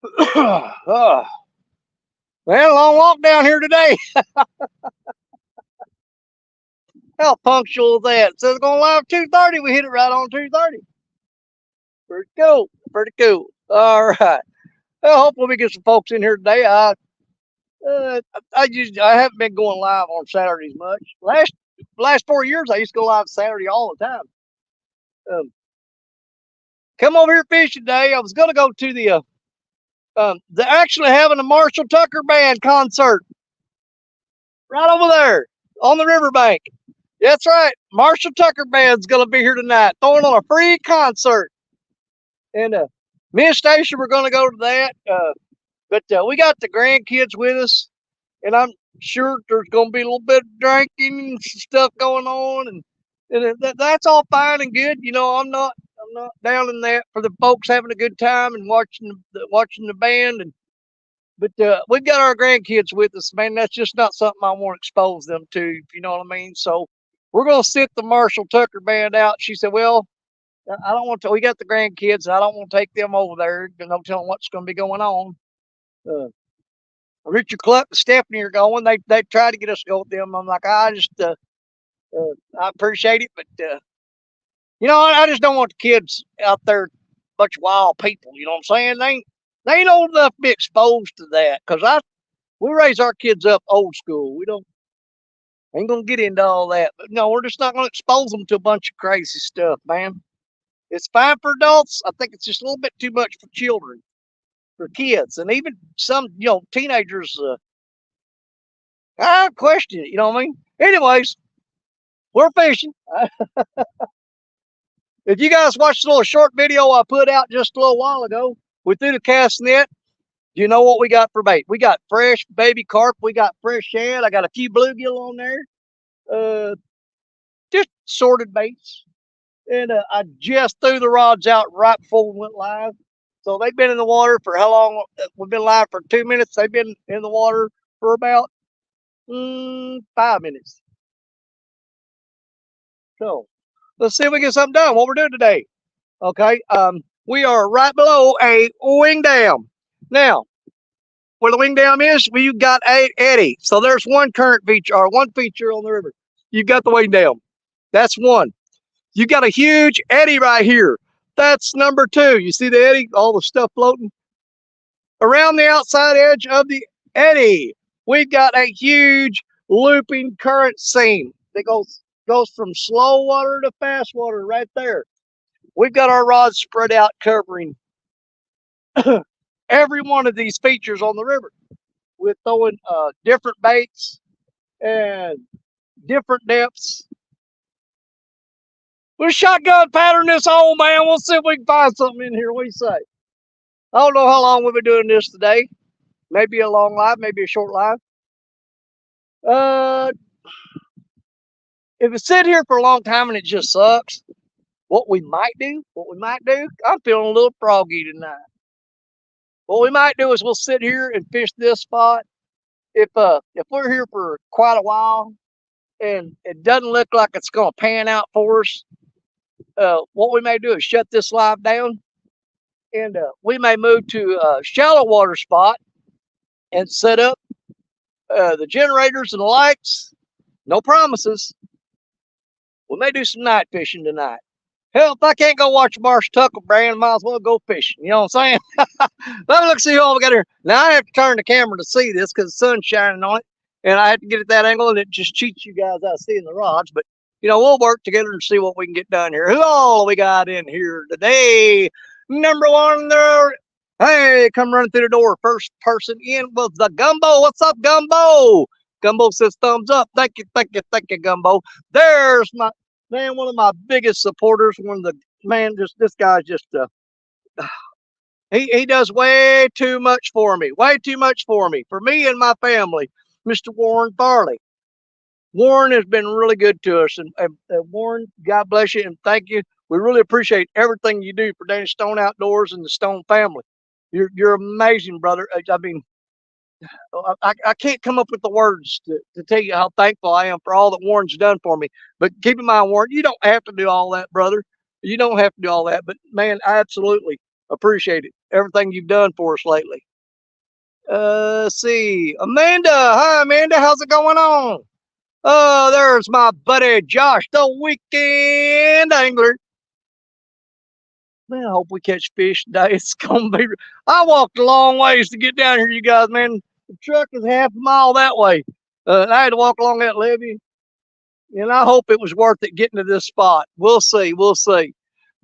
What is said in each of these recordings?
Oh, well, long walk down here today. How punctual is that? It says it's going live 2:30. We hit it right on 2:30. Pretty cool. Pretty cool. All right. Well, hopefully we get some folks in here today. Uh, I haven't been going live on Saturdays much. Last 4 years I used to go live Saturday all the time. Um, come over here fishing today. I was going to go to they're actually having a Marshall Tucker band concert right over there on the riverbank. That's right. Marshall Tucker band's going to be here tonight, throwing on a free concert. And me and Stacia were going to go to that. But we got the grandkids with us, and I'm sure there's going to be a little bit of drinking and stuff going on, and that's all fine and good. You know, I'm not down in that for the folks having a good time and watching the band. But we've got our grandkids with us, man. That's just not something I want to expose them to, if you know what I mean. So we're going to sit the Marshall Tucker band out. She said, well, I don't want to. We got the grandkids. I don't want to take them over there. No telling what's going to be going on. Uh, Richard Cluck and Stephanie are going. They tried to get us to go with them. I'm like, I appreciate it, but I just don't want the kids out there, bunch of wild people. You know what I'm saying? They ain't old enough to be exposed to that. Cause we raise our kids up old school. We don't ain't gonna get into all that. But no, we're just not gonna expose them to a bunch of crazy stuff, man. It's fine for adults. I think it's just a little bit too much for children, for kids, and even some teenagers. I question it. You know what I mean? Anyways, we're fishing. If you guys watched the little short video I put out just a little while ago, we threw the cast net. Do you know what we got for bait? We got fresh baby carp. We got fresh shad. I got a few bluegill on there. Uh, just sorted baits. And I just threw the rods out right before we went live. So they've been in the water for how long? We've been live for 2 minutes. They've been in the water for about 5 minutes. So let's see if we get something done. What we're doing today. Okay. We are right below a wing dam. Now, where the wing dam is, we've got a eddy. So there's one current feature or one feature on the river. You've got the wing dam. That's one. You got a huge eddy right here. That's number two. You see the eddy, all the stuff floating? Around the outside edge of the eddy, we've got a huge looping current seam that goes from slow water to fast water right there. We've got our rods spread out covering every one of these features on the river. We're throwing different baits and different depths. We'll shotgun pattern this hole, man. We'll see if we can find something in here. What do you say? I don't know how long we've been doing this today. Maybe a long live, maybe a short live. Uh, if it's sit here for a long time and it just sucks, what we might do, I'm feeling a little froggy tonight. What we might do is we'll sit here and fish this spot. If we're here for quite a while and it doesn't look like it's going to pan out for us, what we may do is shut this live down, and we may move to a shallow water spot and set up the generators and the lights. No promises. We may do some night fishing tonight. Hell, if I can't go watch Marsh Tucker brand, might as well go fishing. You know what I'm saying? Let me look, see what we got here. Now I have to turn the camera to see this because the sun's shining on it, and I have to get at that angle, and it just cheats you guys out of seeing the rods. But we'll work together and see what we can get done here. Who all we got in here today? Number one there. Hey, come running through the door. First person in was the Gumbo. What's up, Gumbo? Gumbo says thumbs up. Thank you, Gumbo. There's my man, one of my biggest supporters. This guy's just he does way too much for me. For me and my family. Mr. Warren Farley. Warren has been really good to us, and Warren, God bless you and thank you. We really appreciate everything you do for Danish Stone Outdoors and the Stone family. You're amazing, brother. I mean, I can't come up with the words to tell you how thankful I am for all that Warren's done for me. But keep in mind, Warren, you don't have to do all that, brother. You don't have to do all that. But man, I absolutely appreciate it. everything you've done for us lately. Let's see. Amanda. Hi, Amanda. How's it going on? Oh, there's my buddy Josh, the weekend angler. Man, I hope we catch fish today. It's gonna be. I walked a long ways to get down here, you guys. Man, the truck is half a mile that way. I had to walk along that levee, and I hope it was worth it getting to this spot. We'll see. We'll see.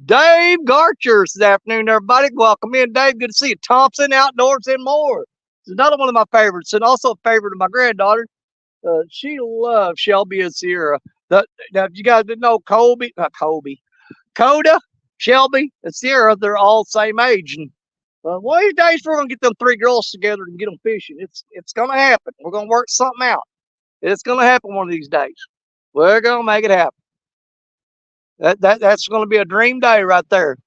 Dave Garcher this afternoon, everybody. Welcome in, Dave. Good to see you. Thompson Outdoors and More. It's another one of my favorites, and also a favorite of my granddaughter. She loves Shelby and Sierra. Now, if you guys didn't know, Coda, Shelby, and Sierra, they're all the same age. And one of these days, we're gonna get them three girls together and get them fishing. It's gonna happen. We're gonna work something out. It's gonna happen one of these days. We're gonna make it happen. That's gonna be a dream day right there.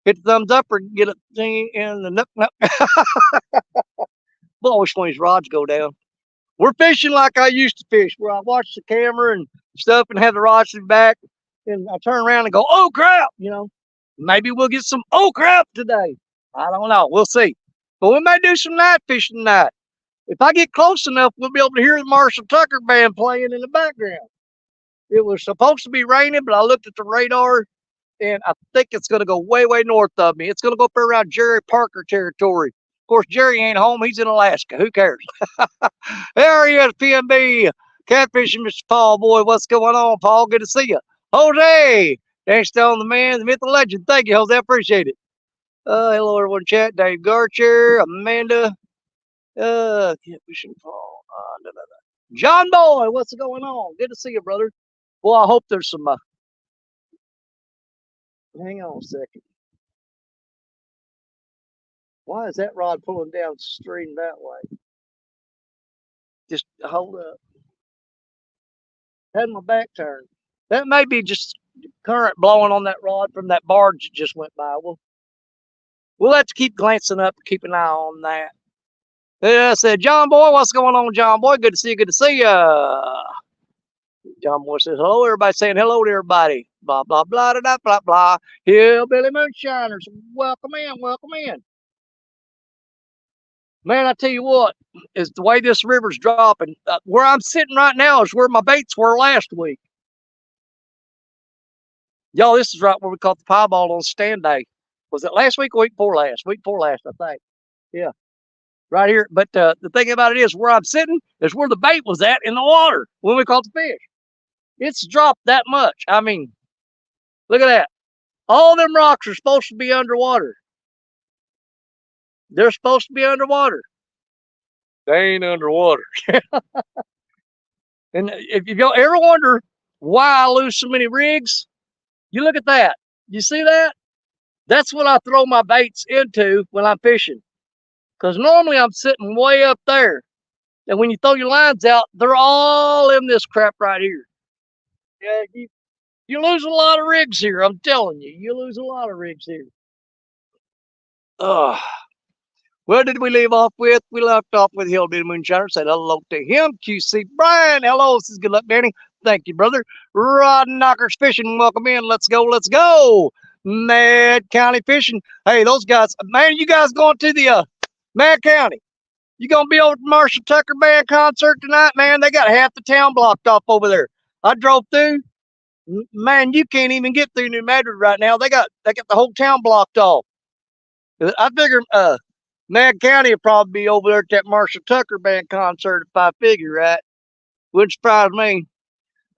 Hit the thumbs up or get a thing in the nook. Boy, I wish one of these rods go down. We're fishing like I used to fish, where I watch the camera and stuff and have the rods in the back, and I turn around and go, "Oh crap!" Maybe we'll get some "oh crap" today. I don't know. We'll see. But we may do some night fishing tonight. If I get close enough, we'll be able to hear the Marshall Tucker band playing in the background. It was supposed to be raining, but I looked at the radar, and I think it's going to go way, way north of me. It's going to go up around Jerry Parker territory. Of course, Jerry ain't home. He's in Alaska. Who cares? There he is, PMB. Catfishing, Mr. Paul. Boy, what's going on, Paul? Good to see you. Jose. Thanks to the man, the myth, the legend. Thank you, Jose. I appreciate it. Hello, everyone. Chat. Dave Garcher, Amanda. Catfishing, Paul. John Boy, what's going on? Good to see you, brother. Well, I hope there's some. Hang on a second. Why is that rod pulling downstream that way? Just hold up. Had my back turned. That may be just current blowing on that rod from that barge that just went by. We'll have to keep glancing up and keep an eye on that. I said, John Boy, what's going on, John Boy? Good to see you. Good to see you. John Boy says, hello, everybody saying hello to everybody. Blah, blah, blah, da, da, blah, blah. Hillbilly Moonshiners, welcome in, welcome in. Man, I tell you what, is the way this river's dropping. Where I'm sitting right now is where my baits were last week. Y'all, this is right where we caught the piebald on stand day. Was it last week or week before last? Week before last, I think. Yeah, right here. But the thing about it is, where I'm sitting is where the bait was at in the water when we caught the fish. It's dropped that much. I mean, look at that. All them rocks are supposed to be underwater. They're supposed to be underwater. They ain't underwater. And if you ever wonder why I lose so many rigs, you look at that. You see that? That's what I throw my baits into when I'm fishing. Because normally I'm sitting way up there. And when you throw your lines out, they're all in this crap right here. Yeah, you lose a lot of rigs here. I'm telling you, you lose a lot of rigs here. Where did we leave off with? We left off with Hillbilly Moonshiner. Said hello to him. QC Brian. Hello. This is good luck, Danny. Thank you, brother. Rod Knockers Fishing. Welcome in. Let's go. Let's go. Mad County Fishing. Hey, those guys, man, you guys going to the Mad County? You gonna be over at the Marshall Tucker Band concert tonight, man? They got half the town blocked off over there. I drove through. Man, you can't even get through New Madrid right now. They got the whole town blocked off. I figure Mad County will probably be over there at that Marshall Tucker Band concert if I figure right. Wouldn't surprise me.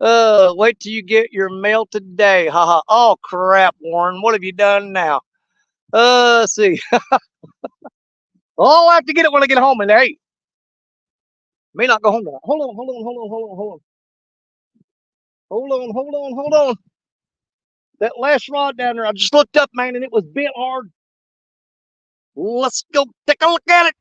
Wait till you get your mail today. Haha. Oh crap, Warren. What have you done now? Let's see. I'll have to get it when I get home. And hey, may not go home tonight. Hold on. Hold on. That last rod down there, I just looked up, man, and it was bent hard. Let's go take a look at it.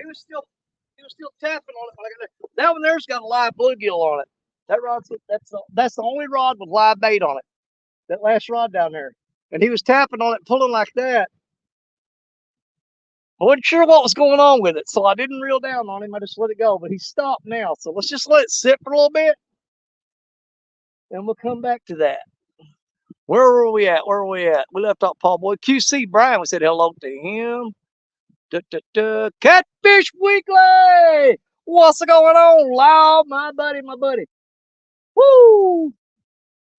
was still tapping on it. That one there's got a live bluegill on it. That rod's that's the only rod with live bait on it. That last rod down there, and he was tapping on it, pulling like that. I wasn't sure what was going on with it, so I didn't reel down on him. I just let it go, but he stopped now. So let's just let it sit for a little bit, and we'll come back to that. Where were we at? We left off Paul Boy. QC Brian, we said hello to him. Catfish Weekly! What's going on, Loud? My buddy. Woo!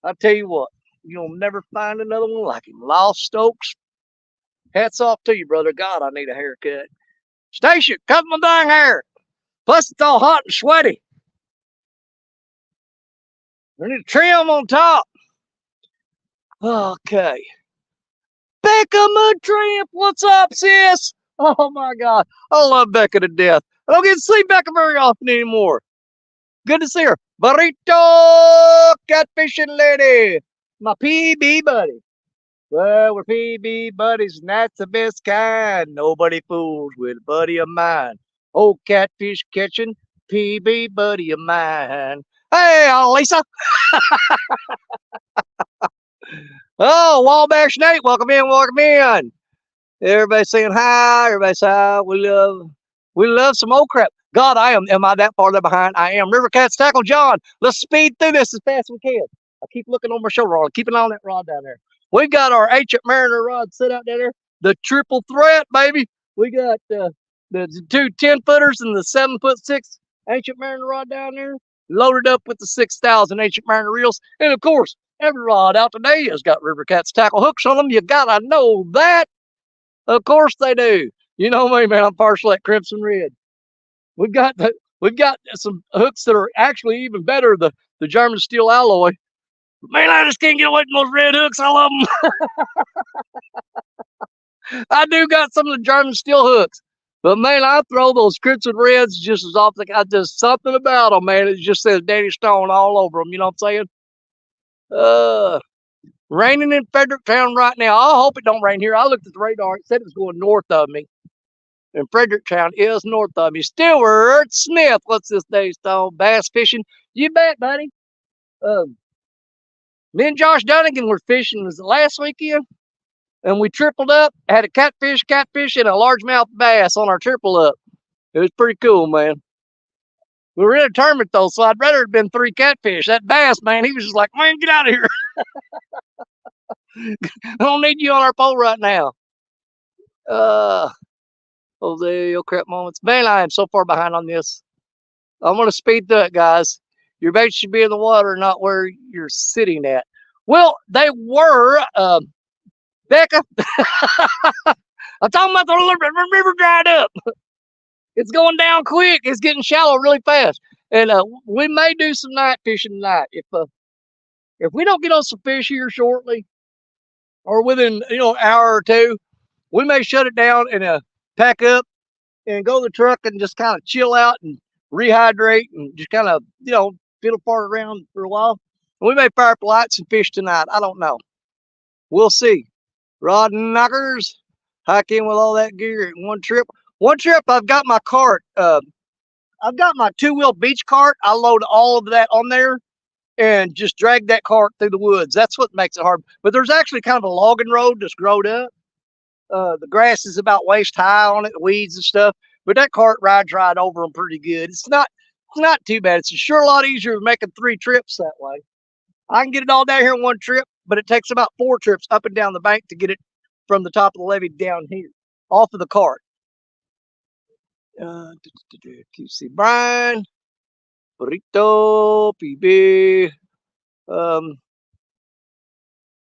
I tell you what, you'll never find another one like him. Lost Stokes. Hats off to you, brother. God, I need a haircut. Station, cut my dang hair. Plus, it's all hot and sweaty. I need a trim on top. Okay. Becca Tramp, what's up, sis? Oh my God, I love Becca to death. I don't get to see Becca very often anymore. Good to see her. Burrito catfishing lady, my PB buddy. Well, we're PB buddies, and that's the best kind. Nobody fools with a buddy of mine. Old catfish catching, PB buddy of mine. Hey, Lisa. Oh, Wabash Nate, welcome in. Everybody saying hi. Everybody say hi. We love some old crap. God, am I that far behind? I am. River Cats Tackle John. Let's speed through this as fast as we can. I keep looking on my shoulder roll, keeping on that rod down there. We've got our Ancient Mariner rod set out down there. The triple threat, baby. We got the 2 10-footers and the 7'6" Ancient Mariner rod down there, loaded up with the 6,000 Ancient Mariner reels. And of course, every rod out today has got River Cats tackle hooks on them. You gotta know that. Of course they do. You know me, man. I'm partial at Crimson Red. We've got some hooks that are actually even better. The German steel alloy. Man, I just can't get away from those red hooks. I love them. I do got some of the German steel hooks, but man, I throw those Crimson Reds just as often. I just something about them, man. It just says Danny Stone all over them. You know what I'm saying? Raining in Fredericktown right now. I hope it don't rain here. I looked at the radar. It said it was going north of me. And Fredericktown is north of me. Stewart Smith, what's this day, Stone? Bass fishing? You bet, buddy. Me and Josh Dunnigan were fishing. Was it last weekend? And we tripled up. Had a catfish, and a largemouth bass on our triple up. It was pretty cool, man. We were in a tournament, though, so I'd rather have been 3 catfish. That bass, man, he was just like, man, get out of here. I don't need you on our pole right now. Jose, oh crap moments. Man, I am so far behind on this. I'm going to speed through it, guys. Your bait should be in the water, not where you're sitting at. Well, they were, Becca. I'm talking about the river dried up. It's going down quick. It's getting shallow really fast. And we may do some night fishing tonight. If we don't get on some fish here shortly, or within an hour or two, we may shut it down and pack up and go to the truck and just kind of chill out and rehydrate and just kind of fiddle fart around for a while. We may fire up lights and fish tonight. I don't know. We'll see. Rod knockers, hike in with all that gear in one trip. I've got my cart. I've got my 2-wheel beach cart. I load all of that on there and just drag that cart through the woods. That's what makes it hard. But there's actually kind of a logging road that's growed up. The grass is about waist high on it, weeds and stuff. But that cart rides right over them pretty good. It's not too bad. It's sure a lot easier than making 3 trips that way. I can get it all down here in one trip, but it takes about 4 trips up and down the bank to get it from the top of the levee down here, off of the cart. QC Brian, Burrito, PB,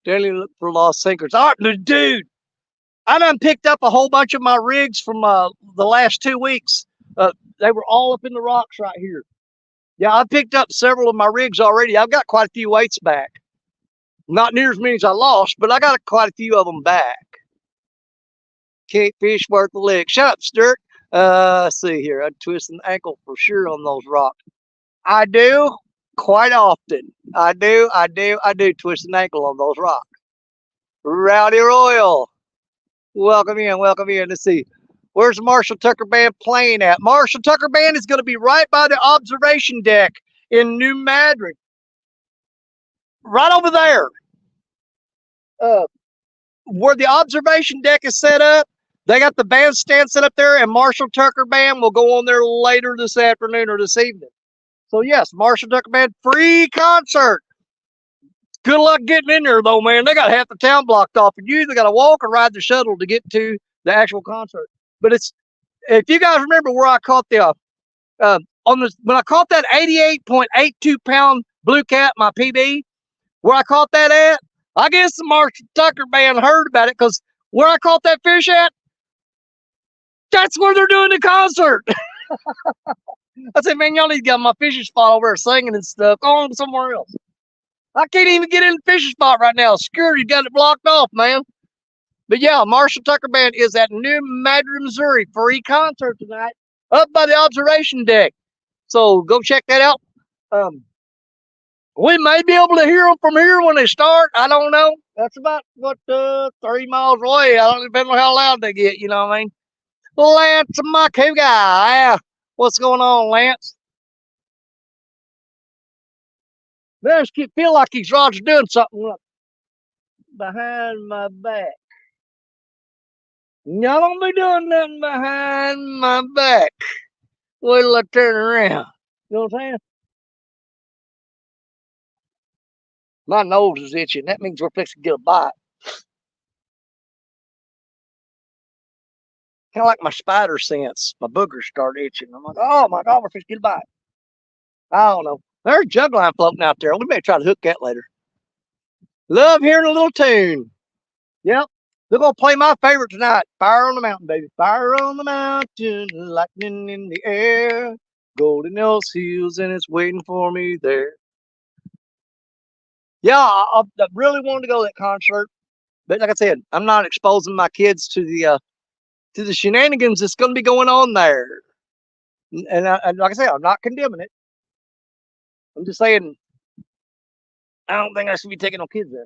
Daily look for lost sinkers. All right, dude, I done picked up a whole bunch of my rigs from the last 2 weeks. They were all up in the rocks right here. Yeah, I picked up several of my rigs already. I've got quite a few weights back. Not near as many as I lost, but I got quite a few of them back. Can't fish worth a lick. Shut up, Sturt. Let's see here. I'd twist an ankle for sure on those rocks. I do quite often. I do twist an ankle on those rocks. Rowdy Royal. Welcome in. Let's see. Where's the Marshall Tucker Band playing at? Marshall Tucker Band is going to be right by the observation deck in New Madrid. Right over there. Where the observation deck is set up, they got the bandstand set up there, and Marshall Tucker Band will go on there later this afternoon or this evening. So yes, Marshall Tucker Band, free concert. Good luck getting in there though, man. They got half the town blocked off, and you either got to walk or ride the shuttle to get to the actual concert. But it's, if you guys remember where I caught the when I caught that 88.82 pound blue cat, my PB, where I caught that at, I guess the Marshall Tucker Band heard about it, because where I caught that fish at, that's where they're doing the concert. I said, man, y'all need to get my fishing spot over there singing and stuff. Go on somewhere else. I can't even get in the fishing spot right now. Security got it blocked off, man. But yeah, Marshall Tucker Band is at New Madrid, Missouri. Free concert tonight up by the observation deck. So go check that out. We may be able to hear them from here when they start. I don't know. That's about, what, 30 miles away. I don't depend on how loud they get, you know what I mean? Lance, my cool guy. What's going on, Lance? Man, I just feel like he's Roger doing something behind my back. Y'all don't be doing nothing behind my back. Wait till I turn around. You know what I'm saying? My nose is itching. That means we're fixing to get a bite. Kind of like my spider sense. My boogers start itching. I'm like, oh my God, we're fixing to get a bite. I don't know. There's a jug line floating out there. We may try to hook that later. Love hearing a little tune. Yep. They're going to play my favorite tonight. Fire on the Mountain, baby. Fire on the mountain, lightning in the air. Golden Hills Hills, and it's waiting for me there. Yeah, I really wanted to go to that concert. But like I said, I'm not exposing my kids to the shenanigans that's going to be going on there. And like I said, I'm not condemning it. I'm just saying, I don't think I should be taking no kids there.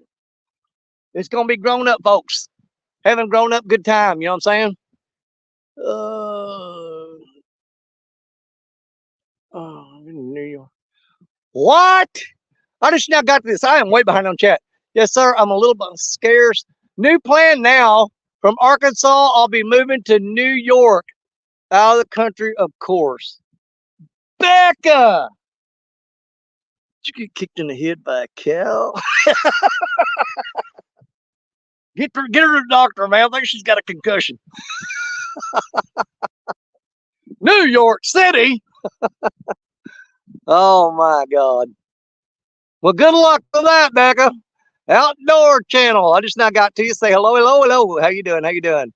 It's going to be grown up folks having grown up good time. You know what I'm saying? New York. What? I just now got to this. I am way behind on chat. Yes, sir. I'm a little bit scarce. New plan now. From Arkansas, I'll be moving to New York. Out of the country, of course. Becca! Did you get kicked in the head by a cow? Get her to the doctor, man. I think she's got a concussion. New York City? Oh, my God. Well, good luck with that, Becca. Outdoor Channel. I just now got to you. Say hello, hello, hello. How you doing? How you doing?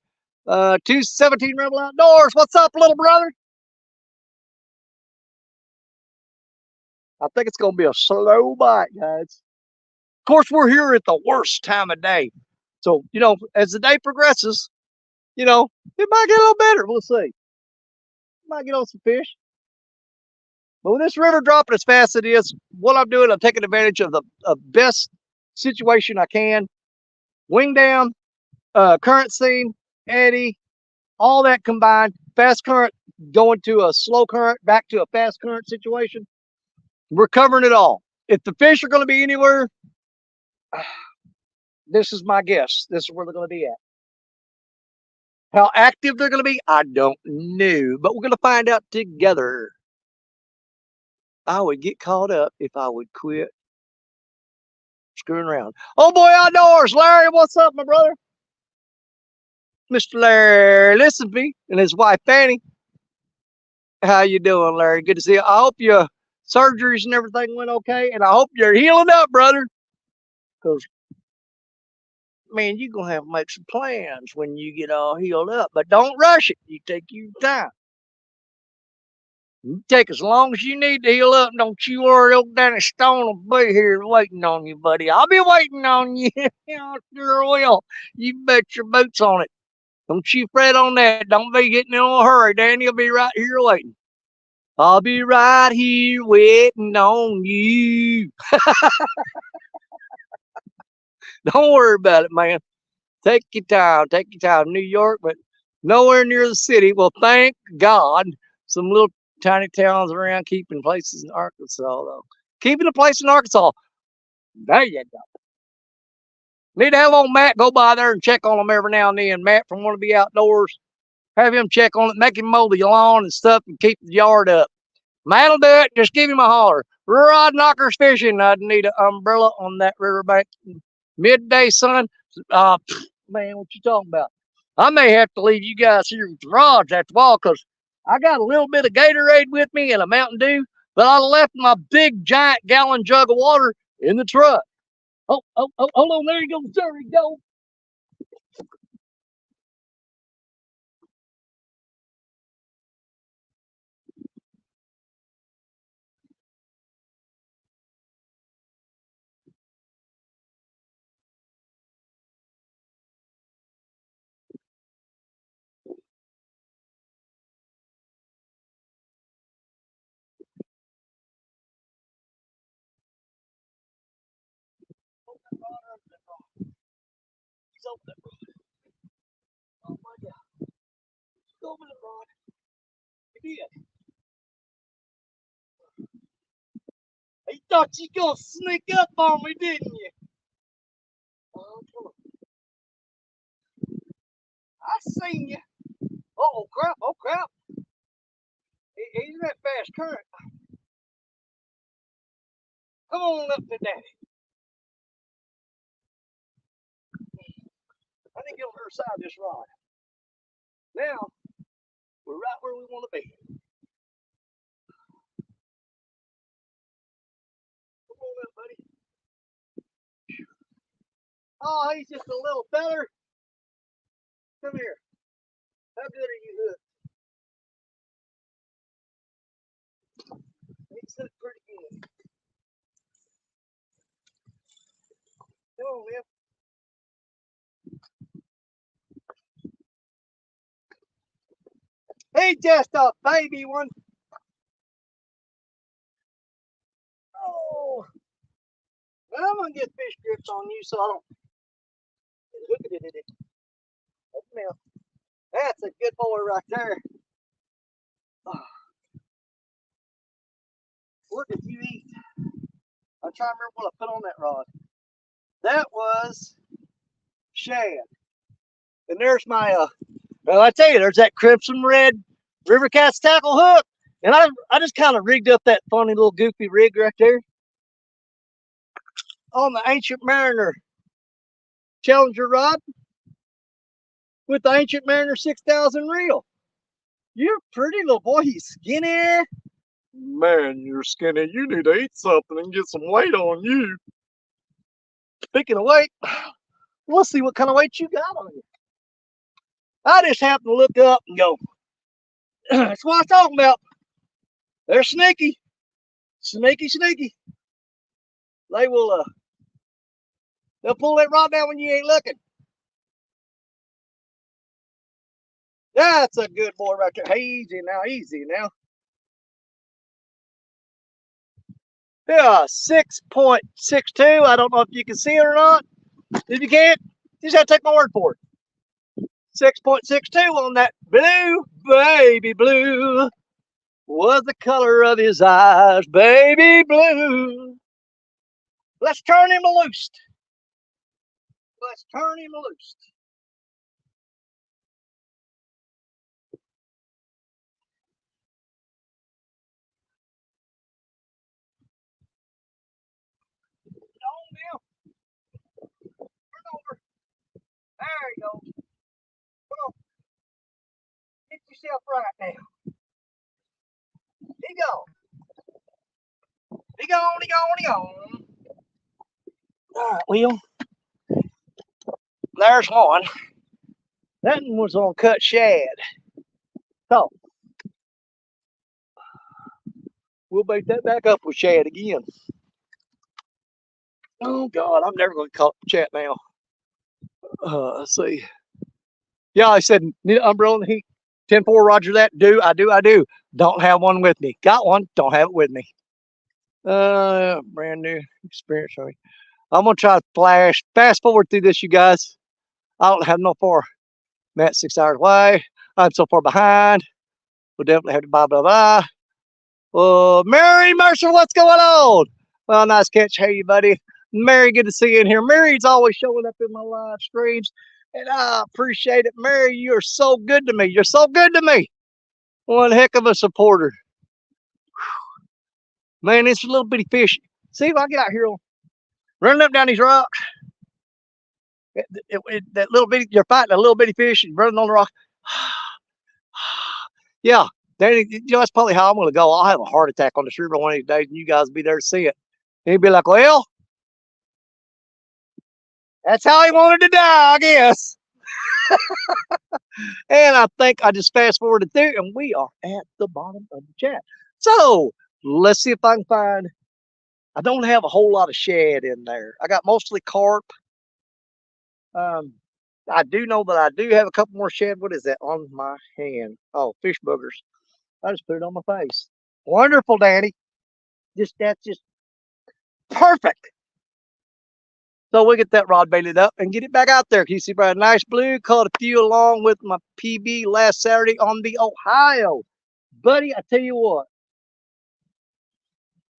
217 Rebel Outdoors. What's up, little brother? I think it's going to be a slow bite, guys. Of course, we're here at the worst time of day. So, you know, as the day progresses, you know, it might get a little better. We'll see. Might get on some fish. But with this river dropping as fast as it is, what I'm doing, I'm taking advantage of the best situation I can. Wing dam, current scene, eddy, all that combined. Fast current going to a slow current, back to a fast current situation. We're covering it all. If the fish are going to be anywhere, this is my guess. This is where they're going to be at. How active they're going to be, I don't know. But we're going to find out together. I would get caught up if I would quit screwing around. Oh boy, outdoors, Larry, what's up, my brother? Mr. Larry Listenby and his wife Fanny. How you doing, Larry? Good to see you. I hope your surgeries and everything went okay, and I hope you're healing up, brother. Because, man, you're going to have to make some plans when you get all healed up. But don't rush it. You take your time. You take as long as you need to heal up. Don't you worry, old Danny Stone will be here waiting on you, buddy. I'll be waiting on you. You sure will. You bet your boots on it. Don't you fret on that. Don't be getting in a hurry. Danny will be right here waiting. I'll be right here waiting on you. Don't worry about it, man. Take your time. Take your time. New York, but Nowhere near the city. Well, thank God, some little tiny towns around keeping places in Arkansas, though. Keeping a place in Arkansas. There you go. Need to have old Matt go by there and check on them every now and then. Matt from Want to Be Outdoors. Have him check on it, make him mow the lawn and stuff and keep the yard up. Matt'll do it. Just give him a holler. Rod Knockers Fishing. I'd need an umbrella on that riverbank. Midday sun. Man, what you talking about? I may have to leave you guys here with the rods after a while because I got a little bit of Gatorade with me and a Mountain Dew, but I left my big giant gallon jug of water in the truck. Oh, hold on. There you go. There you go. He's over there. Oh my God. Go over there, Rod. He did. He thought you gonna sneak up on me, didn't you? Oh, come on. I seen you. Oh crap! Oh crap! He's in that fast current. Come on up to daddy. I think he'll her side this rod. Now we're right where we want to be. Come on up, buddy. Oh, he's just a little feller. Come here. How good are you hooked? He's hooked pretty good. Come on, man. He's just a baby one. Oh, well, I'm gonna get fish grips on you so I don't look at it. Now, that's a good boy right there. Oh, look at you eat. I'm trying to remember what I put on that rod. That was shad. And there's my well, I tell you, there's that crimson red river cats tackle hook. And I just kind of rigged up that funny little goofy rig right there on the Ancient Mariner Challenger rod with the Ancient Mariner 6000 reel. You're pretty, little boy. He's skinny. Man, you're skinny. You need to eat something and get some weight on you. Speaking of weight, we'll see what kind of weight you got on you. I just happened to look up and go, that's what I'm talking about. They're sneaky. Sneaky. They will they'll pull that rod down when you ain't looking. That's a good boy right there. Hey, easy now. Yeah, 6.62. I don't know if you can see it or not. If you can't, you just have to take my word for it. 6.62 on that blue, baby blue. Was the color of his eyes, baby blue. Let's turn him loose. Let's turn him loose. On now. Turn over. There you go. Come on. Get yourself right now. He gone. He gone. All right, Will. There's one. That one was on cut shad. So we'll bait that back up with shad again. Oh God, I'm never going to call chat now. Let's see. Yeah, I said need an umbrella in the heat. 10-4, Roger that. I do. Don't have one with me. Got one. Don't have it with me. Brand new experience. Sorry. I'm gonna try to fast forward through this, you guys. I don't have no far Matt 6 hours away. I'm so far behind. We'll definitely have to blah, blah, blah. Mary Mercer, what's going on? Well, nice catch. Hey, buddy. Mary, good to see you in here. Mary's always showing up in my live streams, and I appreciate it. Mary, you are so good to me. You're so good to me. One heck of a supporter. Man, it's a little bitty fish. See if I get out here, running up down these rocks. That little bitty, you're fighting a little bitty fish and running on the rock. Yeah, Danny, that's probably how I'm going to go. I'll have a heart attack on this river one of these days, and you guys will be there to see it. And he'd be like, well, that's how he wanted to die, I guess. And I think I just fast forwarded through, and we are at the bottom of the chat. So let's see if I can find. I don't have a whole lot of shad in there. I got mostly carp. I do know that I do have a couple more shad. What is that on my hand? Oh, fish boogers. I just put it on my face. Wonderful, Danny. That's just perfect. So we get that rod baited up and get it back out there. Can you see, Brad? Nice blue. Caught a few along with my PB last Saturday on the Ohio. Buddy, I tell you what.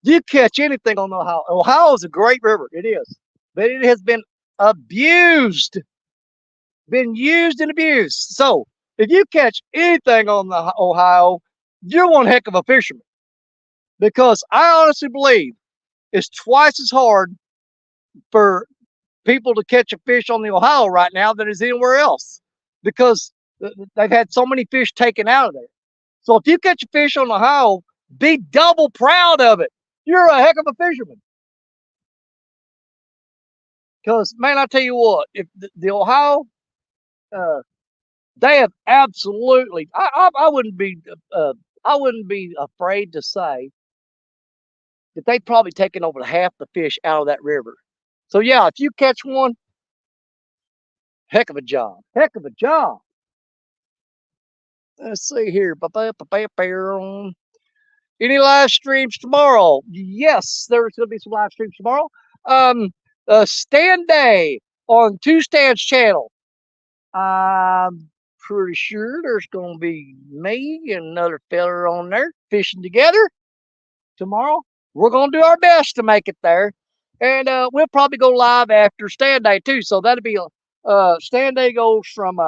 You catch anything on Ohio. Ohio is a great river. It is. But it has been abused. Been used and abused. So if you catch anything on the Ohio, you're one heck of a fisherman. Because I honestly believe it's twice as hard for people to catch a fish on the Ohio right now than is anywhere else, because they've had so many fish taken out of there. So if you catch a fish on the Ohio, be double proud of it. You're a heck of a fisherman. Because, man, I tell you what, if the Ohio, they have absolutely. I wouldn't be. I wouldn't be afraid to say that they've probably taken over half the fish out of that river. So yeah, if you catch one, heck of a job. Heck of a job. Let's see here. Any live streams tomorrow? Yes, there's going to be some live streams tomorrow. Stand day on Two Stands channel. I'm pretty sure there's going to be me and another fella on there fishing together tomorrow. We're going to do our best to make it there. And we'll probably go live after stand day too. So that'll be stand day goes from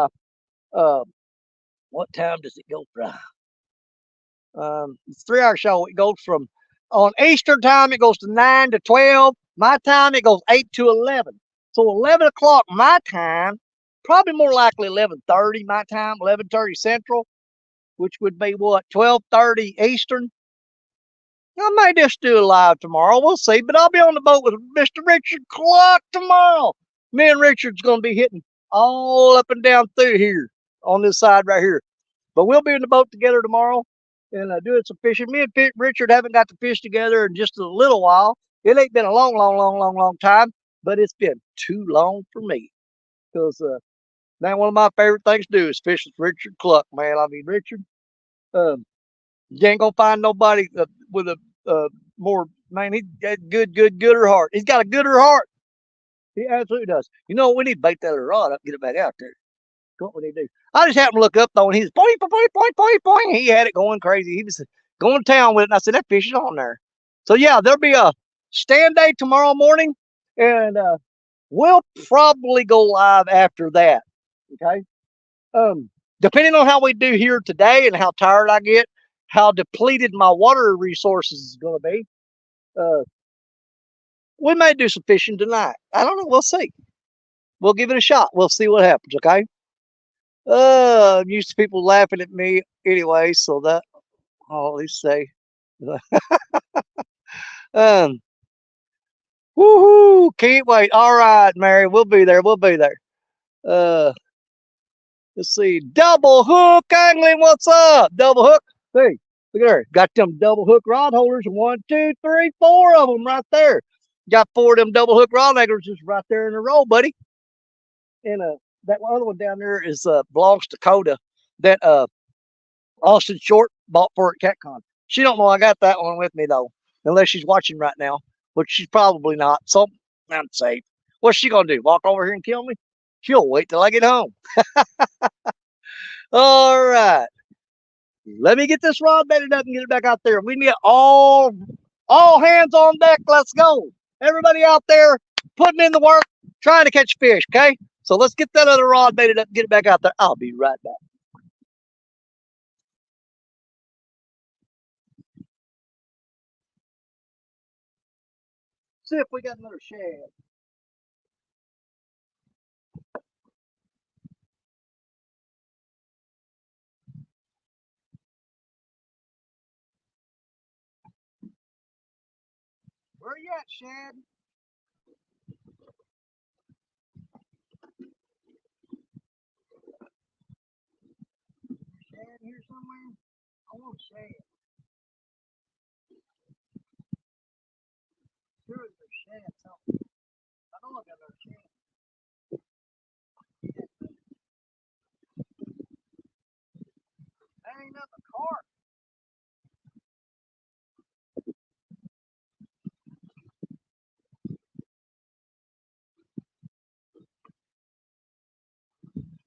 what time does it go from? It's a 3-hour show. It goes from on Eastern time, it goes to 9 to 12. My time, it goes 8 to 11. So 11 o'clock my time, probably more likely 11:30 my time, 11:30 Central, which would be what, 12:30 Eastern. I may just do a live tomorrow. We'll see. But I'll be on the boat with Mr. Richard Clark tomorrow. Me and Richard's going to be hitting all up and down through here on this side right here. But we'll be in the boat together tomorrow and doing some fishing. Me and Richard haven't got to fish together in just a little while. It ain't been a long time, but it's been too long for me. Because now one of my favorite things to do is fish with Richard Clark, man. I mean, Richard, you ain't gonna find nobody with a more, man, he's got gooder heart. He's got a gooder heart. He absolutely does. You know, we need to bait that other rod up, get it back out there. What would he do? I just happened to look up though, and he's point. He had it going crazy. He was going to town with it, and I said, that fish is on there. So yeah, there'll be a stand day tomorrow morning, and we'll probably go live after that. Okay. Depending on how we do here today and how tired I get, how depleted my water resources is going to be, we may do some fishing tonight. I don't know. We'll see. We'll give it a shot. We'll see what happens. Okay. I'm used to people laughing at me anyway, so that, oh, let's say, woohoo, can't wait. All right, Mary, we'll be there. We'll be there. Let's see, double hook angling. What's up? Double hook. See, look at her. Got them double hook rod holders. 1, 2, 3, 4 of them right there. Got 4 of them double hook rod anglers just right there in a row, buddy. And that other one down there is belongs to Coda that Austin Short bought for at CatCon. She don't know I got that one with me though, unless she's watching right now, which she's probably not. So I'm safe. What's she gonna do? Walk over here and kill me? She'll wait till I get home. All right. Let me get this rod baited up and get it back out there. We need all hands on deck. Let's go. Everybody out there putting in the work, trying to catch fish, okay? So let's get that other rod baited up and get it back out there. I'll be right back. See if we got another shad. Where you at, shad? Shad here somewhere? I want shad. Sure, there's shad somewhere. I know I got another shad. That ain't nothing carp.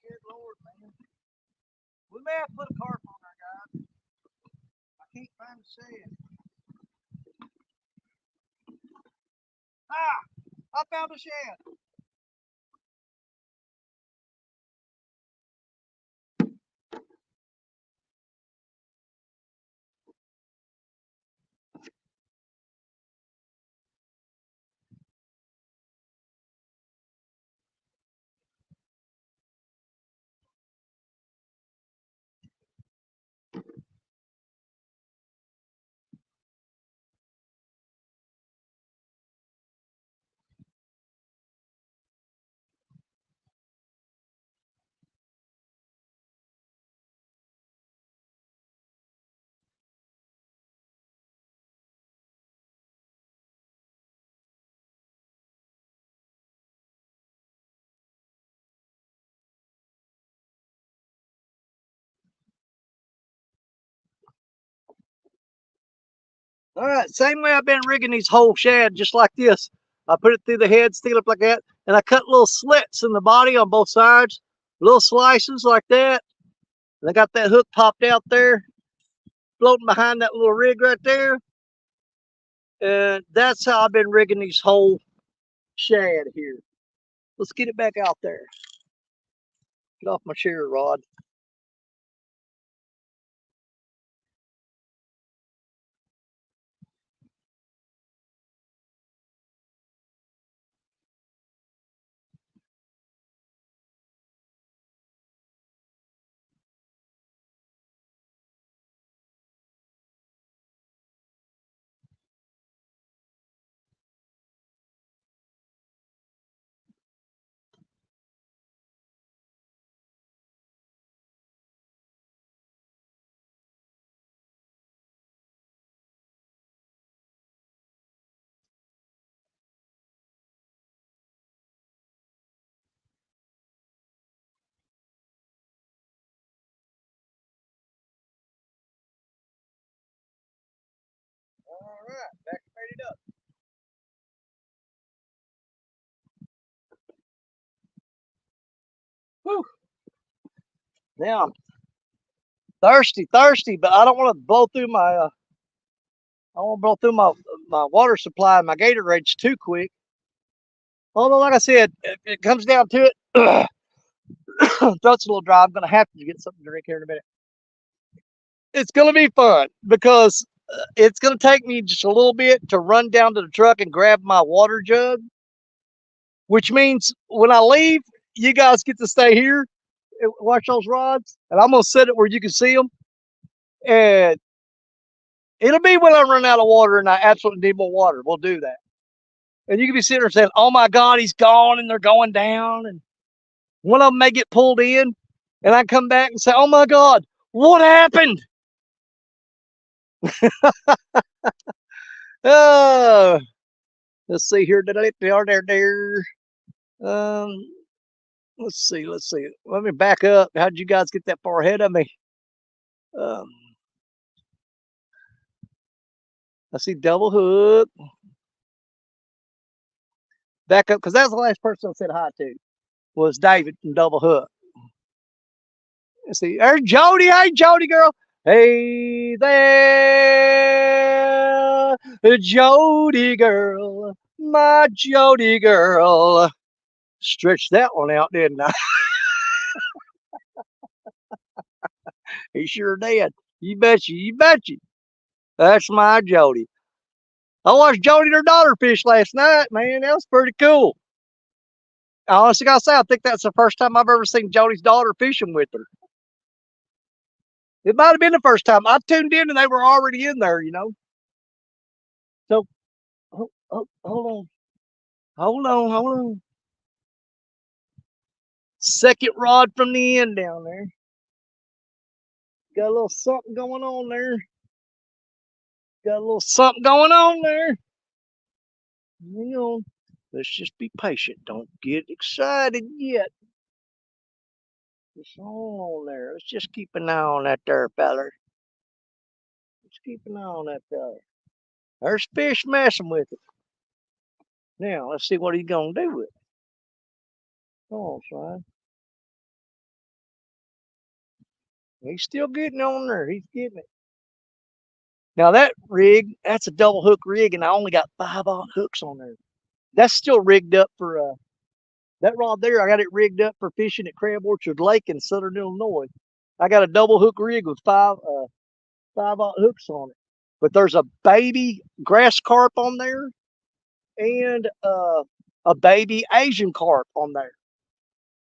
Good Lord, man. We may have to put a carp on there, guys. I can't find the shad. Ah! I found a shad. All right, same way I've been rigging these whole shad, just like this. I put it through the head, stick it up like that, and I cut little slits in the body on both sides, little slices like that. And I got that hook popped out there, floating behind that little rig right there. And that's how I've been rigging these whole shad here. Let's get it back out there. Get off my shear rod. All right, back made it up. Whew. Now I'm thirsty, but I don't want to blow through my I won't blow through my water supply and my Gatorades too quick. Although, like I said, if it comes down to it, throat's a little dry. I'm gonna have to get something to drink here in a minute. It's gonna be fun because it's gonna take me just a little bit to run down to the truck and grab my water jug, which means when I leave, you guys get to stay here and watch those rods, and I'm gonna set it where you can see them, and it'll be when I run out of water and I absolutely need more water. We'll do that. And you can be sitting there saying, "Oh my God, he's gone," and they're going down, and one of them may get pulled in, and I come back and say, "Oh my God, what happened?" Uh, let's see here. Um, let's see. Let me back up. How did you guys get that far ahead of me? Um, I see double hook. Back up because that's the last person I said hi to. was David from Double Hook. Let's see, there's Jody. Hey, Jody girl. Hey there, Jody girl, my Jody girl. Stretched that one out, didn't I? He sure did. You bet you. You bet you. That's my Jody. I watched Jody and her daughter fish last night, man. That was pretty cool. I honestly gotta say, I think that's the first time I've ever seen Jody's daughter fishing with her. It might have been the first time. I tuned in and they were already in there, you know. So, hold on. Hold on, hold on. Second rod from the end down there. Got a little something going on there. Got a little something going on there. Hang on. Let's just be patient. Don't get excited yet. What's on there? Let's just keep an eye on that there, feller. Let's keep an eye on that feller. There's fish messing with it. Now, let's see what he's going to do with it. Come on, son. He's still getting on there. He's getting it. Now, that rig, that's a double hook rig, and I only got 5/0 hooks on there. That's still rigged up for, that rod there, I got it rigged up for fishing at Crab Orchard Lake in southern Illinois. I got a double hook rig with 5/0 hooks on it. But there's a baby grass carp on there and a baby Asian carp on there.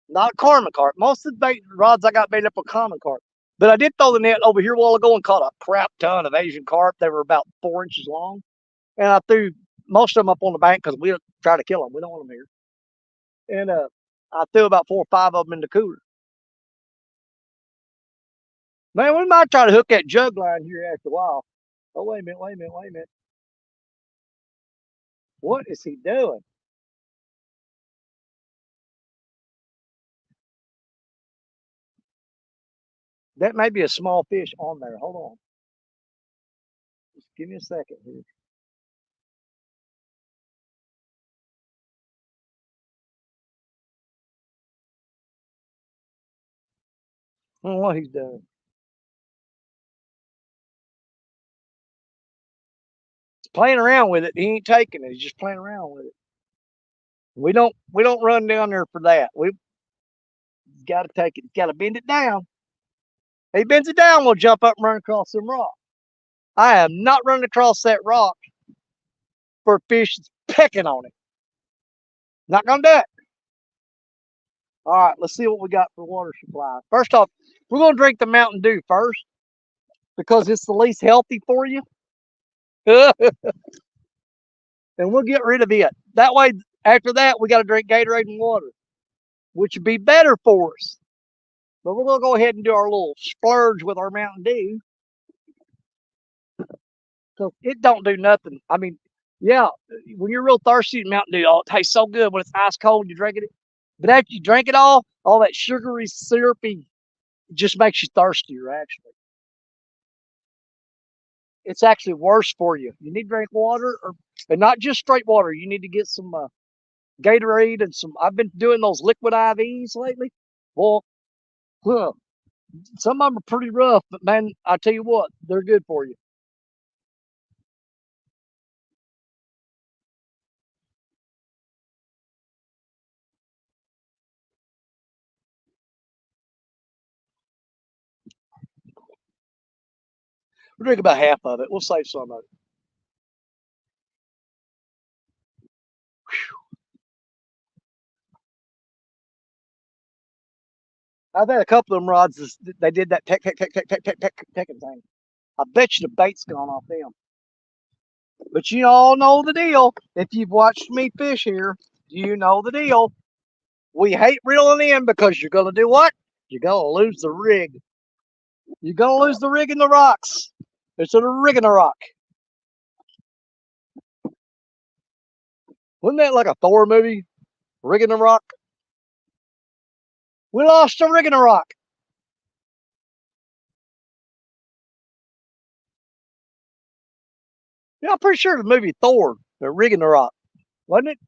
Not common carp. Most of the rods I got made up of common carp. But I did throw the net over here a while ago and caught a crap ton of Asian carp. They were about 4 inches long. And I threw most of them up on the bank because we try to kill them. We don't want them here. And I threw about 4 or 5 of them in the cooler. Man, we might try to hook that jug line here after a while. Oh, wait a minute, wait a minute, wait a minute. What is he doing? That may be a small fish on there. Hold on. Just give me a second here. I don't know what he's doing. He's playing around with it. He ain't taking it. He's just playing around with it. We don't run down there for that. We got to take it. Got to bend it down. He bends it down, we'll jump up and run across some rock. I am not running across that rock for a fish that's pecking on it. Not gonna do it. All right, let's see what we got for water supply. First off, we're gonna drink the Mountain Dew first because it's the least healthy for you. And we'll get rid of it. That way, after that, we got to drink Gatorade and water, which would be better for us. But we're going to go ahead and do our little splurge with our Mountain Dew. So it don't do nothing. I mean, yeah, when you're real thirsty, Mountain Dew, oh, it tastes so good when it's ice cold and you're drinking it. But after you drink it all that sugary, syrupy, just makes you thirstier, actually. It's actually worse for you. You need to drink water, and not just straight water. You need to get some Gatorade and some. I've been doing those liquid IVs lately. Well, huh, some of them are pretty rough, but man, I tell you what, they're good for you. We'll drink about half of it. We'll save some of it. I've had a couple of them rods. They did that pecking thing. I bet you the bait's gone off them. But you all know the deal. If you've watched me fish here, you know the deal. We hate reeling in because you're going to do what? You're going to lose the rig. You're going to lose the rig in the rocks. It's a rig in the rock. Wasn't that like a Thor movie? Rig in the rock? We lost a rig in the rock. Yeah, I'm pretty sure the movie Thor, the rig in the rock, wasn't it?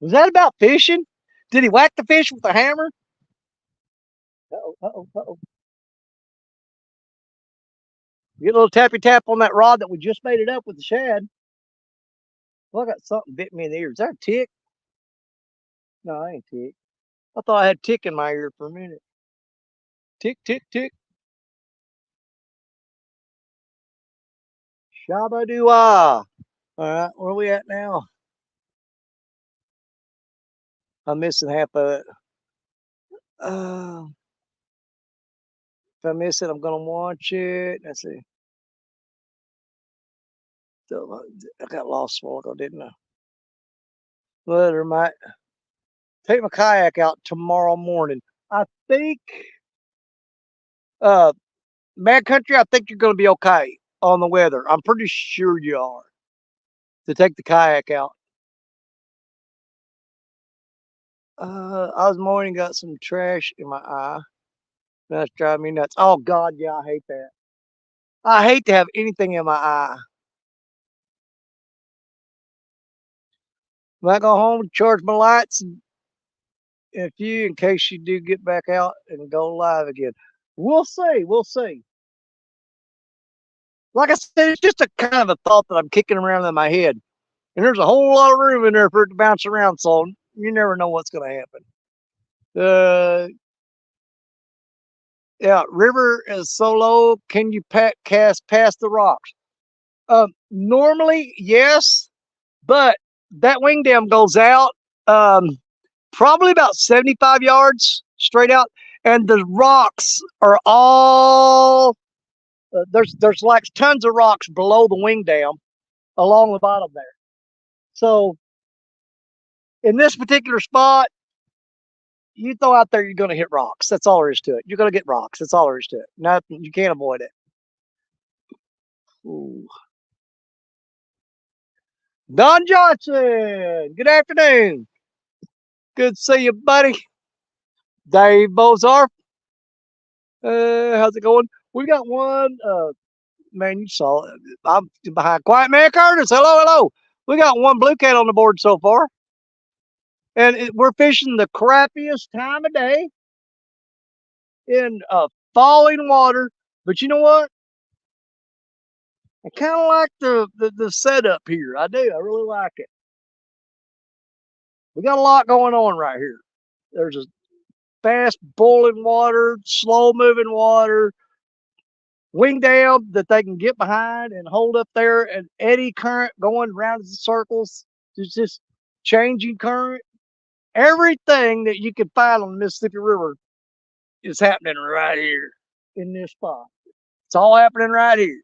Was that about fishing? Did he whack the fish with a hammer? Uh-oh, uh-oh, uh-oh. Get a little tappy tap on that rod that we just made it up with the shad. Well, I got something bit me in the ear. Is that a tick? No, I ain't tick. I thought I had tick in my ear for a minute. Tick, tick, tick. Shabba-doo-ah. All right, where are we at now? I'm missing half of it. If I miss it, I'm gonna watch it. Let's see. So, I got lost a while ago, didn't I? Well, I might take my kayak out tomorrow morning. I think, uh, Mad Country, I think you're gonna be okay on the weather. I'm pretty sure you are to take the kayak out. I was morning, got some trash in my eye. That's driving me nuts. Oh God, yeah, I hate that. I hate to have anything in my eye. When I go home, charge my lights in a few in case you do get back out and go live again. We'll see. We'll see. Like I said, it's just a kind of a thought that I'm kicking around in my head. And there's a whole lot of room in there for it to bounce around, so you never know what's going to happen. Yeah, river is so low. Can you cast past the rocks? Normally, yes, but that wing dam goes out probably about 75 yards straight out, and the rocks are all there's like tons of rocks below the wing dam along the bottom there. So in this particular spot, you throw out there, you're going to hit rocks. That's all there is to it. You're going to get rocks. That's all there is to it. Nothing. You can't avoid it. Ooh. Don Johnson, good afternoon. Good to see you, buddy. Dave Bozarth, how's it going? We got one. Man, you saw it. I'm behind Quiet Man Curtis. Hello, hello. We got one blue cat on the board so far, and we're fishing the crappiest time of day in falling water. But you know what? I kind of like the setup here. I do. I really like it. We got a lot going on right here. There's a fast boiling water, slow moving water, wing dam that they can get behind and hold up there, and eddy current going around in circles. There's just changing current. Everything that you can find on the Mississippi River is happening right here in this spot. It's all happening right here.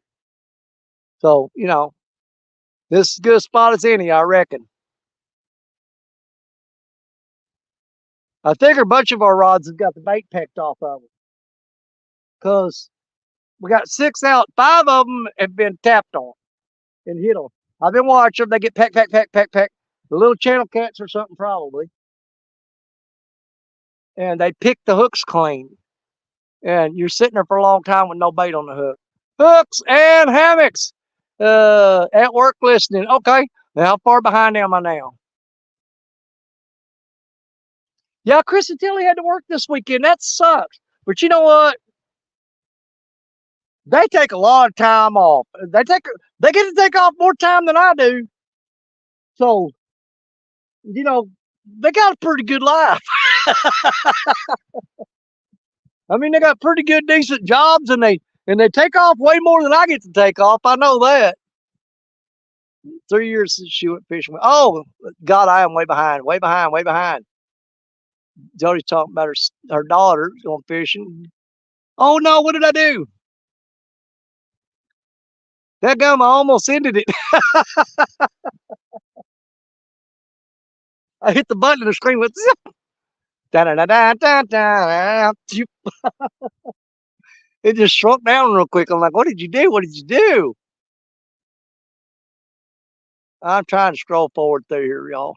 So, this is as good a spot as any, I reckon. I think a bunch of our rods have got the bait pecked off of them because we got 6 out. 5 of them have been tapped on and hit on. I've been watching them. They get peck, peck, peck, peck, peck. The little channel cats or something probably. And they pick the hooks clean. And you're sitting there for a long time with no bait on the hook. Hooks and hammocks. At work listening. Okay. Now, how far behind am I now? Yeah, Chris and Tilly had to work this weekend. That sucks. But you know what? They take a lot of time off. They get to take off more time than I do. So, they got a pretty good life. I mean, they got pretty good, decent jobs, and they take off way more than I get to take off. I know that. 3 years since she went fishing. Oh God, I am way behind, way behind, way behind. Jody's talking about her daughter going fishing. Oh no, what did I do? That gum, I almost ended it. I hit the button and the screen went zip. Da da da da da da. It just shrunk down real quick. I'm like, what did you do? What did you do? I'm trying to scroll forward through here, y'all.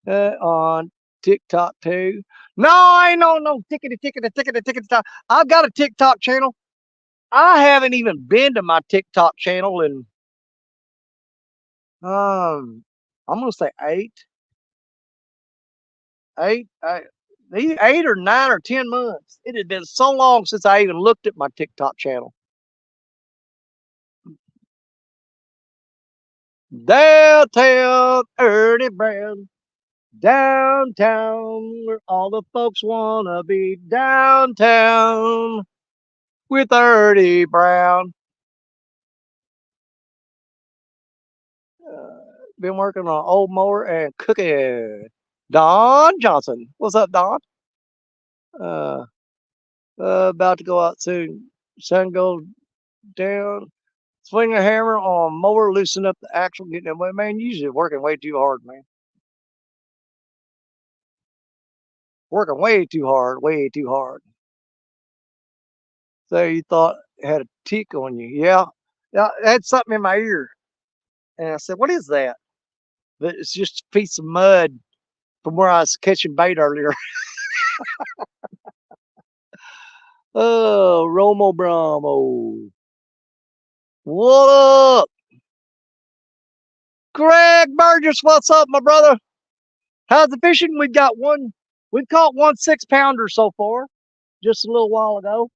On TikTok too. No, I ain't no tickety. I've got a TikTok channel. I haven't even been to my TikTok channel in I'm gonna say 8. 8, 8 or 9 or 10 months. It had been so long since I even looked at my TikTok channel. Downtown Ernie Brown, downtown where all the folks wanna be. Downtown with Ernie Brown. Been working on old mower and cooking. Don Johnson, what's up, Don? Uh, about to go out soon. Sun goes down. Swing a hammer on mower, loosen up the axle, getting that way. Man, usually working way too hard, man. Working way too hard, way too hard. So you thought it had a tick on you. Yeah. Yeah, it had something in my ear. And I said, what is that? But it's just a piece of mud from where I was catching bait earlier. Oh, Romo Bramo. What up? Greg Burgess, what's up, my brother? How's the fishing? We've caught one 6-pounder so far, just a little while ago.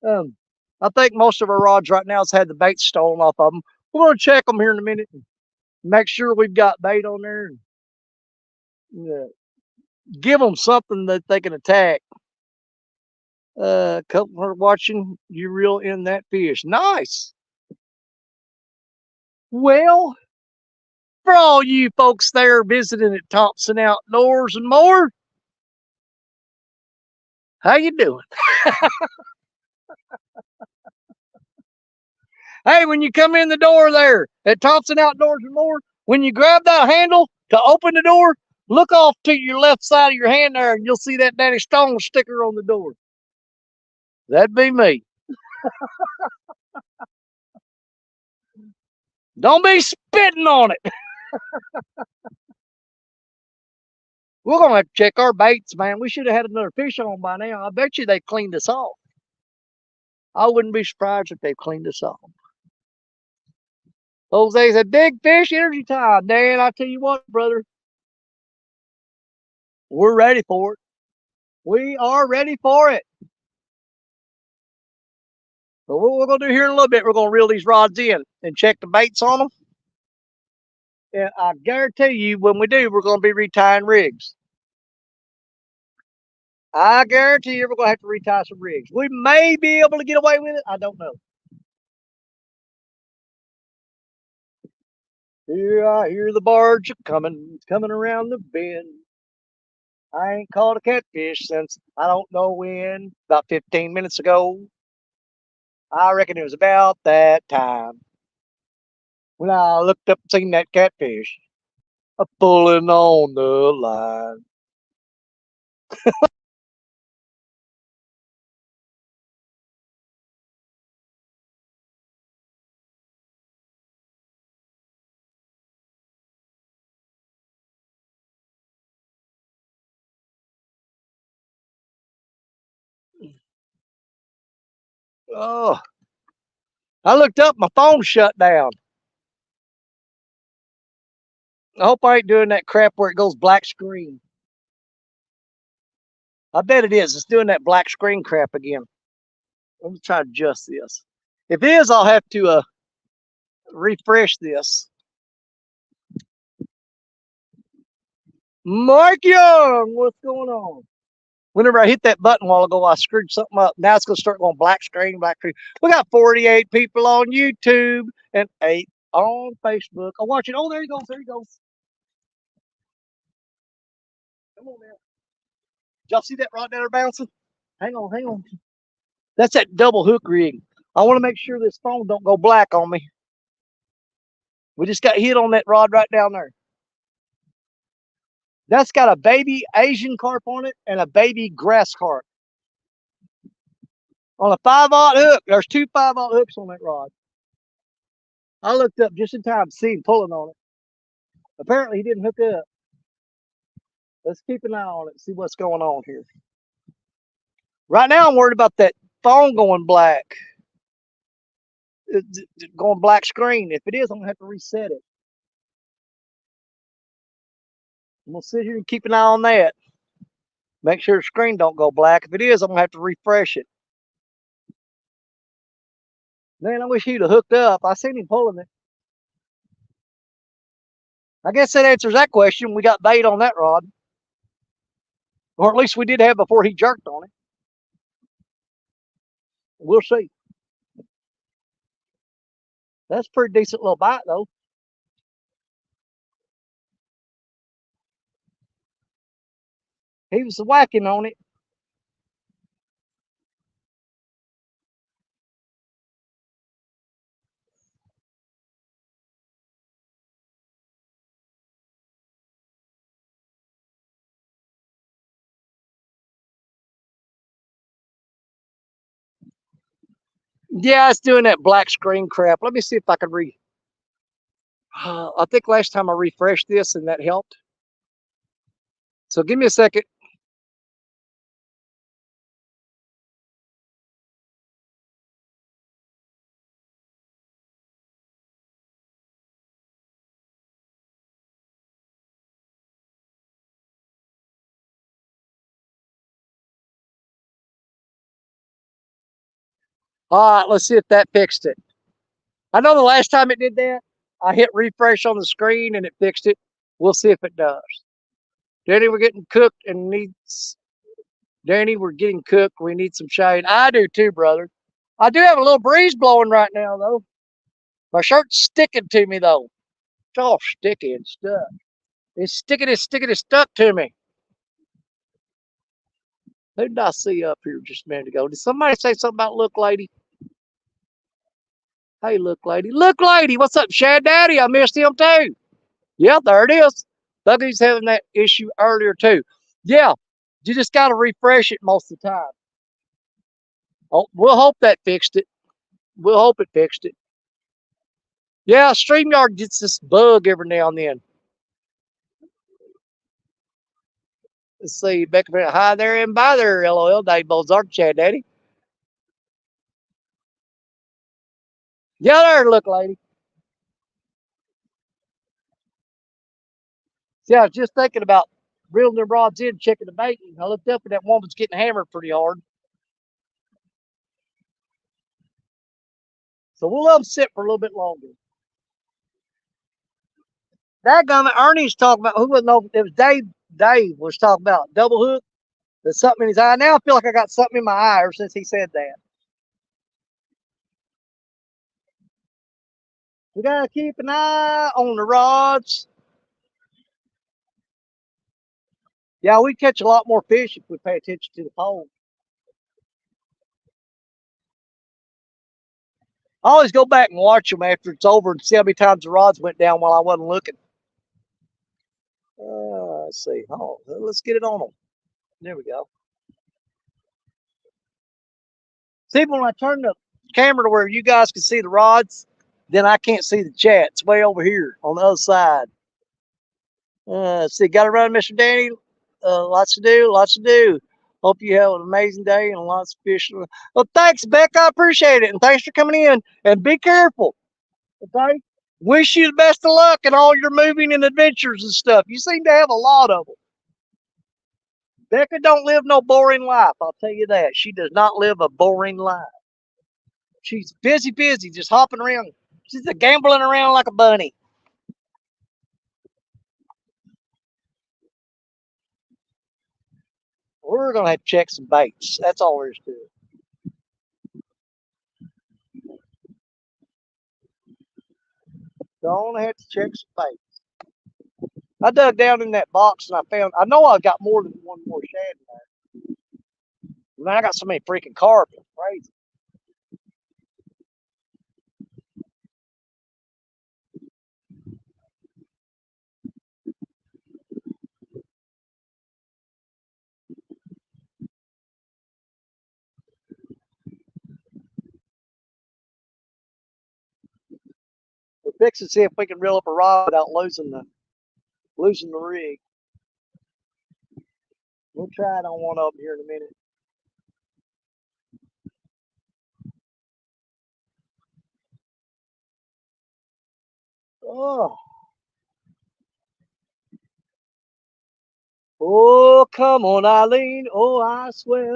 Um, I think most of our rods right now has had the bait stolen off of them. We're going to check them here in a minute and make sure we've got bait on there and give them something that they can attack. Couple are watching you reel in that fish. Nice. Well, for all you folks there visiting at Thompson Outdoors and more, how you doing? Hey, when you come in the door there at Thompson Outdoors and more, when you grab that handle to open the door, look off to your left side of your hand there and you'll see that Danny Stone sticker on the door. That'd be me. Don't be spitting on it. We're going to have to check our baits, man. We should have had another fish on by now. I bet you they cleaned us off. I wouldn't be surprised if they cleaned us off. Jose said, big fish energy time. Dan, I tell you what, brother, we're ready for it. We are ready for it. So what we're going to do here in a little bit, we're going to reel these rods in and check the baits on them. And I guarantee you, when we do, we're going to be retying rigs. I guarantee you we're going to have to retie some rigs. We may be able to get away with it. I don't know. Here I hear the barge coming, coming around the bend. I ain't caught a catfish since I don't know when, about 15 minutes ago. I reckon it was about that time when I looked up and seen that catfish pulling on the line. Oh, I looked up, my phone shut down. I hope I ain't doing that crap where it goes black screen. I bet it is. It's doing that black screen crap again. Let me try to adjust this. If it is, I'll have to refresh this. Mark Young, what's going on? Whenever I hit that button a while ago, I screwed something up. Now it's going to start going black screen, black screen. We got 48 people on YouTube and 8 on Facebook. I'm watching. Oh, there he goes. There he goes. Come on now. Did y'all see that rod down there bouncing? Hang on, hang on. That's that double hook rig. I want to make sure this phone don't go black on me. We just got hit on that rod right down there. That's got a baby Asian carp on it and a baby grass carp. On a 5/0 hook. There's 2 5/0 hooks on that rod. I looked up just in time to see him pulling on it. Apparently he didn't hook up. Let's keep an eye on it and see what's going on here. Right now I'm worried about that phone going black. It's going black screen. If it is, I'm going to have to reset it. I'm gonna sit here and keep an eye on that. Make sure the screen don't go black. If it is, I'm gonna have to refresh it. Man, I wish he'd have hooked up. I seen him pulling it. I guess that answers that question. We got bait on that rod. Or at least we did have before he jerked on it. We'll see. That's a pretty decent little bite though. He was whacking on it. Yeah, it's doing that black screen crap. Let me see if I can I think last time I refreshed this and that helped. So give me a second. All right, let's see if that fixed it. I know the last time it did that, I hit refresh on the screen and it fixed it. We'll see if it does. Danny, we're getting cooked and needs. Danny, we're getting cooked. We need some shade. I do too, brother. I do have a little breeze blowing right now, though. My shirt's sticking to me, though. It's all sticky and stuff. It's stuck to me. Who did I see up here just a minute ago? Did somebody say something about Look Lady? Hey, Look Lady. Look Lady, what's up, Shad Daddy? I missed him too. Yeah, there it is. Dougie's having that issue earlier too. Yeah, you just got to refresh it most of the time. Oh, we'll hope that fixed it. We'll hope it fixed it. Yeah, StreamYard gets this bug every now and then. Let's see, Becca, hi there and bye there, LOL, Dave Bozark, Chad Daddy. Yeah, there, Look Lady. See, I was just thinking about reeling the rods in, checking the bait, and I looked up and that woman's getting hammered pretty hard. So we'll let them sit for a little bit longer. That guy, Ernie's talking about, who wouldn't know, it was Dave. Dave was talking about double hook. There's something in his eye. Now I feel like I got something in my eye ever since he said that. We gotta keep an eye on the rods. Yeah, we catch a lot more fish if we pay attention to the pole. I always go back and watch them after it's over and see how many times the rods went down while I wasn't looking. Let's see. Oh, let's get it on them. There we go. See, when I turn the camera to where you guys can see the rods, then I can't see the chat. It's way over here on the other side. See, got to run, Mr. Danny. Lots to do, lots to do. Hope you have an amazing day and lots of fish. Well, thanks, Beck. I appreciate it. And thanks for coming in. And be careful. Okay? Wish you the best of luck in all your moving and adventures and stuff. You seem to have a lot of them. Becca don't live no boring life. I'll tell you that. She does not live a boring life. She's busy, just hopping around. She's a gambling around like a bunny. We're gonna have to check some baits. That's all there is to it. Gonna have to check some baits. I dug down in that box and I found. I know I got more than one more shad in there. Man, I got so many freaking carp. It's crazy. We're fixing to see if we can reel up a rod without losing the rig. We'll try it on one of them here in a minute. Oh, Oh, come on, Eileen. Oh, I swear.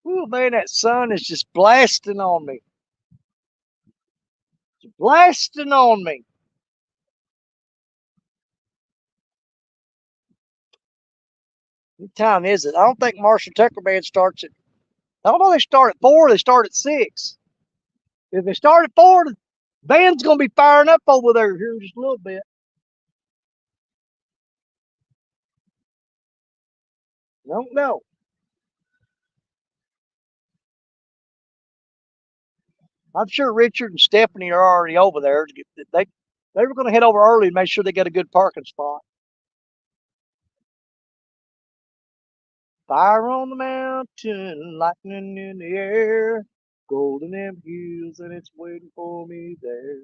Oh, man, that sun is just blasting on me. It's blasting on me. What time is it? I don't think Marshall Tucker Band starts at, I don't know, they start at 4, they start at 6. If they start at 4, the band's going to be firing up over there here in just a little bit. Don't know. I'm sure Richard and Stephanie are already over there. They were going to head over early and make sure they get a good parking spot. Fire on the mountain, lightning in the air, golden them hills, and it's waiting for me there.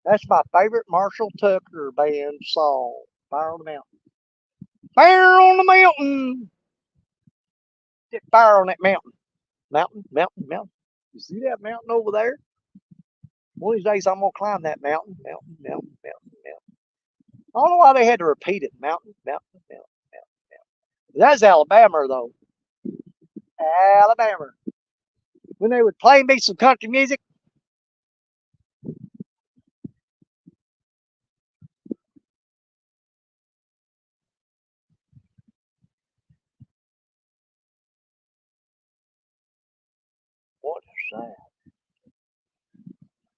That's my favorite Marshall Tucker Band song. Fire on the mountain. Fire on the mountain. Get fire on that mountain. Mountain, mountain, mountain. You see that mountain over there? One of these days I'm gonna climb that mountain. Mountain, mountain, mountain, mountain. I don't know why they had to repeat it. Mountain, mountain, mountain, mountain. That's Alabama though. Alabama. When they would play me some country music, what is that?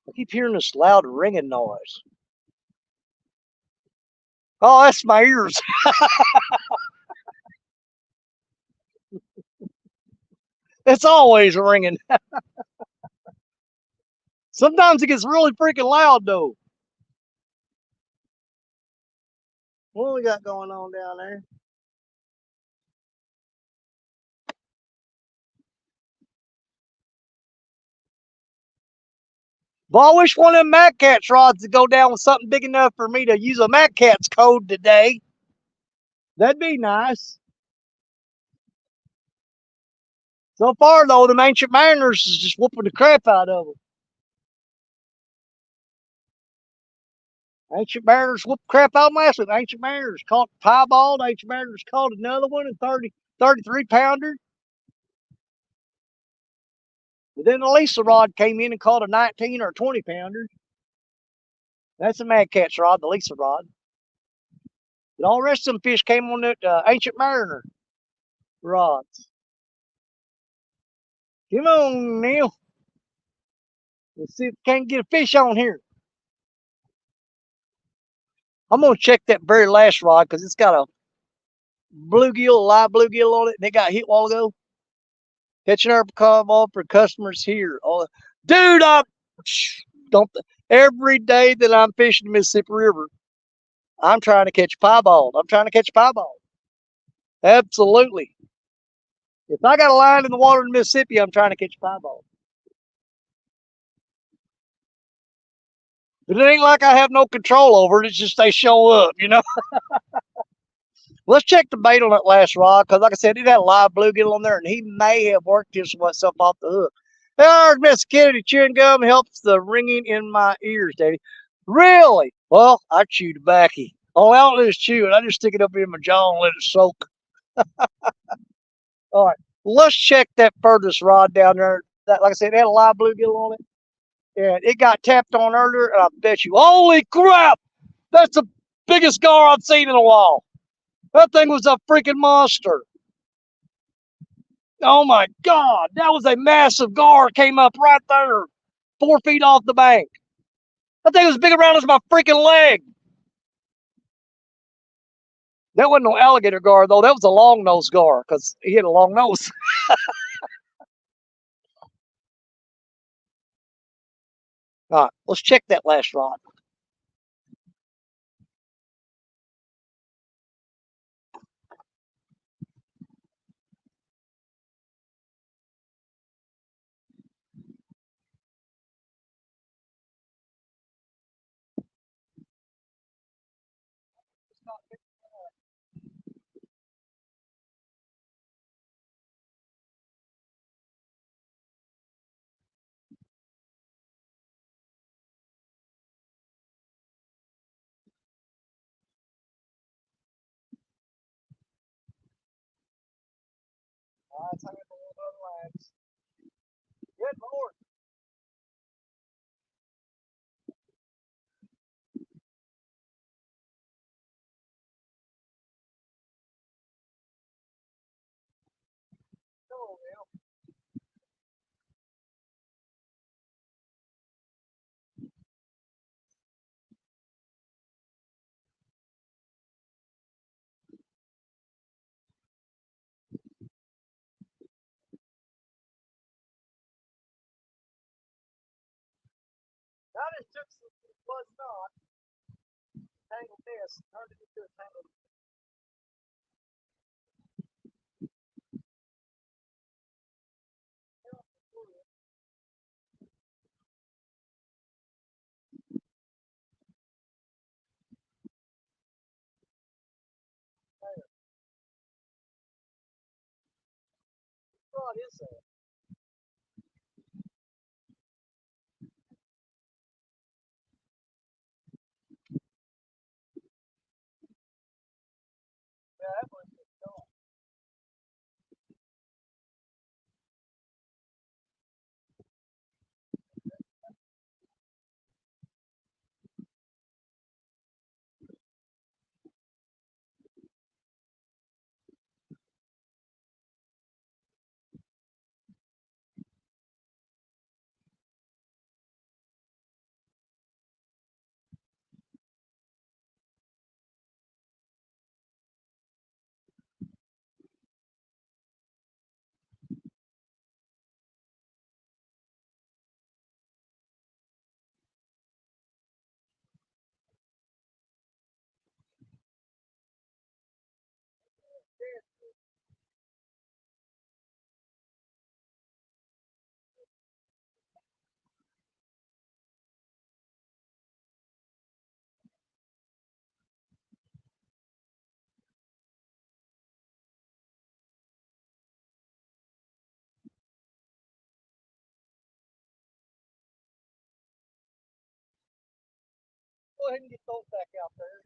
I keep hearing this loud ringing noise. Oh, that's my ears. It's always ringing. Sometimes it gets really freaking loud though. What we got going on down there? Well, I wish one of them Mad Cats rods to go down with something big enough for me to use a Mad Cats code today. That'd be nice. So far, though, them Ancient Mariners is just whooping the crap out of them. Ancient Mariners whooped crap out of them last week. Ancient Mariners caught piebald. Ancient Mariners caught another one, a 33 pounder. But then the Lisa rod came in and caught a 19 or a 20 pounder. That's a Mad Cat's rod, the Lisa rod. But all the rest of them fish came on that Ancient Mariner rods. Come on, Neil. Let's see if we can't get a fish on here. I'm going to check that very last rod because it's got a bluegill, live bluegill on it, and it got hit a while ago. Catching our call for customers here. Oh, dude, I don't. Every day that I'm fishing the Mississippi River, I'm trying to catch piebald. I'm trying to catch piebald. Absolutely. If I got a line in the water in Mississippi, I'm trying to catch piebald. But it ain't like I have no control over it. It's just they show up, you know. Let's check the bait on that last rod because, like I said, it had a live bluegill on there, and he may have worked himself off the hook. There's Miss Kennedy chewing gum helps the ringing in my ears, Daddy. Really? Well, I chew tobacco. Oh, I don't just chew it. I just stick it up in my jaw and let it soak. All right, let's check that furthest rod down there. That, like I said, it had a live bluegill on it, and it got tapped on earlier. And I bet you, holy crap, that's the biggest gar I've seen in a while. That thing was a freaking monster. Oh my God, that was a massive gar came up right there, 4 feet off the bank. That thing was big around as my freaking leg. That wasn't no alligator gar though. That was a long nose gar because he had a long nose. All right, let's check that last rod. It's hanging from one of the lines. Good Lord. Come on now. I just took some was not tangled this, turned it into a tangled. What is that? Yeah, that was just gone. Go ahead and get those back out there.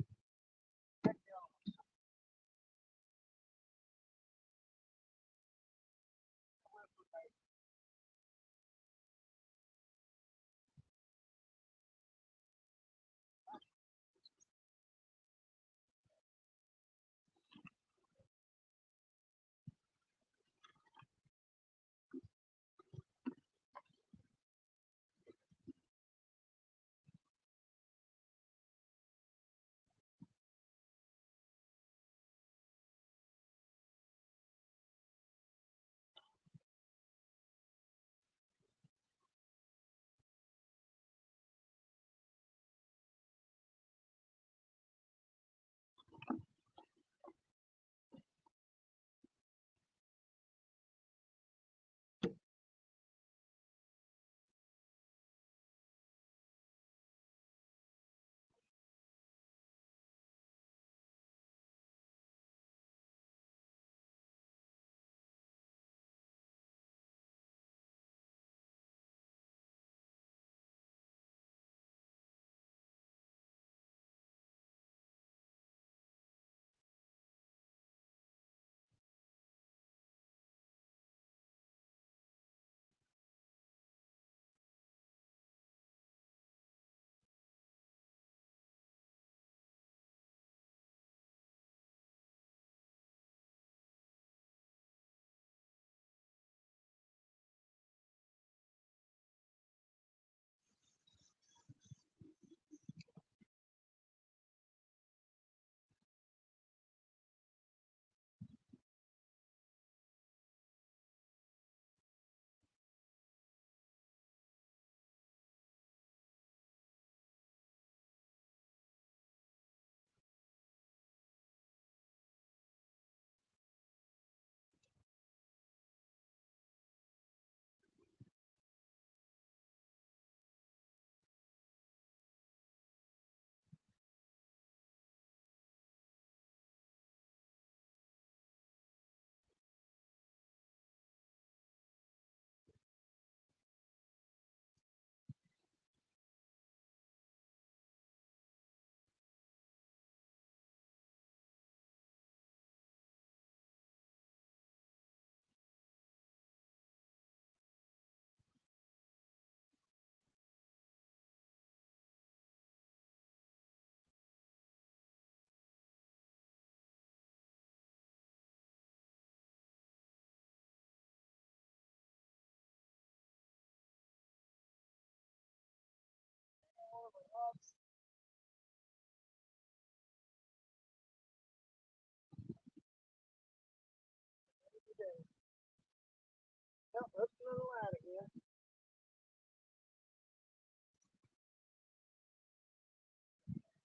Yep, that's another line again.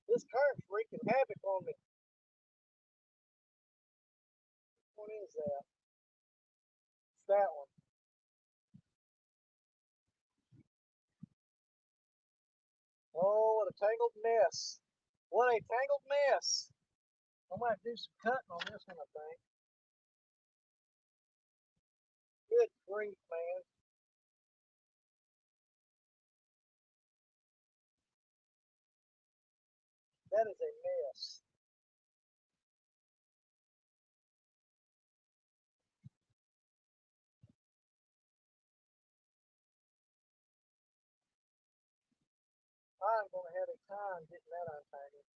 This current's wreaking havoc on me. What is that? It's that one. Oh, what a tangled mess. What a tangled mess. I might do some cutting on this one, I think. Good grief, man. That is a mess. I'm going to have a time getting that untangled.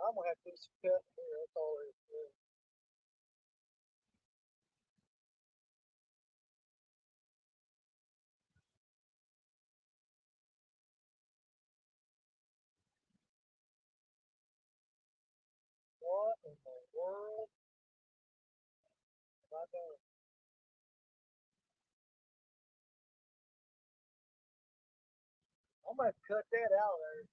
I'm going to have to do some cutting here. That's all there is to it. What in the world have I done? I'm going to have to cut that out of there.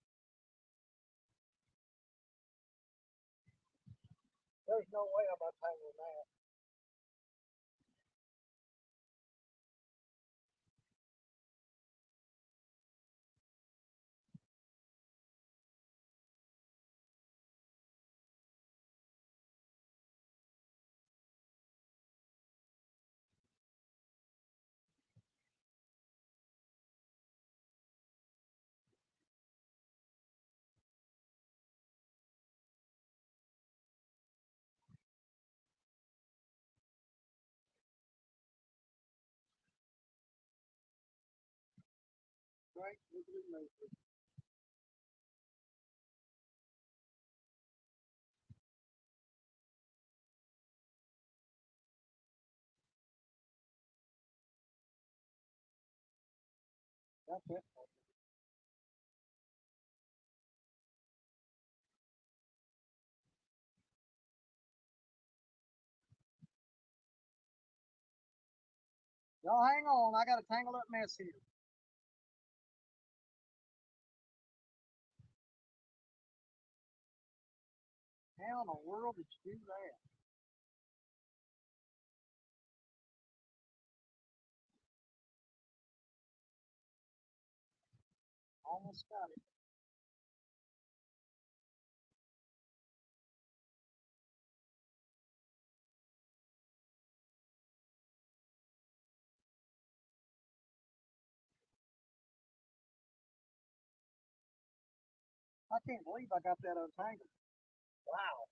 There's no way I'm untangling that. Right? Look at it later. That's it. Y'all hang on. I got a tangled up mess here. How in the world did you do that? Almost got it. I can't believe I got that untangled. Wow.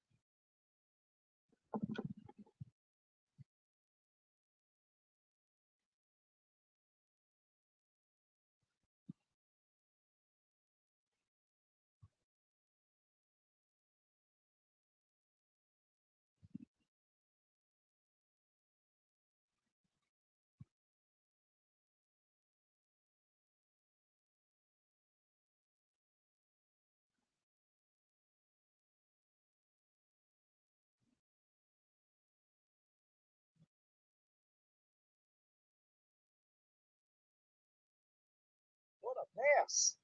What a mess.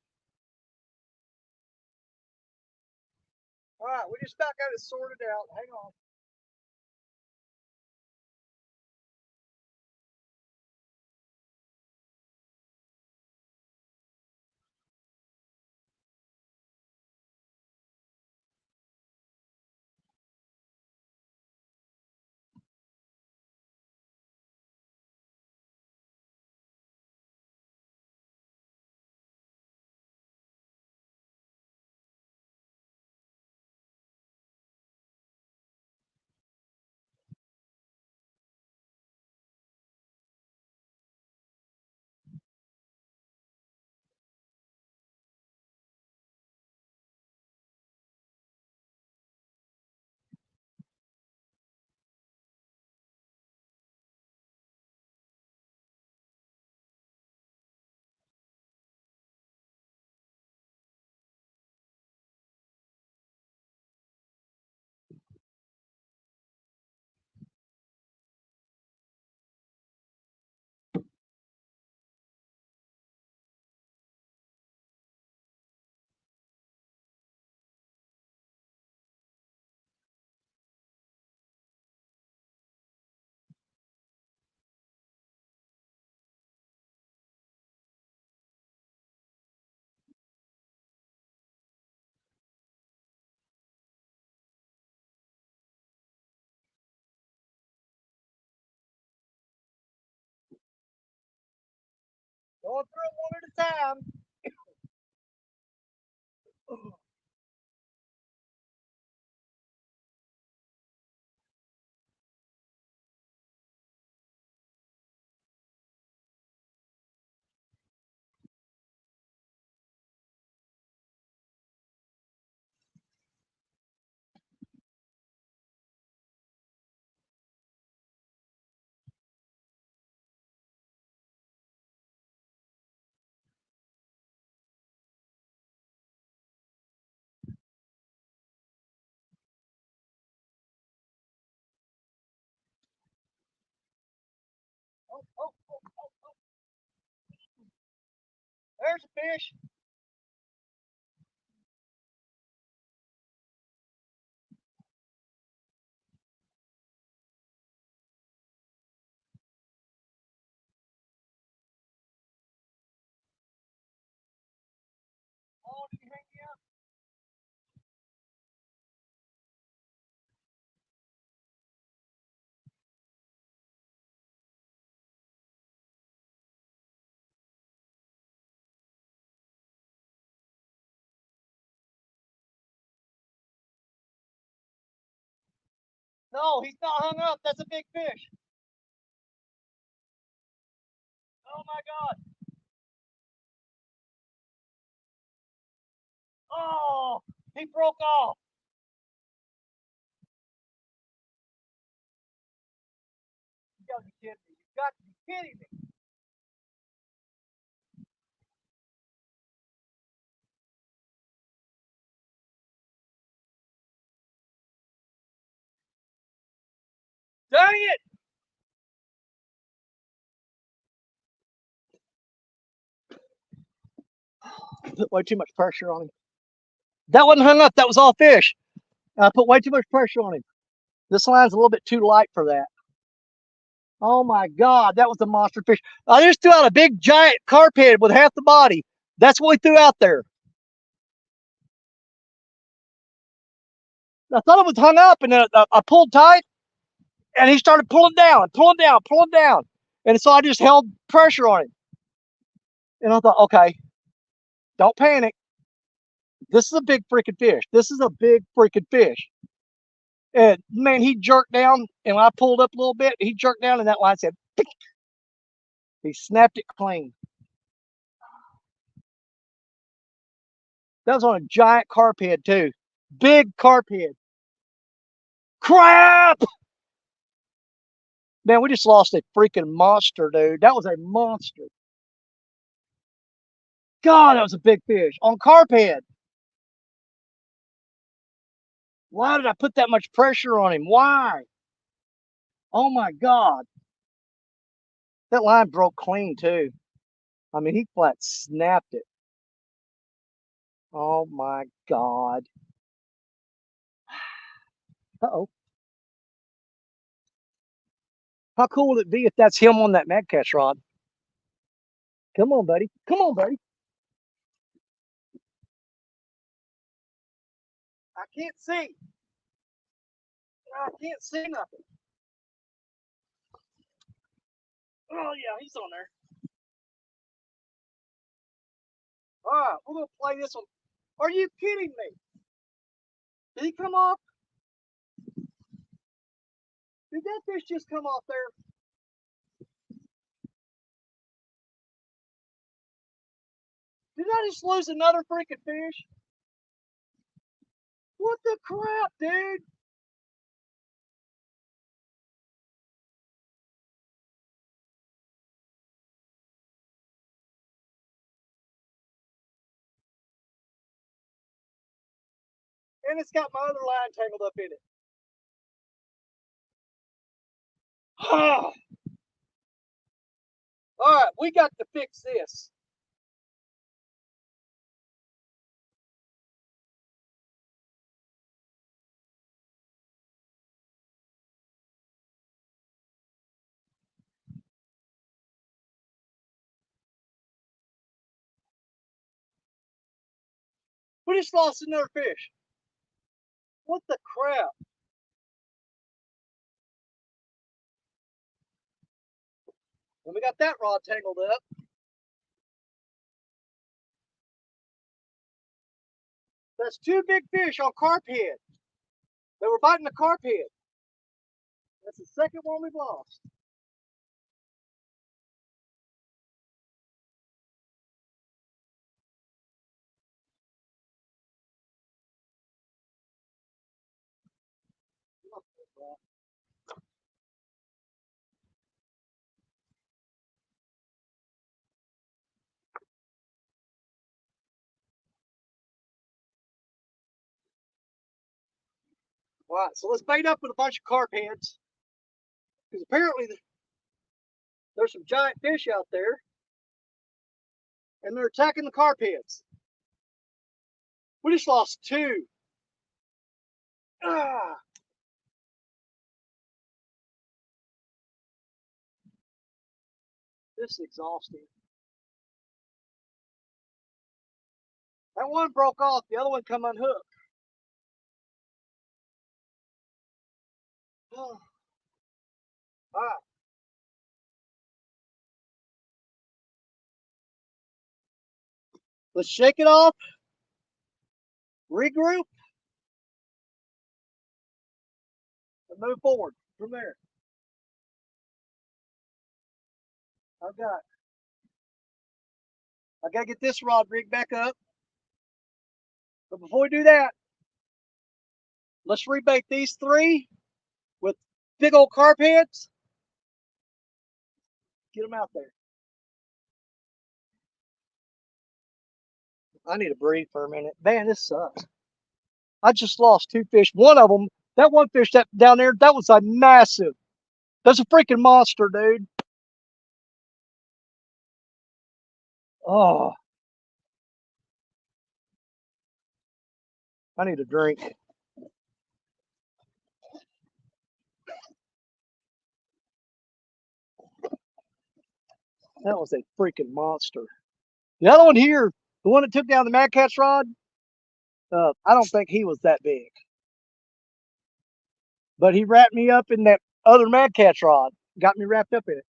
All right, we just about got it sorted out. Hang on. Going through it one at a time. Oh, oh, oh, oh, oh. There's a fish. Oh, did he hang me up? No, he's not hung up. That's a big fish. Oh my God. Oh, he broke off. You gotta be kidding me. You got to be kidding me. Dang it. Put way too much pressure on him. That wasn't hung up. That was all fish. I put way too much pressure on him. This line's a little bit too light for that. Oh my God, that was a monster fish. I just threw out a big giant carp head with half the body. That's what we threw out there. I thought it was hung up, and then I pulled tight, and he started pulling down, pulling down, pulling down. And so I just held pressure on him. And I thought, okay, don't panic. This is a big freaking fish. This is a big freaking fish. And man, he jerked down, and when I pulled up a little bit, he jerked down, and that line said, "Pick." He snapped it clean. That was on a giant carp head, too. Big carp head. Crap! Man, we just lost a freaking monster, dude. That was a monster. God, that was a big fish on carp head. Why did I put that much pressure on him? Why? Oh my God. That line broke clean, too. I mean, he flat snapped it. Oh my God. Uh-oh. How cool would it be if that's him on that mag catch rod? Come on, buddy. Come on, buddy. I can't see. I can't see nothing. Oh yeah, he's on there. All right, we're gonna play this one. Are you kidding me? Did he come off? Did that fish just come off there? Did I just lose another freaking fish? What the crap, dude? And it's got my other line tangled up in it. All right, we got to fix this. We just lost another fish. What the crap? And we got that rod tangled up. That's two big fish on carp head. They were biting the carp head. That's the second one we've lost. All right, so let's bait up with a bunch of carp heads. Because apparently there's some giant fish out there. And they're attacking the carp heads. We just lost two. Ah. This is exhausting. That one broke off, the other one come unhooked. All right. Let's shake it off, regroup, and move forward from there. I gotta get this rod rigged back up. But before we do that, let's rebait these three with big old carp heads. Get them out there. I need to breathe for a minute. Man, this sucks. I just lost two fish. One of them, that one fish that down there, that was a massive. That's a freaking monster, dude. Oh, I need a drink. That was a freaking monster. The other one here, the one that took down the Mad Cat's rod, I don't think he was that big. But he wrapped me up in that other Mad Cat's rod. Got me wrapped up in it.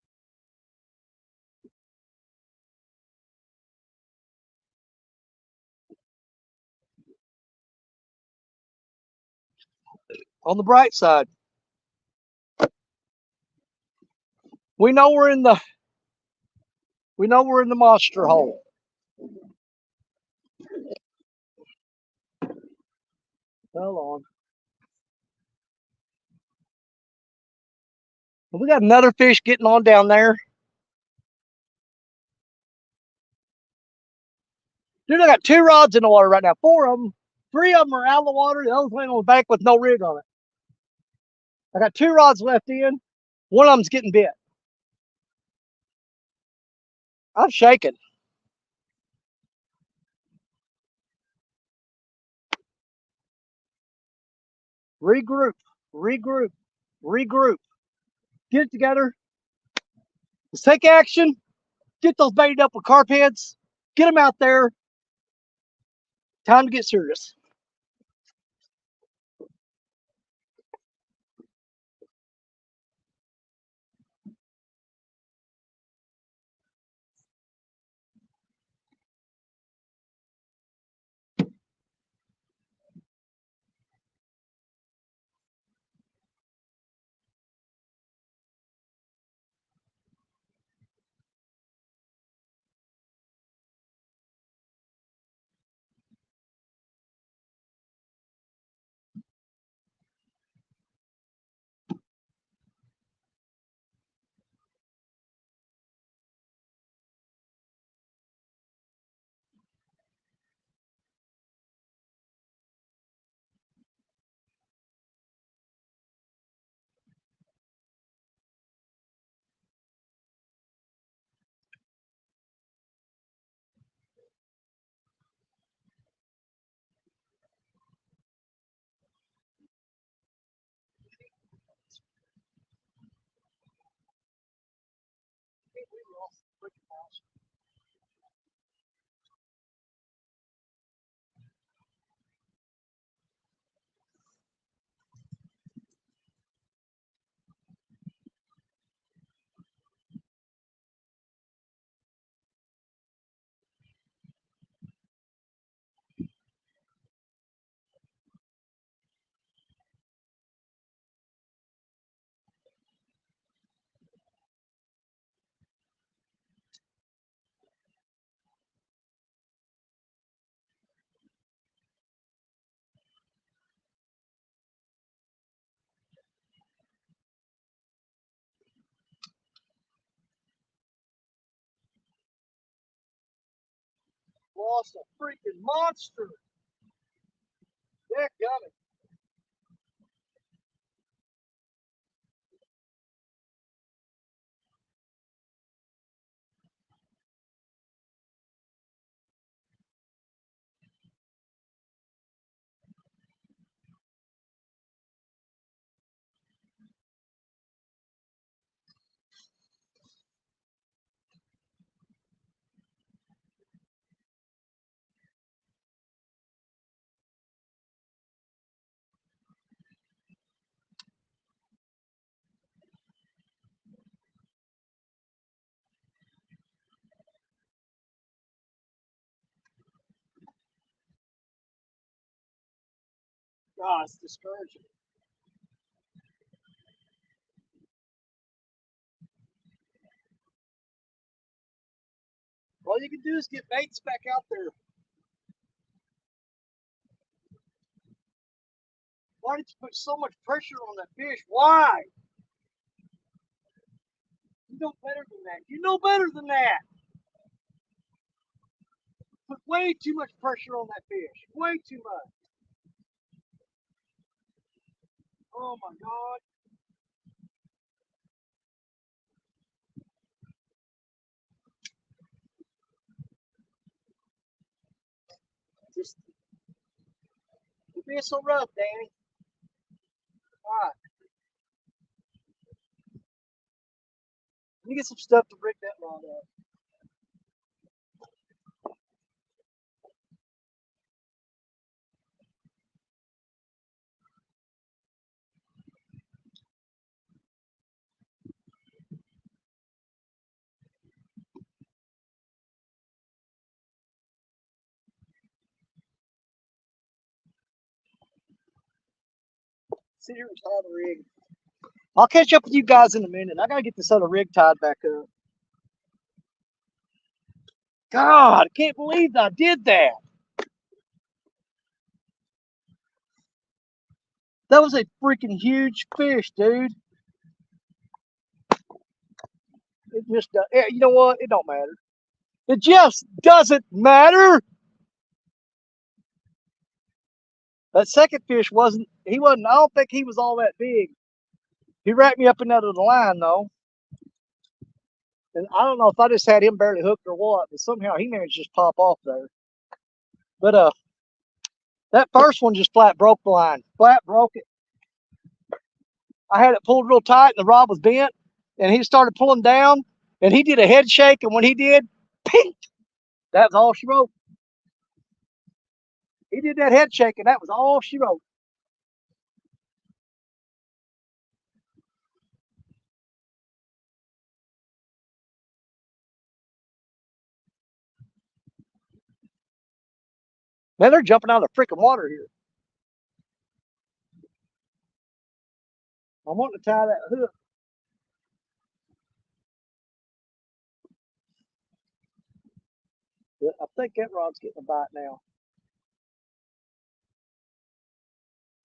On the bright side, we know we're in the monster hole. Hold on. We got another fish getting on down there. Dude, I got two rods in the water right now. Four of them. Three of them are out of the water. The other one on the bank with no rig on it. I got two rods left in. One of them's getting bit. I'm shaking. Regroup, regroup, regroup. Get it together. Let's take action. Get those baited up with carp heads. Get them out there. Time to get serious. lost a freaking monster. That got it. God, it's discouraging. All you can do is get baits back out there. Why did you put so much pressure on that fish? Why? You know better than that. You know better than that. Put way too much pressure on that fish. Way too much. Oh my God. Just you're being so rough, Danny. All right. Let me get some stuff to break that rod up. Sit here and tie the rig. I'll catch up with you guys in a minute. I gotta get this other rig tied back up. God, I can't believe I did that. That was a freaking huge fish, dude. It just, you know what? It don't matter. It just doesn't matter. That second fish he wasn't, I don't think he was all that big. He wrapped me up in under the line though. And I don't know if I just had him barely hooked or what, but somehow he managed to just pop off there. But that first one just flat broke the line. Flat broke it. I had it pulled real tight and the rod was bent and he started pulling down and he did a head shake, and when he did, pink, that was all she wrote. He did that head shake and that was all she wrote. Man, they're jumping out of the freaking water here. I'm wanting to tie that hook. But I think that rod's getting a bite now.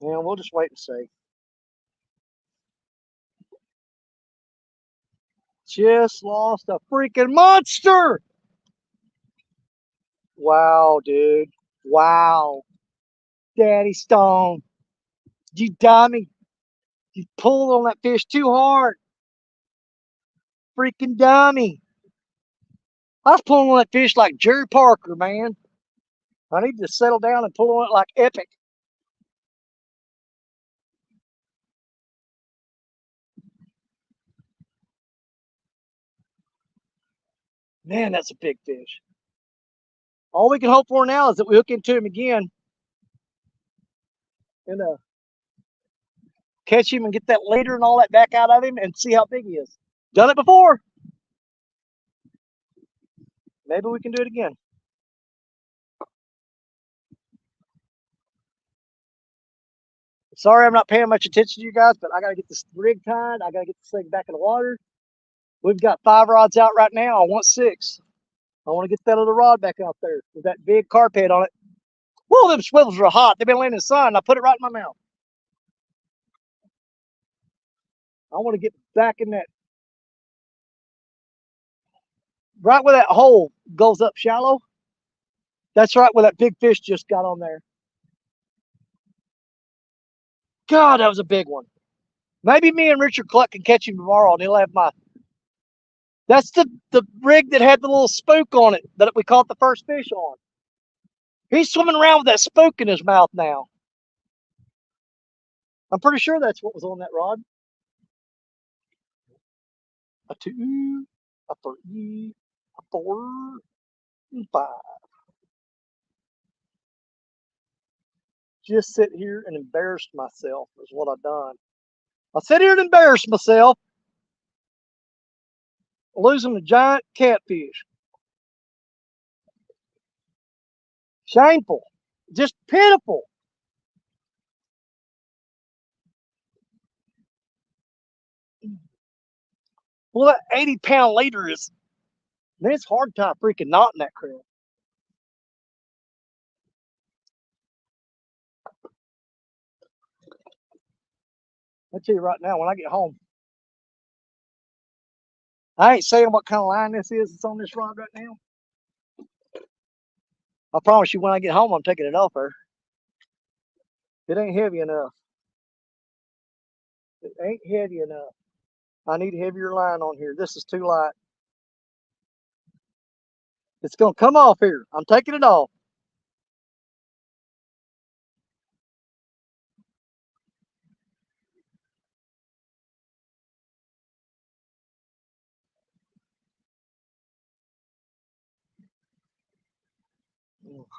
Yeah, we'll just wait and see. Just lost a freaking monster. Wow, dude. Wow. Daddy Stone. You dummy. You pulled on that fish too hard. Freaking dummy. I was pulling on that fish like Jerry Parker, man. I need to settle down and pull on it like Epic. Man, that's a big fish. All we can hope for now is that we hook into him again and catch him and get that leader and all that back out of him and see how big he is. Done it before. Maybe we can do it again. Sorry I'm not paying much attention to you guys, but I got to get this rig tied. I got to get this thing back in the water. We've got 5 rods out right now. I want 6. I want to get that other rod back out there with that big carp head on it. Whoa, them swivels are hot. They've been laying in the sun. I put it right in my mouth. I want to get back in that, right where that hole goes up shallow. That's right, where that big fish just got on there. God, that was a big one. Maybe me and Richard Cluck can catch him tomorrow, and he'll have my. That's the rig that had the little spook on it that we caught the first fish on. He's swimming around with that spook in his mouth now. I'm pretty sure that's what was on that rod. A 2, a 3, a 4, and 5. Just sit here and embarrassed myself is what I've done. I sit here and embarrassed myself losing a giant catfish. Shameful. Just pitiful. Well, that 80-pound leader is, man, it's hard to tie a freaking knot in that crap. I'll tell you right now, when I get home, I ain't saying what kind of line this is that's on this rod right now. I promise you when I get home, I'm taking it off her. It ain't heavy enough. It ain't heavy enough. I need a heavier line on here. This is too light. It's going to come off here. I'm taking it off.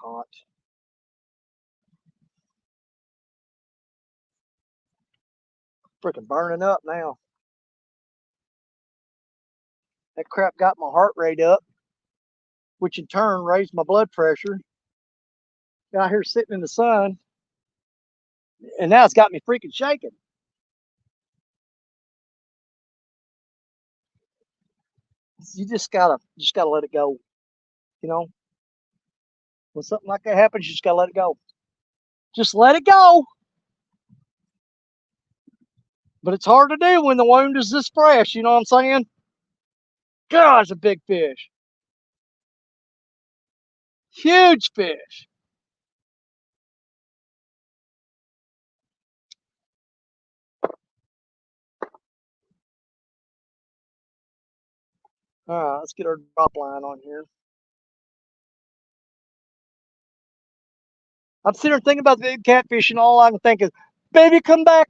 Hot. Freaking burning up now. That crap got my heart rate up, which in turn raised my blood pressure. Out here sitting in the sun, and now it's got me freaking shaking. You just gotta let it go. You know, when something like that happens, you just gotta let it go. Just let it go. But it's hard to do when the wound is this fresh. You know what I'm saying? God, it's a big fish. Huge fish. All right, let's get our drop line on here. I'm sitting here thinking about the big catfish, and all I can think is, baby, come back.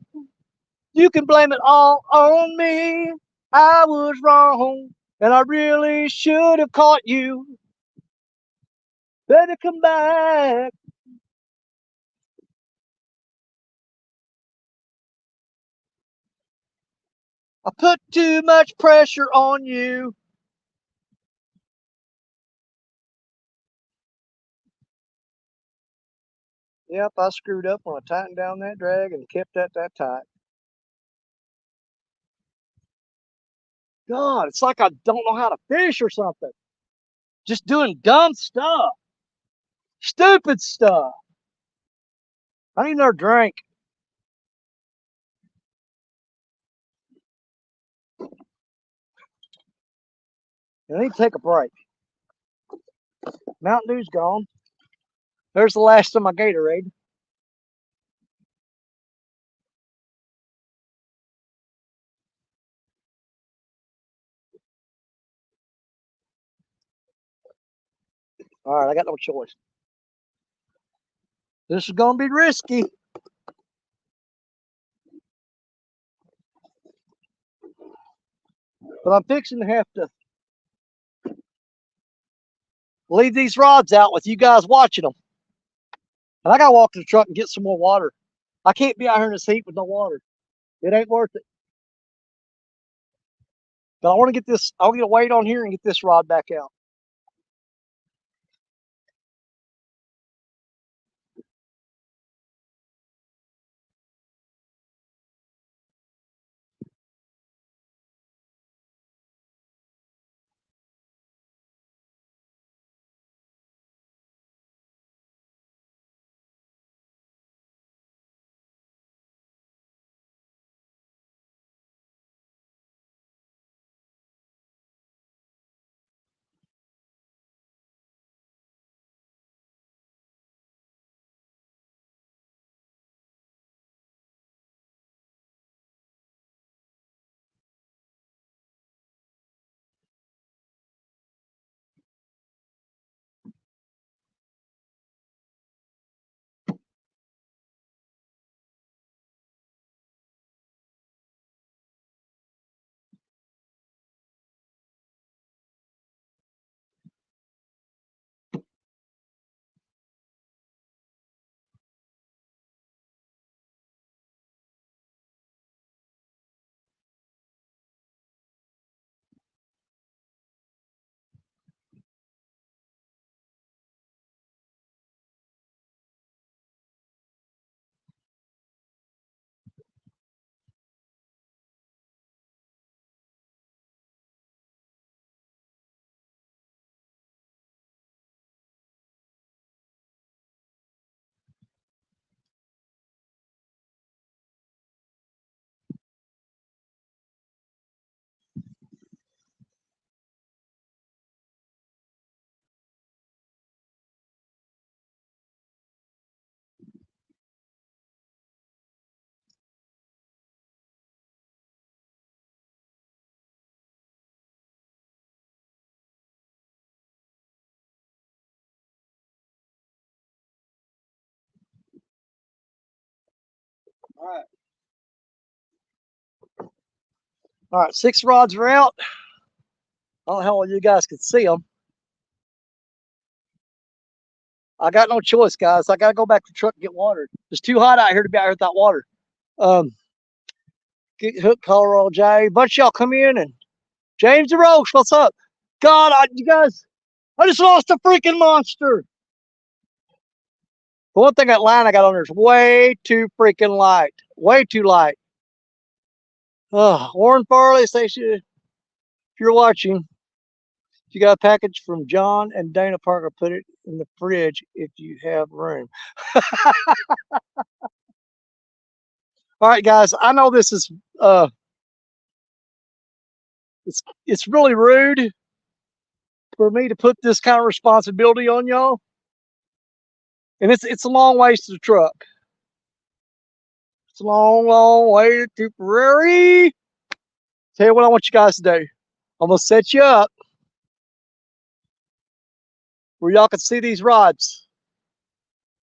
You can blame it all on me. I was wrong, and I really should have caught you. Baby, come back. I put too much pressure on you. Yep, I screwed up when I tightened down that drag and kept that tight. God, it's like I don't know how to fish or something. Just doing dumb stuff. Stupid stuff. I need another drink. I need to take a break. Mountain Dew's gone. There's the last of my Gatorade. All right, I got no choice. This is going to be risky. But I'm fixing to have to leave these rods out with you guys watching them. And I got to walk to the truck and get some more water. I can't be out here in this heat with no water. It ain't worth it. But I want to get this, I'll get a weight on here and get this rod back out. All right. All right. 6 rods are out. I don't know how well you guys can see them. I got no choice, guys. I got to go back to the truck and get water. It's too hot out here to be out here without water. Um, get hooked, Colorado J. Bunch of y'all come in and James the Roach, what's up? God, you guys, I just lost a freaking monster. The one thing that line I got on there is way too freaking light. Way too light. Warren Farley, say if you're watching, you got a package from John and Dana Parker, put it in the fridge if you have room. All right, guys, I know this is it's really rude for me to put this kind of responsibility on y'all. And it's a long ways to the truck. It's a long, long way to Prairie. Tell you what I want you guys to do. I'm gonna set you up where y'all can see these rods.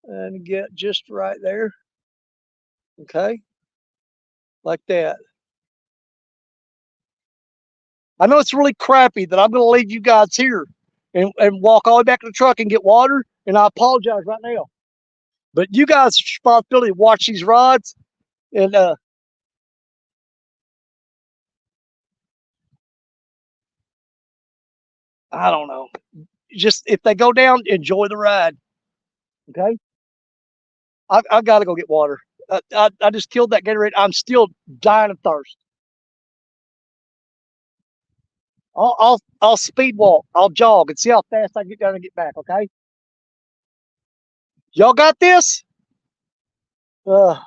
And get just right there. Okay. Like that. I know it's really crappy that I'm gonna leave you guys here and walk all the way back to the truck and get water. And I apologize right now. But you guys' responsibility to watch these rods and I don't know. Just if they go down, enjoy the ride. Okay. I've got to go get water. I just killed that Gatorade. I'm still dying of thirst. I'll speed walk. I'll jog and see how fast I get down and get back. Okay. Y'all got this? Uh,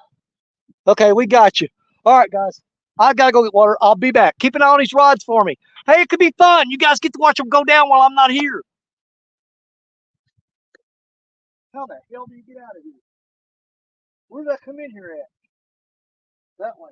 okay, we got you. All right, guys. I gotta go get water. I'll be back. Keep an eye on these rods for me. Hey, it could be fun. You guys get to watch them go down while I'm not here. How the hell do you get out of here? Where did I come in here at? That way.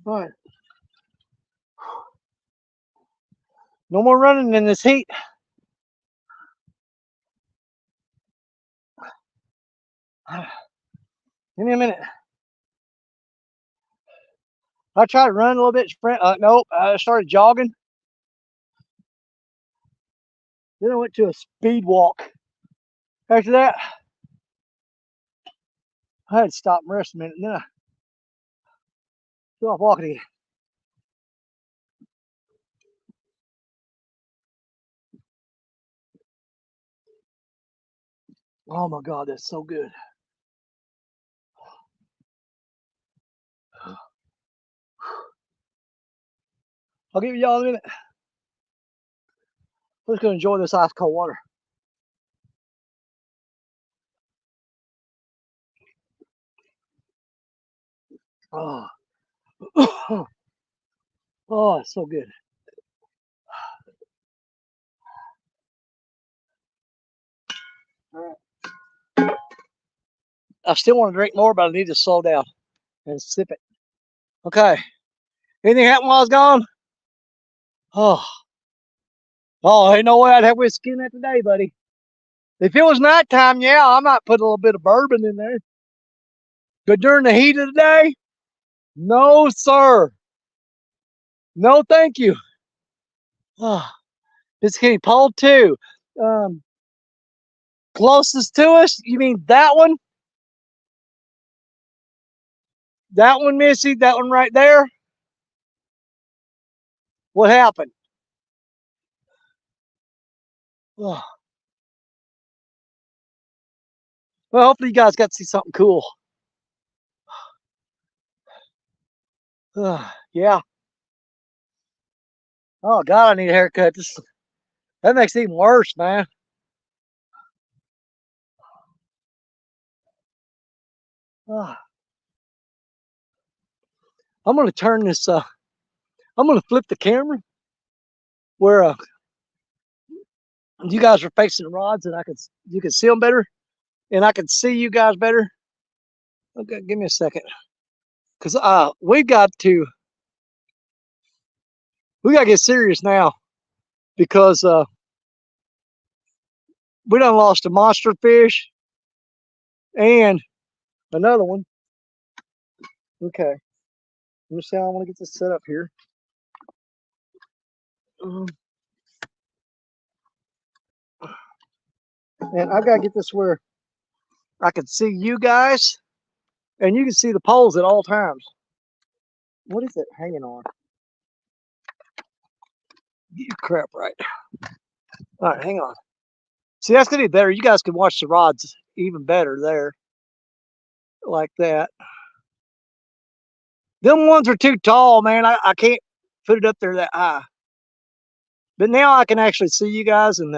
All right. No more running in this heat. Give me a minute. I tried to run a little bit, sprint. Nope. I started jogging. Then I went to a speed walk. After that, I had to stop and rest a minute, and then I fell off walking again. Oh my God, that's so good. I'll give y'all a minute. I'm just gonna enjoy this ice cold water. Oh, oh, it's so good. All right. I still want to drink more, but I need to slow down and sip it. Okay. Anything happened while I was gone? Oh, oh, ain't no way I'd have whiskey in that today, buddy. If it was nighttime, yeah, I might put a little bit of bourbon in there. But during the heat of the day, no, sir. No, thank you. Oh, it's getting cold too. Um, Closest to us, you mean that one? That one, Missy? That one right there? What happened? Oh, well, hopefully you guys got to see something cool. Yeah. Oh God, I need a haircut. That makes it even worse, man. Oh, I'm gonna turn this. I'm gonna flip the camera where you guys are facing the rods, and you can see them better, and I can see you guys better. Okay, give me a second, cause we gotta get serious now because we done lost a monster fish and another one. Okay, let me see how I want to get this set up here. Um, and I gotta get this where I can see you guys, and you can see the poles at all times. What is it hanging on? Get your crap right. All right, hang on. See, that's gonna be better. You guys can watch the rods even better there, like that. Them ones are too tall, man. I can't put it up there that high. But now I can actually see you guys, and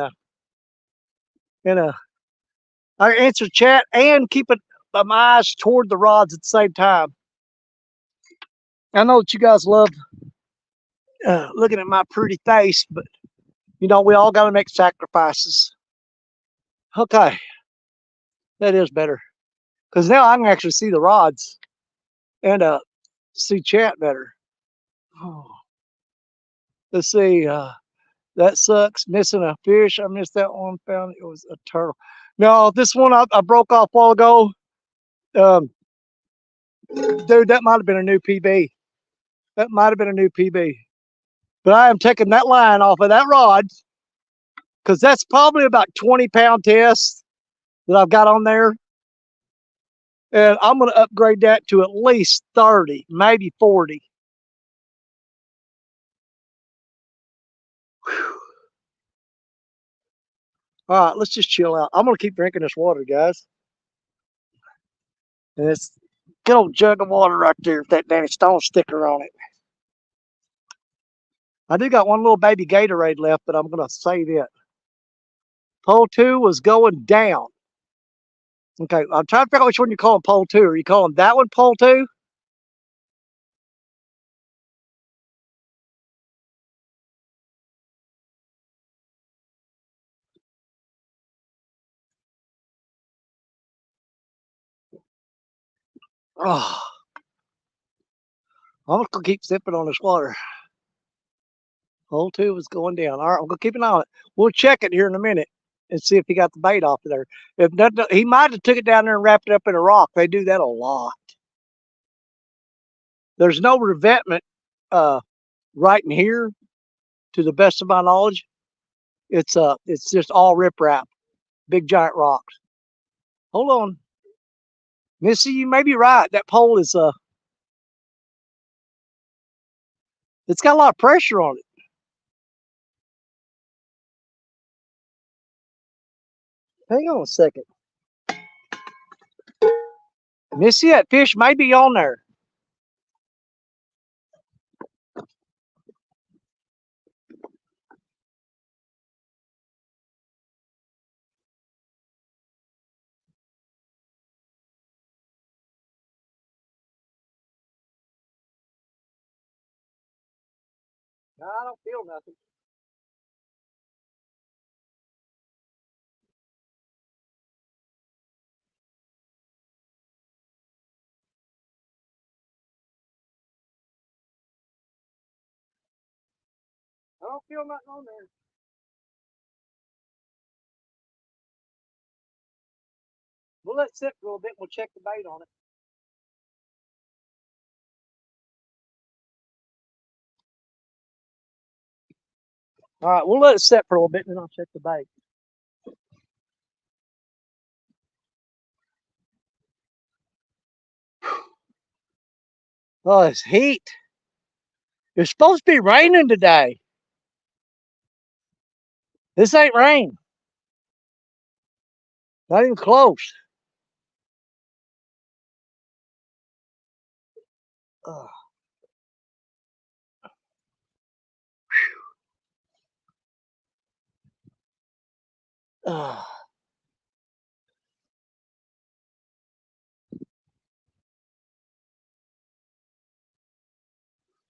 I answer chat and keep my eyes toward the rods at the same time. I know that you guys love looking at my pretty face, but you know we all got to make sacrifices. Okay, that is better because now I can actually see the rods and see chat better. Oh, let's see. That sucks. Missing a fish. I missed that one. Found it was a turtle. No, this one I broke off a while ago. Um, Dude, that might have been a new PB. That might have been a new PB. But I am taking that line off of that rod because that's probably about 20-pound test that I've got on there. And I'm going to upgrade that to at least 30, maybe 40. Whew. All right, let's just chill out. I'm going to keep drinking this water, guys. And it's good old jug of water right there with that Danny Stone sticker on it. I do got one little baby Gatorade left, but I'm going to save it. Pole 2 was going down. Okay, I'm trying to figure out which one you're calling pole 2. Are you calling that one pole 2? Oh, I'm just gonna keep sipping on this water. Hole 2 is going down. All right, I'm gonna keep an eye on it. We'll check it here in a minute and see if he got the bait off of there. If not, he might have took it down there and wrapped it up in a rock. They do that a lot. There's no revetment right in here, to the best of my knowledge. It's just all riprap, big giant rocks. Hold on, Missy, you may be right. That pole is it's got a lot of pressure on it. Hang on a second, Missy. That fish may be on there. No, I don't feel nothing. I don't feel nothing on there. We'll let it sit for a little bit. We'll check the bait on it. All right, we'll let it sit for a little bit, and then I'll check the bait. Oh, it's heat. It's supposed to be raining today. This ain't rain. Not even close. Ugh. Ugh.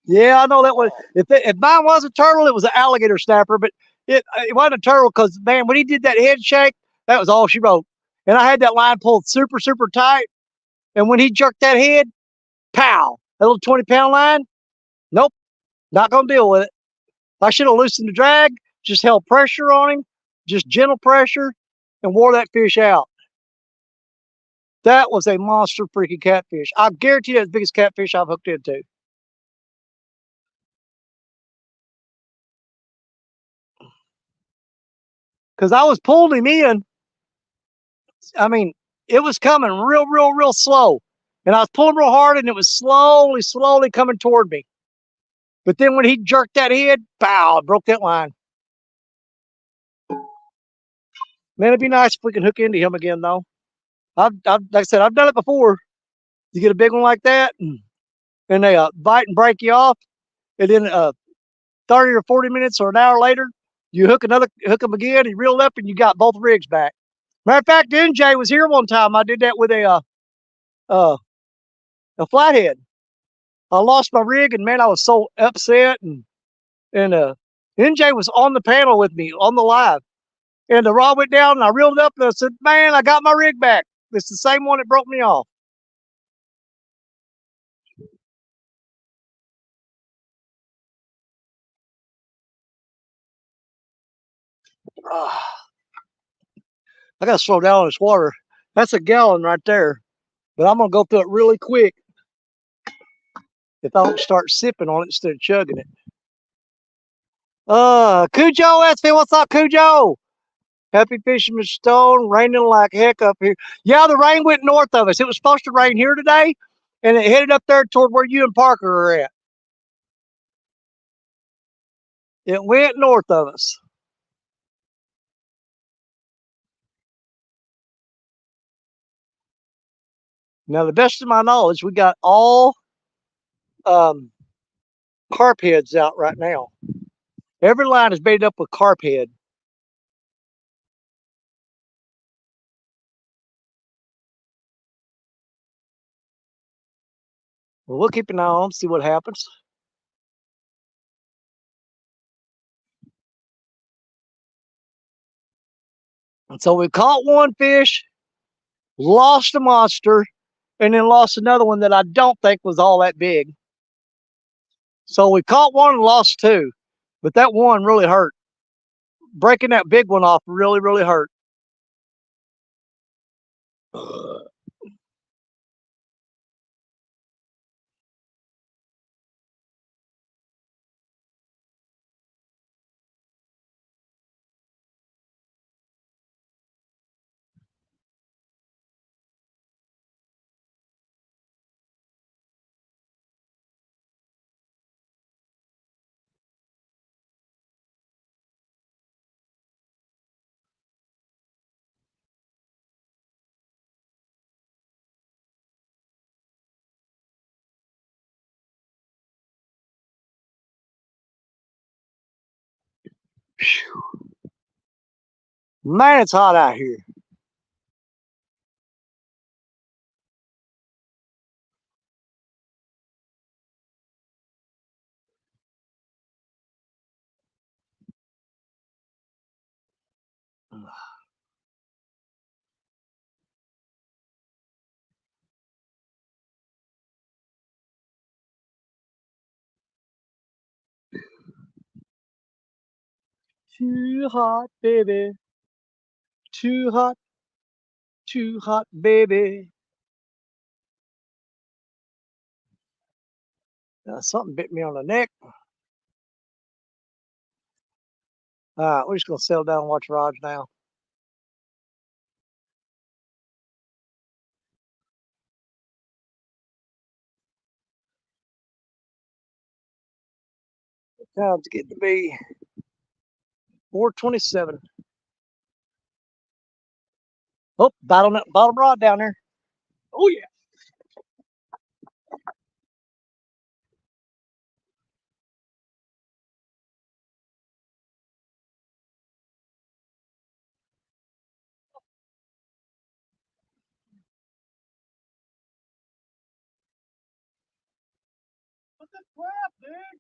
Yeah, I know that one. If mine was a turtle, it was an alligator snapper, but it wasn't a turtle because, man, when he did that head shake, that was all she wrote. And I had that line pulled super, super tight. And when he jerked that head, pow, that little 20-pound line, nope, not going to deal with it. I should have loosened the drag, just held pressure on him, just gentle pressure, and wore that fish out. That was a monster freaking catfish. I guarantee that's the biggest catfish I've hooked into. Because I was pulling him in. I mean, it was coming real, real, real slow. And I was pulling real hard, and it was slowly, slowly coming toward me. But then when he jerked that head, pow, it broke that line. Man, it'd be nice if we could hook into him again, though. Like I said, I've done it before. You get a big one like that, and they bite and break you off, and then 30 or 40 minutes or an hour later, you hook them again, you reel up, and you got both rigs back. Matter of fact, NJ was here one time. I did that with uh, a flathead. I lost my rig, and man, I was so upset. And NJ was on the panel with me on the live, and the rod went down, and I reeled it up, and I said, "Man, I got my rig back. It's the same one that broke me off." I gotta slow down on this water. That's a gallon right there, but I'm gonna go through it really quick if I don't start sipping on it instead of chugging it. Cujo asked me, "What's up, Cujo?" Happy Fisherman Stone, raining like heck up here. Yeah, the rain went north of us. It was supposed to rain here today, and it headed up there toward where you and Parker are at. It went north of us. Now, the best of my knowledge, we got all um, carp heads out right now. Every line is baited up with carp head. Well, we'll keep an eye on them, see what happens. And so we caught one fish, lost a monster, and then lost another one that I don't think was all that big. So we caught one and lost two, but that one really hurt. Breaking that big one off really, really hurt. Man, it's hot out here. Too hot, baby. Too hot, baby. Something bit me on the neck. All right, we're just gonna settle down and watch rods now. Time's getting to be 4:27. Oh, bite on that bottom rod down there. Oh yeah. What's that crap, dude?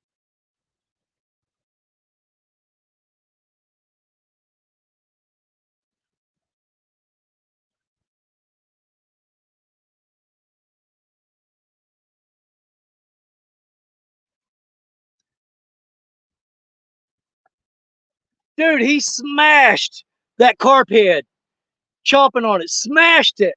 Dude, he smashed that carp head, chomping on it. Smashed it.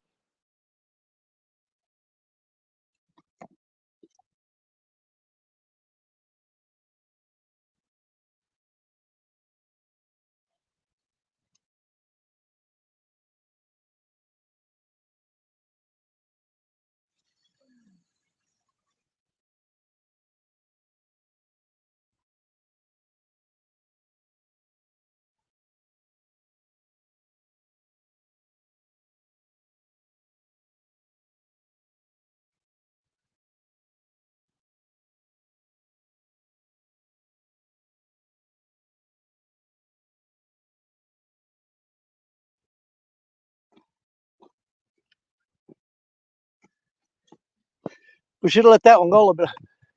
We should have let that one go a little bit.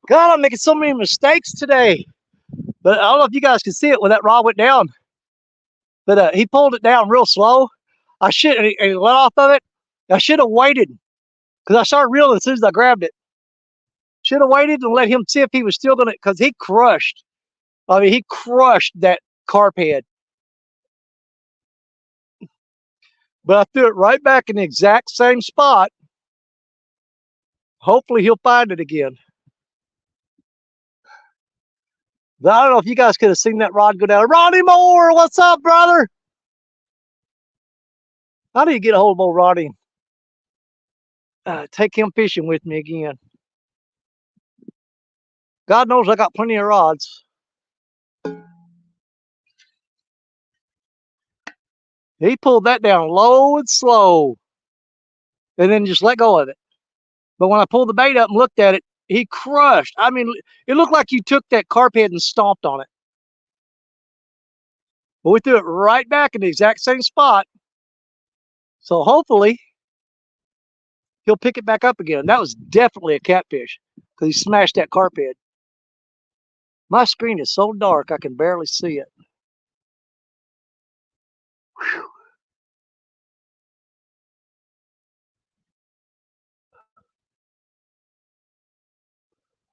God, I'm making so many mistakes today. But I don't know if you guys can see it when that rod went down. But he pulled it down real slow. I should, and he let off of it. I should have waited because I started reeling as soon as I grabbed it. Should have waited and let him see if he was still gonna, because he crushed. I mean, he crushed that carp head. But I threw it right back in the exact same spot. Hopefully, he'll find it again. But I don't know if you guys could have seen that rod go down. Ronnie Moore, what's up, brother? I need to get a hold of old Ronnie. Take him fishing with me again. God knows I got plenty of rods. He pulled that down low and slow and then just let go of it. But when I pulled the bait up and looked at it, he crushed. I mean, it looked like you took that carp head and stomped on it. But we threw it right back in the exact same spot. So hopefully he'll pick it back up again. That was definitely a catfish because he smashed that carp head. My screen is so dark I can barely see it. Whew.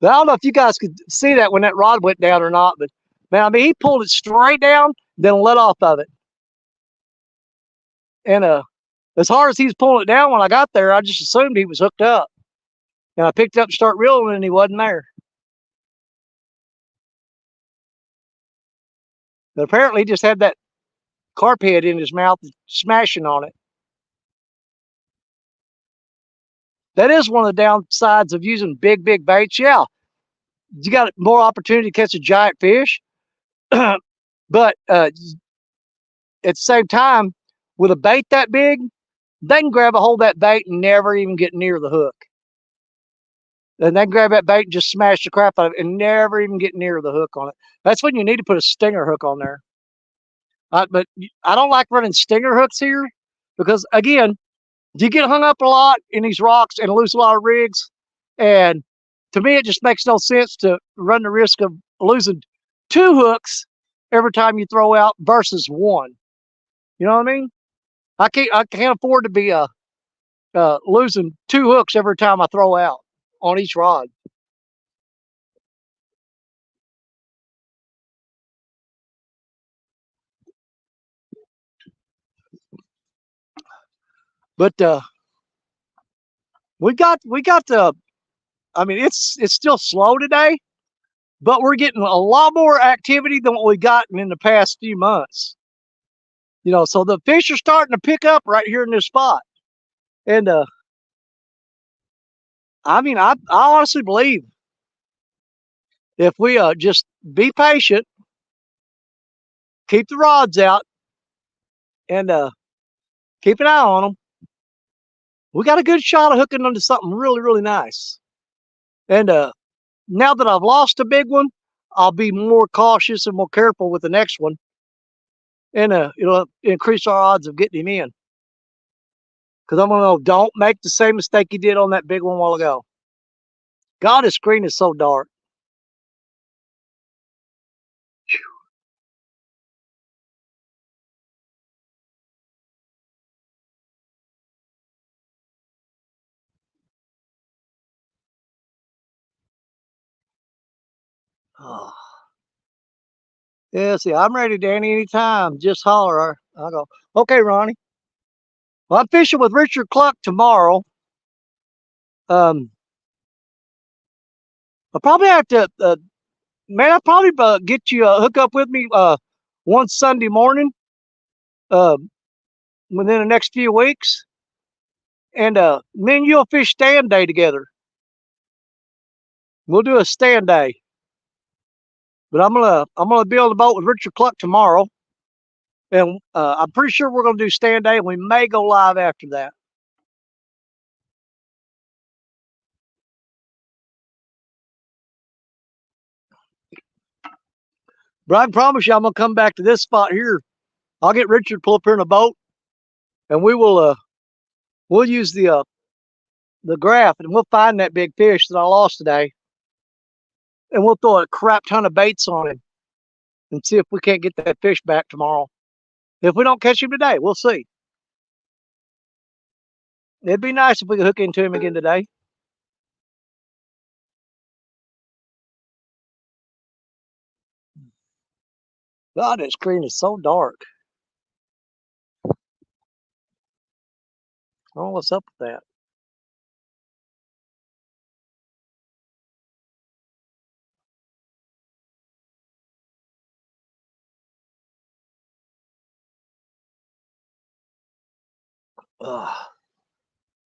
But I don't know if you guys could see that when that rod went down or not, but man, I mean, he pulled it straight down, then let off of it. And as hard as he was pulling it down when I got there, I just assumed he was hooked up. And I picked it up to start reeling, and he wasn't there. But apparently, he just had that carp head in his mouth, smashing on it. That is one of the downsides of using big baits. Yeah, you got more opportunity to catch a giant fish, but at the same time, with a bait that big, they can grab a hold of that bait and never even get near the hook. And they can grab that bait and just smash the crap out of it and never even get near the hook on it. That's when you need to put a stinger hook on there. But I don't like running stinger hooks here because, again, you get hung up a lot in these rocks and lose a lot of rigs. And to me, it just makes no sense to run the risk of losing 2 hooks every time you throw out versus 1. You know what I mean? I can't afford to be losing 2 hooks every time I throw out on each rod. But we got I mean, it's still slow today, but we're getting a lot more activity than what we've gotten in the past few months. You know, so the fish are starting to pick up right here in this spot. And I mean, I honestly believe if we just be patient, keep the rods out, and keep an eye on them, we got a good shot of hooking onto something really nice. And now that I've lost a big one, I'll be more cautious and more careful with the next one, and it'll increase our odds of getting him in. Because I'm gonna know, don't make the same mistake you did on that big one a while ago. God, his screen is so dark. Oh. Yeah, see, I'm ready, Danny, anytime. Just holler. I'll go, okay, Ronnie. Well, I'm fishing with Richard Cluck tomorrow. I'll probably have to, man, I'll probably get you hook up with me one Sunday morning uh, within the next few weeks. And me and you'll fish stand day together. We'll do a stand day. But I'm gonna be on the boat with Richard Cluck tomorrow. And I'm pretty sure we're gonna do stand day, and we may go live after that. But I can promise you I'm gonna come back to this spot here. I'll get Richard to pull up here in a boat, and we'll use the graph, and we'll find that big fish that I lost today, and we'll throw a crap ton of baits on him and see if we can't get that fish back tomorrow. If we don't catch him today, we'll see. It'd be nice if we could hook into him again today. God, that screen is so dark. I don't know what's up with that.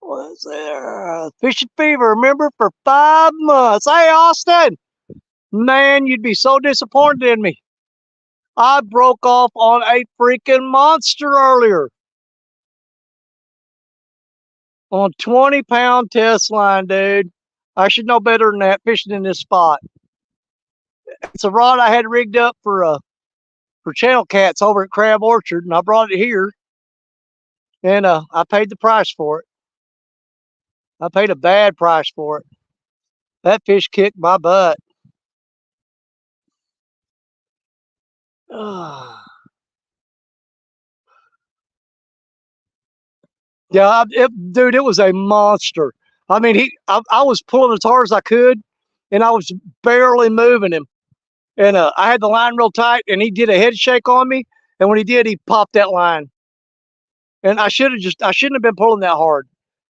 What's there? Fishing fever, remember, for 5 months. Hey, Austin, man, you'd be so disappointed in me. I broke off on a freaking monster earlier on 20-pound test line, dude. I should know better than that fishing in this spot. It's a rod I had rigged up for channel cats over at Crab Orchard, and I brought it here, and I paid the price for it. I paid a bad price for it. That fish kicked my butt. Yeah, dude, it was a monster. I mean, I was pulling as hard as I could, and I was barely moving him. And I had the line real tight, and he did a head shake on me. And when he did, he popped that line. And I shouldn't have been pulling that hard.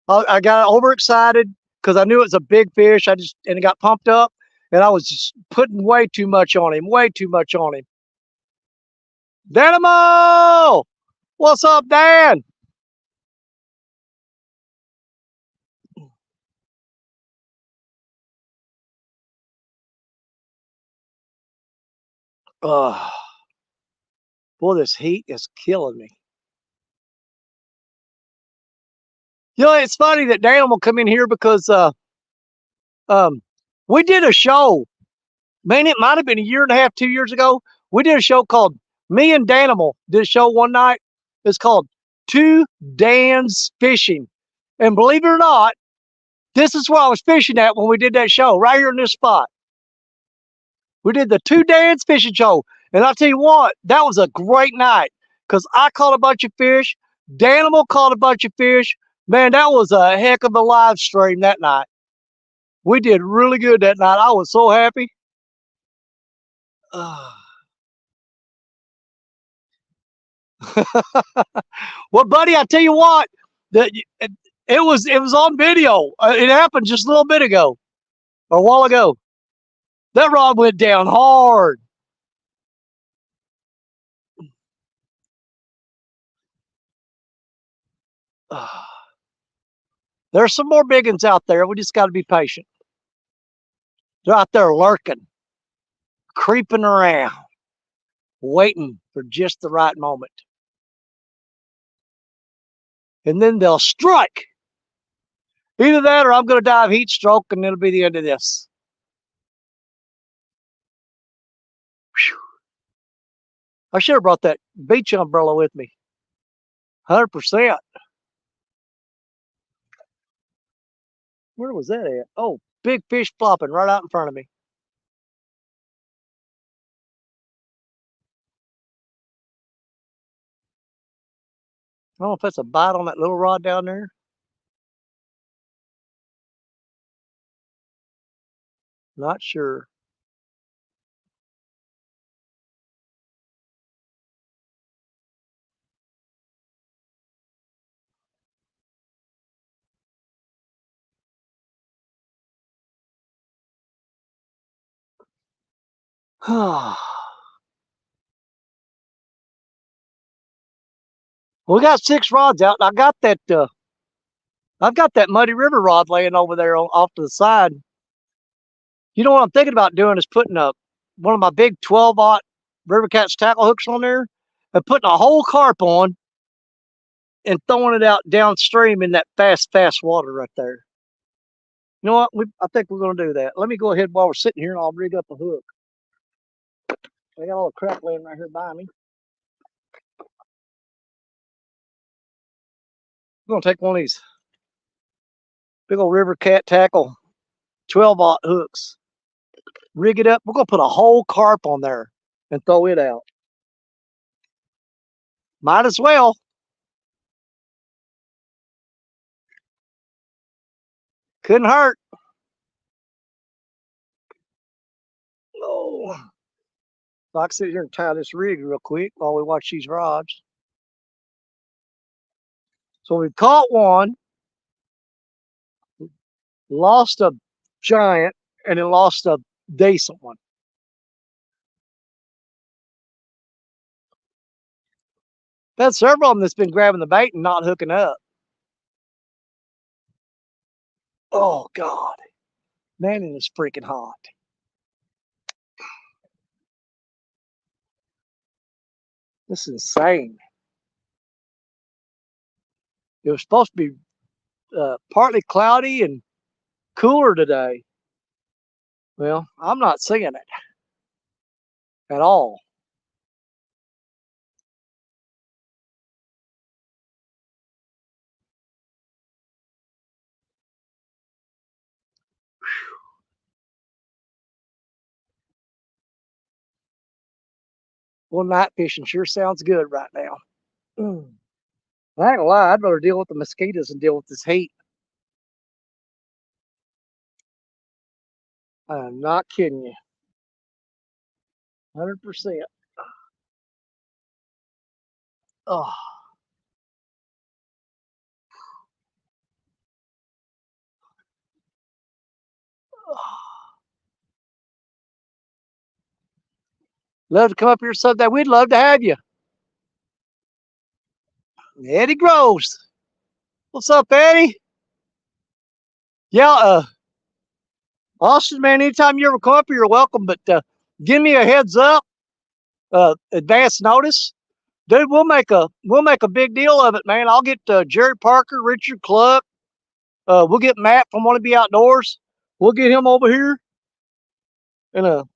I got overexcited because I knew it was a big fish. And it got pumped up, and I was just putting way too much on him, way too much on him. Dynamo! What's up, Dan? Oh, boy, this heat is killing me. You know, it's funny that Dan will come in here because um, we did a show. Man, it might have been a year and a half, 2 years ago. We did a show called Me and Danimal did a show one night. It's called Two Dan's Fishing. And believe it or not, this is where I was fishing at when we did that show, right here in this spot. We did the Two Dan's Fishing Show. And I'll tell you what, that was a great night because I caught a bunch of fish. Danimal caught a bunch of fish. Man, that was a heck of a live stream that night. We did really good that night. I was so happy. Well, buddy, I tell you what, it was on video. It happened just a little bit ago, or a while ago. That rod went down hard. There's some more big ones out there. We just got to be patient. They're out there lurking, creeping around, waiting for just the right moment. And then they'll strike. Either that or I'm going to die of heat stroke and it'll be the end of this. Whew. I should have brought that beach umbrella with me. 100%. Where was that at? Oh, big fish flopping right out in front of me. I don't know if that's a bite on that little rod down there. Not sure. We got 6 rods out. I got that. I've got that Muddy River rod laying over there off to the side. You know what I'm thinking about doing is putting one of my big 12-aught River Cats tackle hooks on there and putting a whole carp on and throwing it out downstream in that fast water right there. You know what? I think we're going to do that. Let me go ahead while we're sitting here and I'll rig up a hook. I got all the crap laying right here by me. I'm going to take one of these big old River Cat tackle 12-aught hooks, rig it up. We're going to put a whole carp on there and throw it out. Might as well. Couldn't hurt. Oh, so I can sit here and tie this rig real quick while we watch these rods. So we caught one, lost a giant, and then lost a decent one. That's several of them that's been grabbing the bait and not hooking up. Oh God, man, it is freaking hot. This is insane. It was supposed to be partly cloudy and cooler today. Well, I'm not seeing it at all. Well, night fishing sure sounds good right now. I ain't gonna lie, I'd rather deal with the mosquitoes than deal with this heat. I'm not kidding you. 100%. Oh, love to come up here someday. We'd love to have you. Eddie Groves. What's up, Eddie? Yeah, Austin, man, anytime you ever come up here, you're welcome. But give me a heads up, advance notice. Dude, we'll make a big deal of it, man. I'll get Jerry Parker, Richard Cluck. We'll get Matt from Want to Be Outdoors. We'll get him over here, and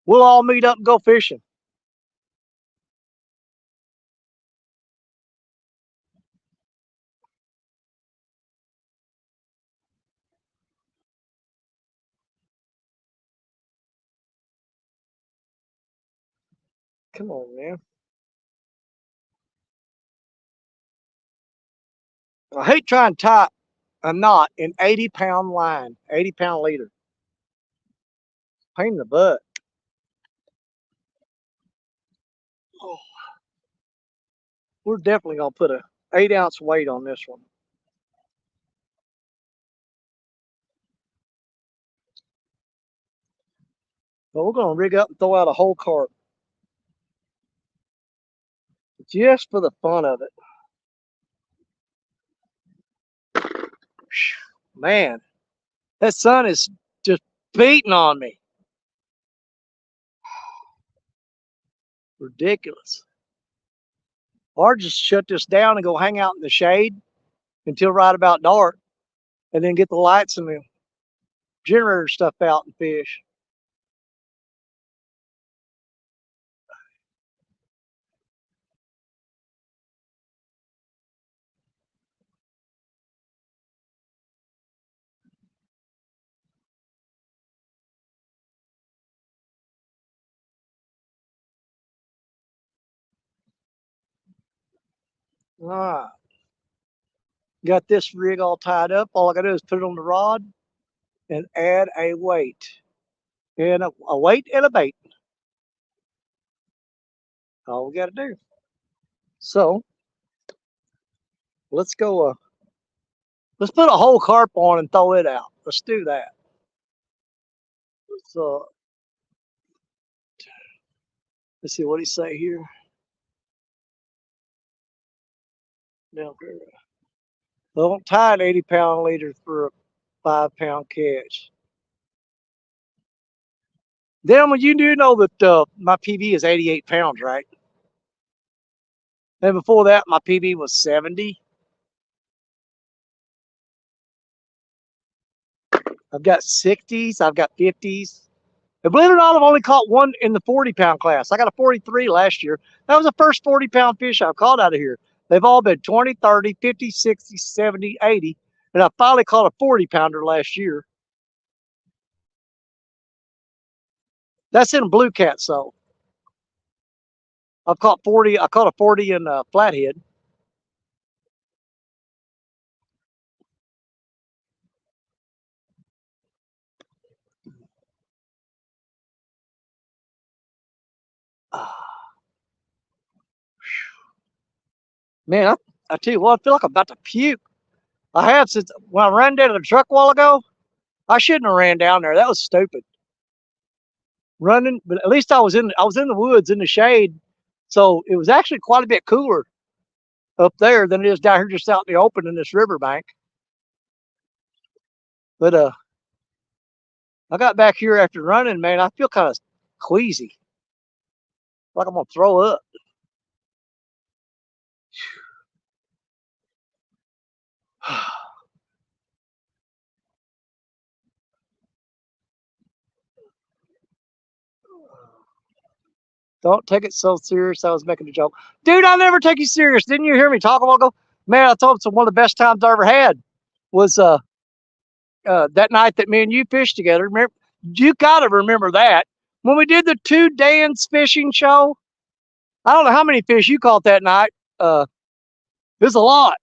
we'll all meet up and go fishing. Come on, man. I hate trying to tie a knot in 80-pound line, 80-pound leader. Pain in the butt. Oh, we're definitely gonna put a 8-ounce weight on this one. But we're gonna rig up and throw out a whole carp just for the fun of it. Man, that sun is just beating on me. Ridiculous. Or just shut this down and go hang out in the shade until right about dark, and then get the lights and the generator stuff out and fish. All right. Got this rig all tied up. All I gotta do is put it on the rod and add a weight. And a weight and a bait. All we gotta do. So let's go let's put a whole carp on and throw it out. Let's do that. So let's see what he say here. Down here. Don't tie an 80-pound leader for a 5-pound catch. Then when you do know that my PB is 88 pounds, right? And before that, my PB was 70. I've got 60s. I've got 50s. And believe it or not, I've only caught one in the 40-pound class. I got a 43 last year. That was the first 40-pound fish I've caught out of here. They've all been 20, 30, 50, 60, 70, 80. And I finally caught a 40-pounder last year. That's in blue cat, so I've caught 40. I caught a 40 in flathead. Man, I tell you what, I feel like I'm about to puke. I have since when I ran down to the truck a while ago. I shouldn't have ran down there. That was stupid. Running, but at least I was in the woods in the shade, so it was actually quite a bit cooler up there than it is down here just out in the open in this riverbank. But I got back here after running, man. I feel kind of queasy, like I'm gonna throw up. Don't take it so serious. I was making a joke, dude. I never take you serious. Didn't you hear me talk a while ago? Man, I told him one of the best times I ever had was that night that me and you fished together. Remember, you gotta remember that when we did the two Dan's fishing show. I don't know how many fish you caught that night. It was a lot,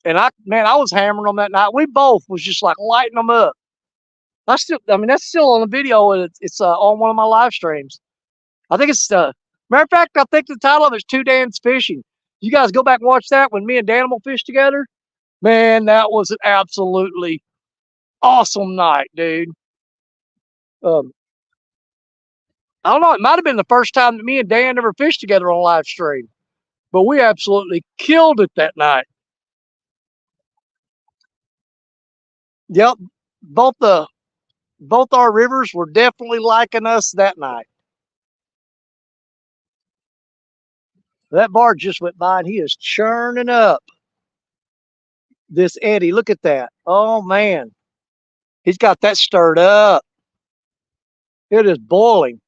and I was hammering them that night. We both was just like lighting them up. I mean, that's still on the video, and it's on one of my live streams. I think it's matter of fact, I think the title of it's Two Dan's Fishing. You guys go back and watch that when me and Danimal fished together. Man, that was an absolutely awesome night, dude. Um, I don't know. It might have been the first time that me and Dan ever fished together on live stream, but we absolutely killed it that night. Yep, both the both our rivers were definitely liking us that night. That barge just went by and he is churning up this eddy. Look at that. Oh man, he's got that stirred up. It is boiling.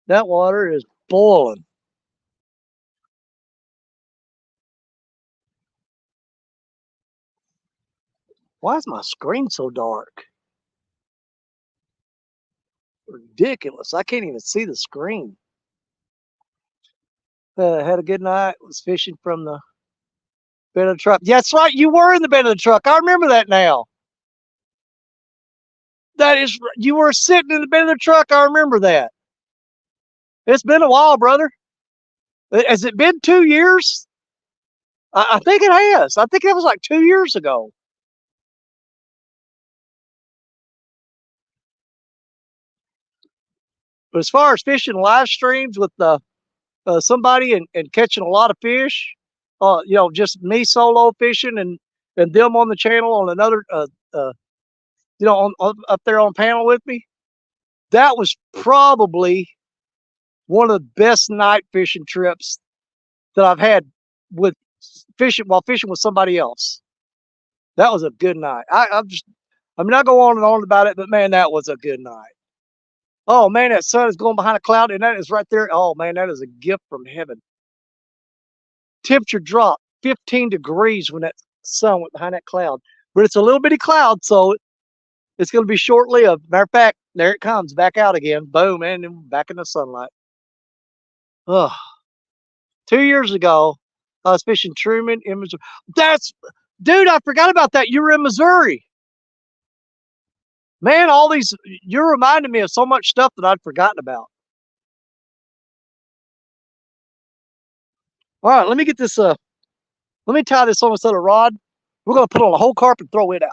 That water is boiling. Why is my screen so dark? Ridiculous. I can't even see the screen. Had a good night. Was fishing from the bed of the truck. Yeah, that's right. You were in the bed of the truck. I remember that now. That is, you were sitting in the bed of the truck. I remember that. It's been a while, brother. Has it been 2 years? I think it has. I think it was like 2 years ago. But as far as fishing live streams with somebody and catching a lot of fish, just me solo fishing and them on the channel on another, up there on panel with me, that was probably one of the best night fishing trips that I've had with fishing while fishing with somebody else. That was a good night. I mean, I go on and on about it, but man, that was a good night. Oh man, that sun is going behind a cloud, and that is right there. Oh man, that is a gift from heaven. Temperature dropped 15 degrees when that sun went behind that cloud, but it's a little bitty cloud, so it's going to be short lived. Matter of fact, there it comes back out again. Boom, and then back in the sunlight. Oh, 2 years ago, I was fishing Truman in Missouri. That's, dude, I forgot about that. You were in Missouri. Man, all these, you're reminding me of so much stuff that I'd forgotten about. All right, let me get this, let me tie this on instead of rod. We're going to put on a whole carp and throw it out.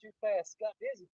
too fast. Got dizzy.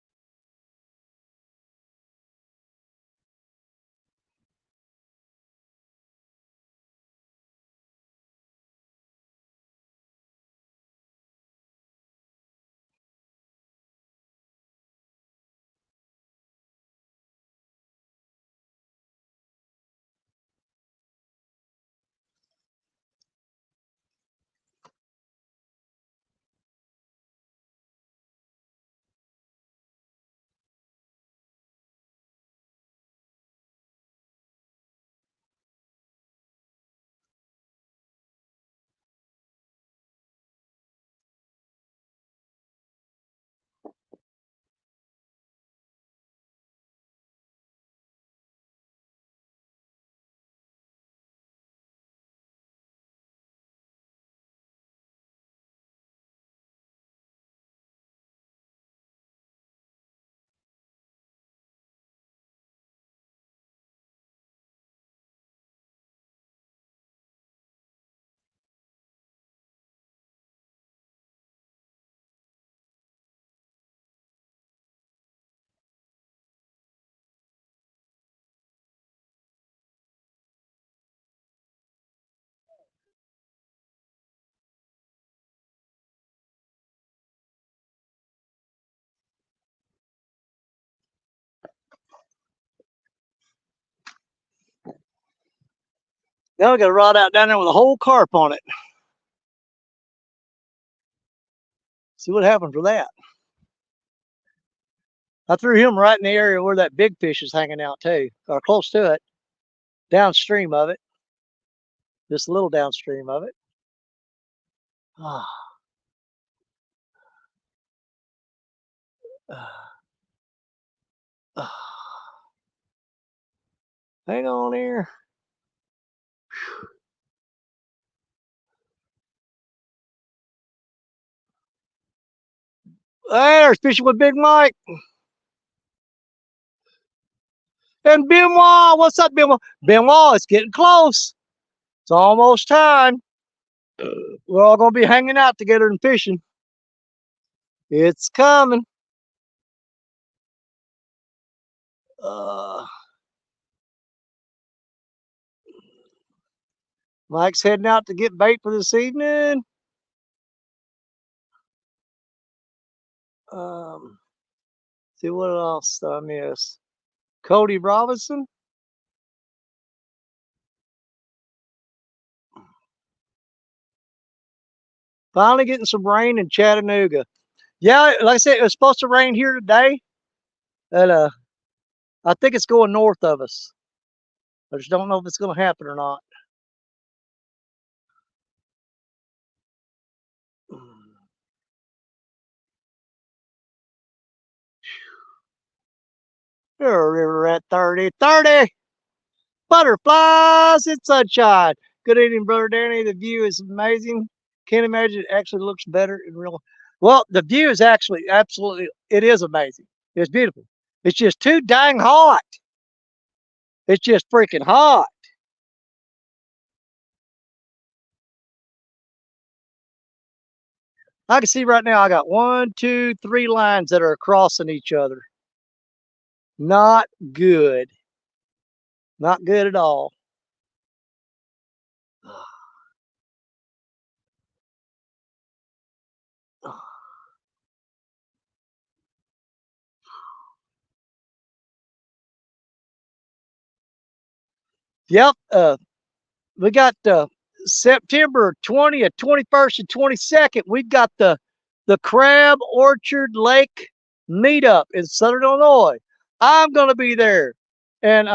Now we got a rod out down there with a whole carp on it. See what happens with that. I threw him right in the area where that big fish is hanging out too, or close to it, downstream of it, just a little downstream of it. Ah. Hang on here. There's fishing with Big Mike. And Benoit, what's up, Benoit? Benoit, it's getting close. It's almost time. We're all going to be hanging out together and fishing. It's coming. Mike's heading out to get bait for this evening. See what else I miss. Cody Robinson. Finally getting some rain in Chattanooga. Yeah, like I said, it was supposed to rain here today. And I think it's going north of us. I just don't know if it's going to happen or not. River at 30. 30! Butterflies in sunshine. Good evening, Brother Danny. The view is amazing. Can't imagine it actually looks better in real. Well, the view is actually absolutely, it is amazing. It's beautiful. It's just too dang hot. It's just freaking hot. I can see right now I got 1, 2, 3 lines that are crossing each other. Not good. Not good at all. Yep. We got September 20th, 21st, and 22nd. We've got the Crab Orchard Lake meetup in Southern Illinois. I'm going to be there, and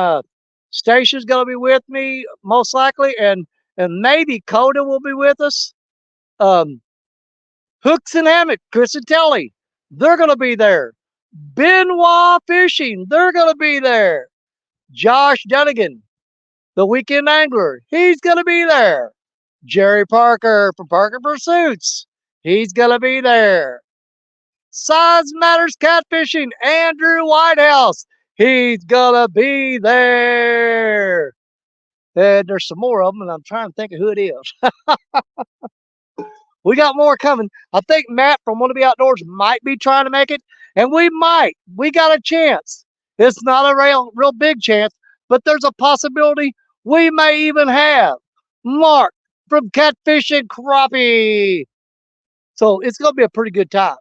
Stacia's going to be with me most likely, and maybe Coda will be with us. Hooks and Hammock, Chris and Telly, they're going to be there. Benoit Fishing, they're going to be there. Josh Dunnigan, the Weekend Angler, he's going to be there. Jerry Parker from Parker Pursuits, he's going to be there. Size Matters Catfishing, Andrew Whitehouse, he's going to be there. And there's some more of them, and I'm trying to think of who it is. We got more coming. I think Matt from Want to Be Outdoors might be trying to make it, and we might. We got a chance. It's not a real big chance, but there's a possibility we may even have Mark from Catfish and Crappie. So it's going to be a pretty good time.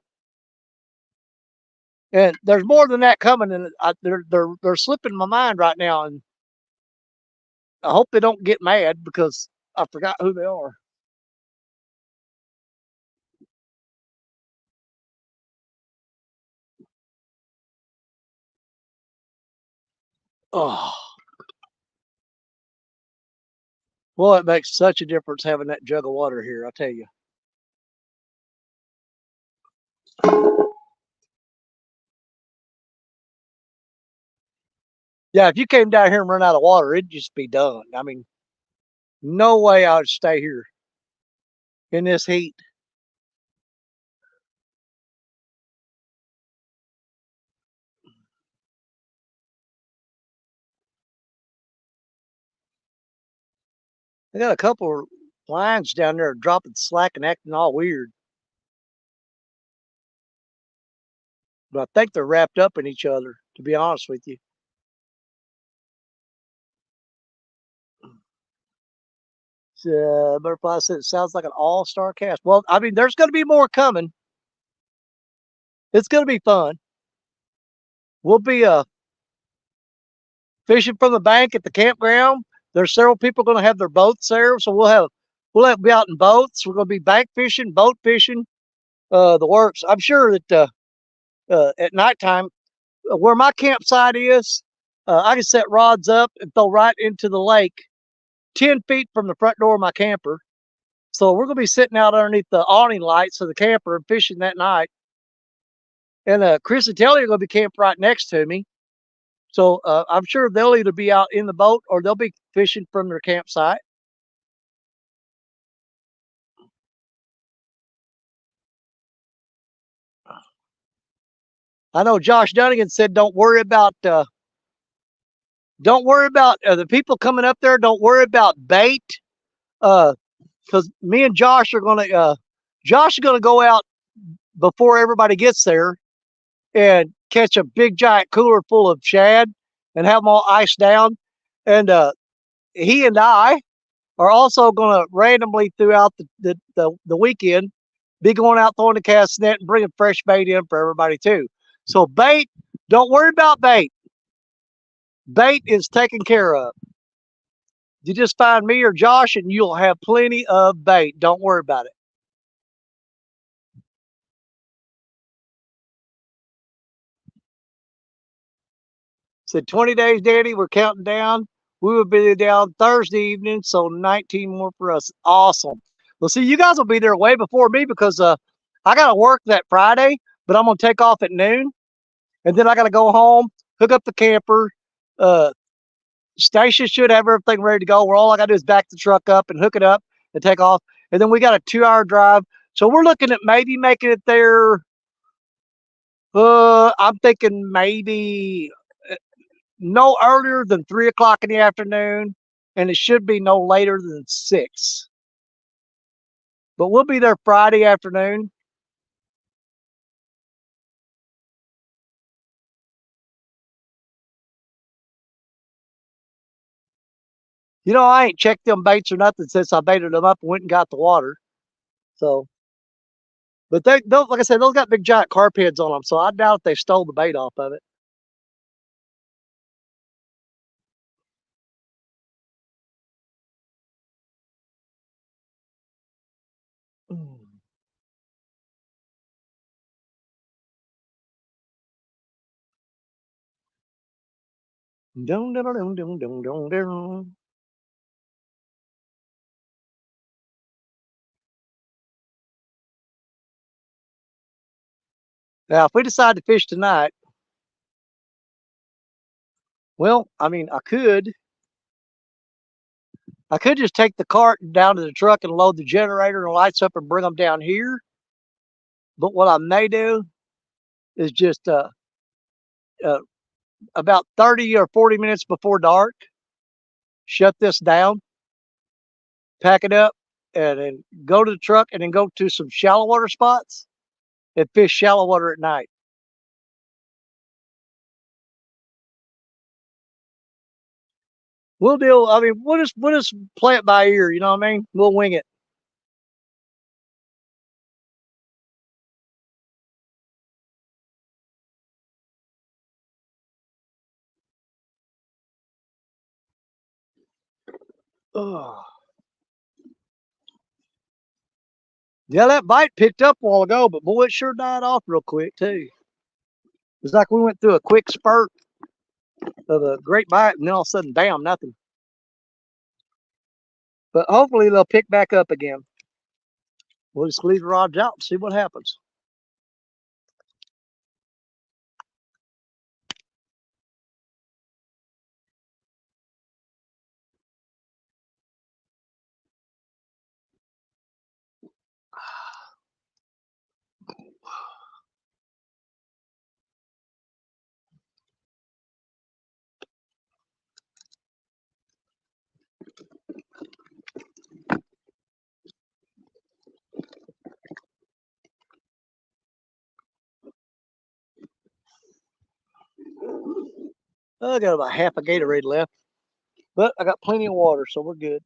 And there's more than that coming, and they're slipping my mind right now, and I hope they don't get mad because I forgot who they are. Oh, well, it makes such a difference having that jug of water here, I tell you. Yeah, if you came down here and run out of water, it'd just be done. I mean, no way I would stay here in this heat. They got a couple of lines down there dropping slack and acting all weird. But I think they're wrapped up in each other, to be honest with you. Butterfly said it sounds like an all-star cast. Well, I mean, there's going to be more coming. It's going to be fun. We'll be fishing from the bank at the campground. There's several people going to have their boats there, so we'll be out in boats. We're going to be bank fishing, boat fishing, the works. I'm sure that at nighttime, where my campsite is, I can set rods up and throw right into the lake, 10 feet from the front door of my camper. So we're going to be sitting out underneath the awning lights of the camper and fishing that night. And Chris and Telly are going to be camped right next to me. So I'm sure they'll either be out in the boat or they'll be fishing from their campsite. I know Josh Dunnigan said, "Don't worry about the people coming up there. Don't worry about bait, because me and Josh are gonna Josh is gonna go out before everybody gets there and catch a big giant cooler full of shad and have them all iced down. And he and I are also going to randomly throughout the weekend be going out throwing the cast net and bringing fresh bait in for everybody too. So bait, don't worry about bait. Bait is taken care of. You just find me or Josh and you'll have plenty of bait. Don't worry about it. Said 20 days, Daddy. We're counting down. We will be down Thursday evening, so 19 more for us. Awesome. Well, see, you guys will be there way before me because I got to work that Friday, but I'm going to take off at noon. And then I got to go home, hook up the camper. Uh, Station should have everything ready to go. Where all I got to do is back the truck up and hook it up and take off. And then we got a 2-hour drive. So we're looking at maybe making it there. I'm thinking maybe no earlier than 3 o'clock in the afternoon, and it should be no later than 6. But we'll be there Friday afternoon. You know, I ain't checked them baits or nothing since I baited them up and went and got the water. So, but those, like I said, those got big giant carp heads on them. So I doubt they stole the bait off of it. Dum, dum, dum, dum, dum, dum, dum. Now, if we decide to fish tonight, well, I mean, I could just take the cart down to the truck and load the generator and lights up and bring them down here. But what I may do is just uh, about 30 or 40 minutes before dark, shut this down, pack it up, and then go to the truck and then go to some shallow water spots and fish shallow water at night. We'll deal. I mean, we'll just play it by ear. You know what I mean? We'll wing it. Oh. Yeah, that bite picked up a while ago, but boy, it sure died off real quick too. It's like we went through a quick spurt of a great bite, and then all of a sudden, bam, nothing. But hopefully they'll pick back up again. We'll just leave the rods out and see what happens. I got about half a Gatorade left, but I got plenty of water, so we're good.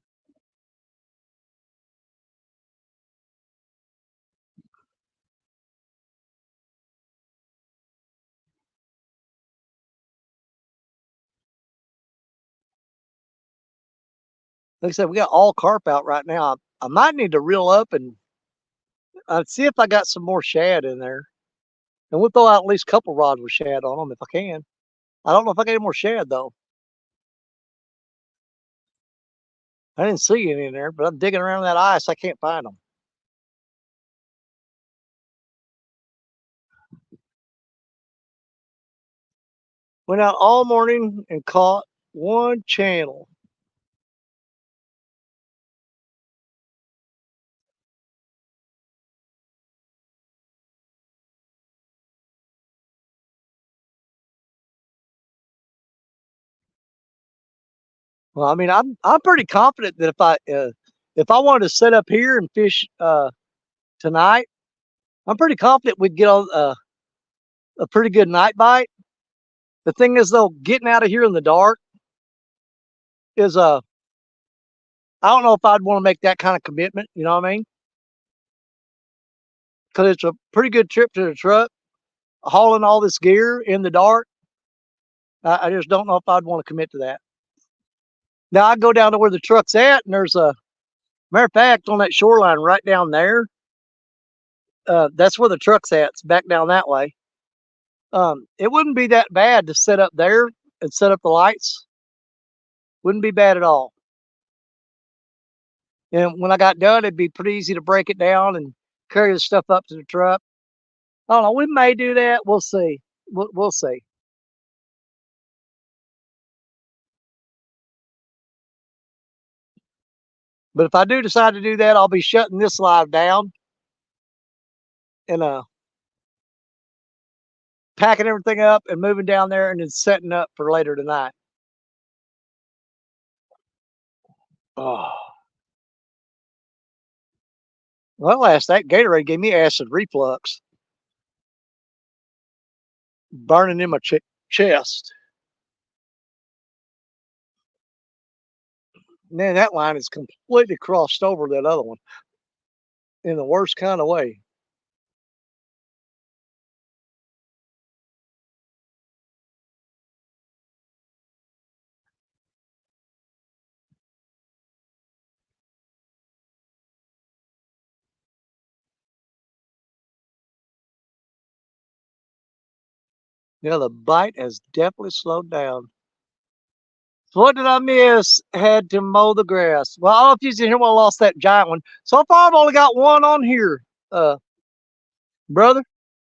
Like I said, we got all carp out right now. I might need to reel up and see if I got some more shad in there. And we'll throw out at least a couple rods with shad on them if I can. I don't know if I got any more shad though. I didn't see any in there, but I'm digging around that ice. I can't find them. Went out all morning and caught one channel. Well, I mean, I'm pretty confident that if I wanted to set up here and fish tonight, I'm pretty confident we'd get a pretty good night bite. The thing is, though, getting out of here in the dark is I don't know if I'd want to make that kind of commitment. You know what I mean? Because it's a pretty good trip to the truck, hauling all this gear in the dark. I just don't know if I'd want to commit to that. Now I go down to where the truck's at, and there's a matter of fact on that shoreline right down there. That's where the truck's at. It's back down that way. It wouldn't be that bad to set up there and set up the lights. Wouldn't be bad at all. And when I got done, it'd be pretty easy to break it down and carry the stuff up to the truck. I don't know. We may do that. We'll see. We'll see. But if I do decide to do that, I'll be shutting this live down and packing everything up and moving down there and then setting up for later tonight. Oh. Well, last that Gatorade gave me acid reflux, burning in my chest. Man, that line is completely crossed over that other one in the worst kind of way. Yeah, the bite has definitely slowed down. So what did I miss? Had to mow the grass. Well, I don't know if you can hear when I lost that giant one. So far, I've only got one on here, brother.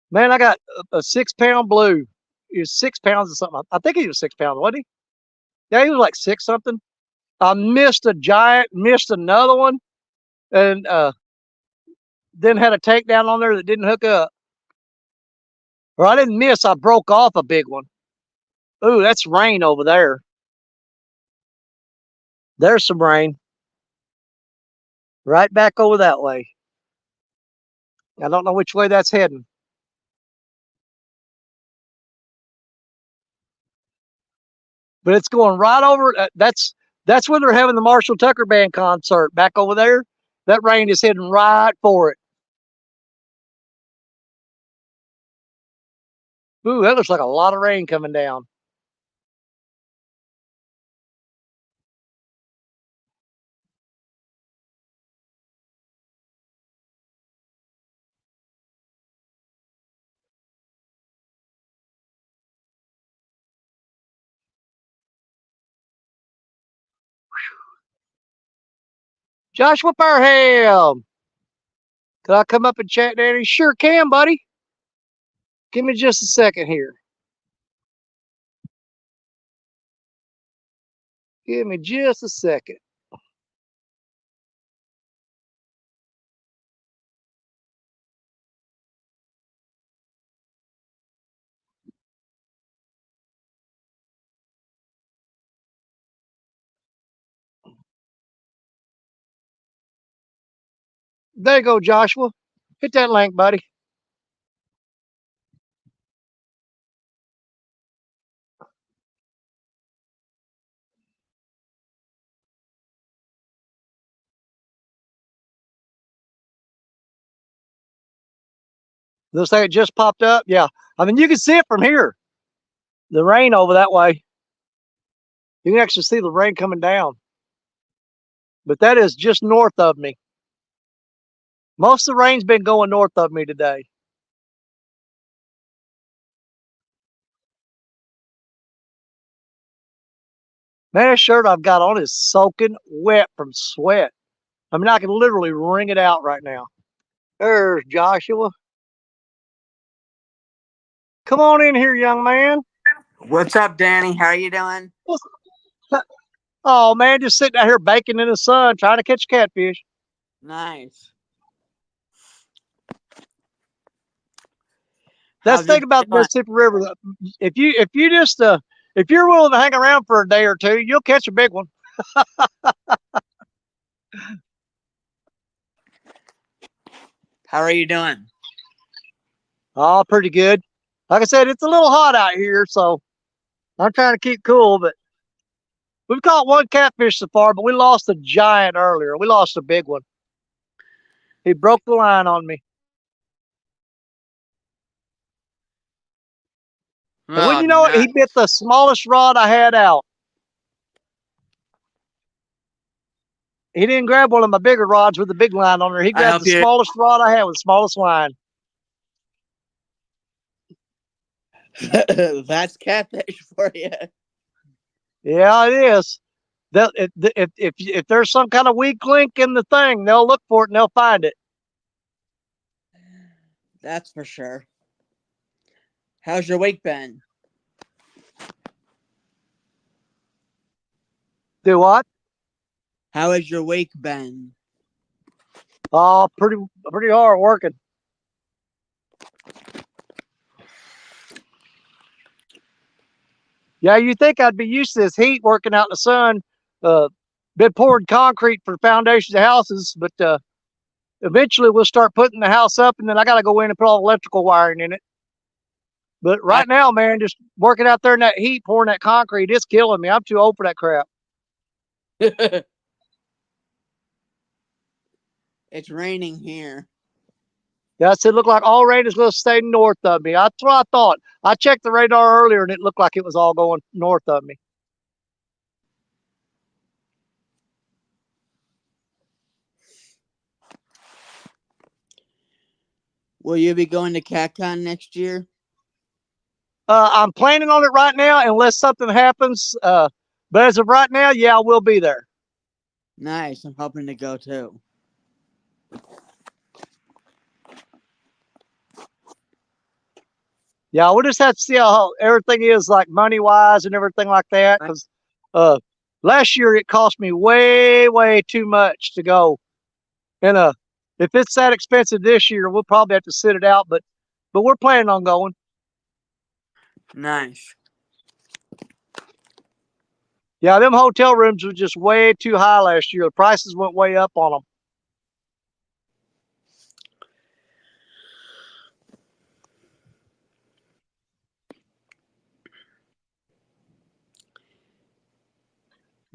Man, I got a 6 pound blue. He was 6 pounds or something. I think he was 6 pounds, wasn't he? Yeah, he was like six something. I missed a giant, missed another one, and then had a takedown on there that didn't hook up. Or I didn't miss, I broke off a big one. Ooh, that's rain over there. There's some rain. Right back over that way. I don't know which way that's heading. But it's going right over. That's where they're having the Marshall Tucker Band concert back over there. That rain is heading right for it. Ooh, that looks like a lot of rain coming down. Joshua Parham, can I come up and chat, Danny? Sure can, buddy. Give me just a second here. Give me just a second. There you go, Joshua. Hit that link, buddy. Looks like it just popped up. Yeah. I mean, you can see it from here. The rain over that way. You can actually see the rain coming down. But that is just north of me. Most of the rain's been going north of me today. Man, that shirt I've got on is soaking wet from sweat. I mean, I can literally wring it out right now. There's Joshua. Come on in here, young man. What's up, Danny? How are you doing? Oh, man, just sitting out here baking in the sun, trying to catch catfish. Nice. That's the thing about the Mississippi River. If you're willing to hang around for a day or two, you'll catch a big one. How are you doing? Oh, pretty good. Like I said, it's a little hot out here, so I'm trying to keep cool. But we've caught one catfish so far, but we lost a giant earlier. We lost a big one. He broke the line on me. And Oh, wouldn't you know it, he bit the smallest rod I had out. He didn't grab one of my bigger rods with the big line on there. He grabbed the smallest rod I had with the smallest line. That's catfish for you. Yeah, it is. If there's some kind of weak link in the thing, they'll look for it and they'll find it. That's for sure. How's your week been? Do what? How has your week been? Oh, pretty hard working. Yeah, you think I'd be used to this heat working out in the sun, been pouring concrete for foundations of houses, but eventually we'll start putting the house up, and then I got to go in and put all the electrical wiring in it. But right now, man, just working out there in that heat, pouring that concrete, it's killing me. I'm too old for that crap. It's raining here. Yeah, it looked like all rain is going to stay north of me. That's what I thought. I checked the radar earlier, and it looked like it was all going north of me. Will you be going to CatCon next year? I'm planning on it right now, unless something happens. But as of right now, yeah, I will be there. Nice. I'm hoping to go too. Yeah, we'll just have to see how everything is, like money wise and everything like that. Because last year it cost me way too much to go, and if it's that expensive this year, we'll probably have to sit it out. But we're planning on going. Nice. Yeah, them hotel rooms were just way too high last year. The prices went way up on them.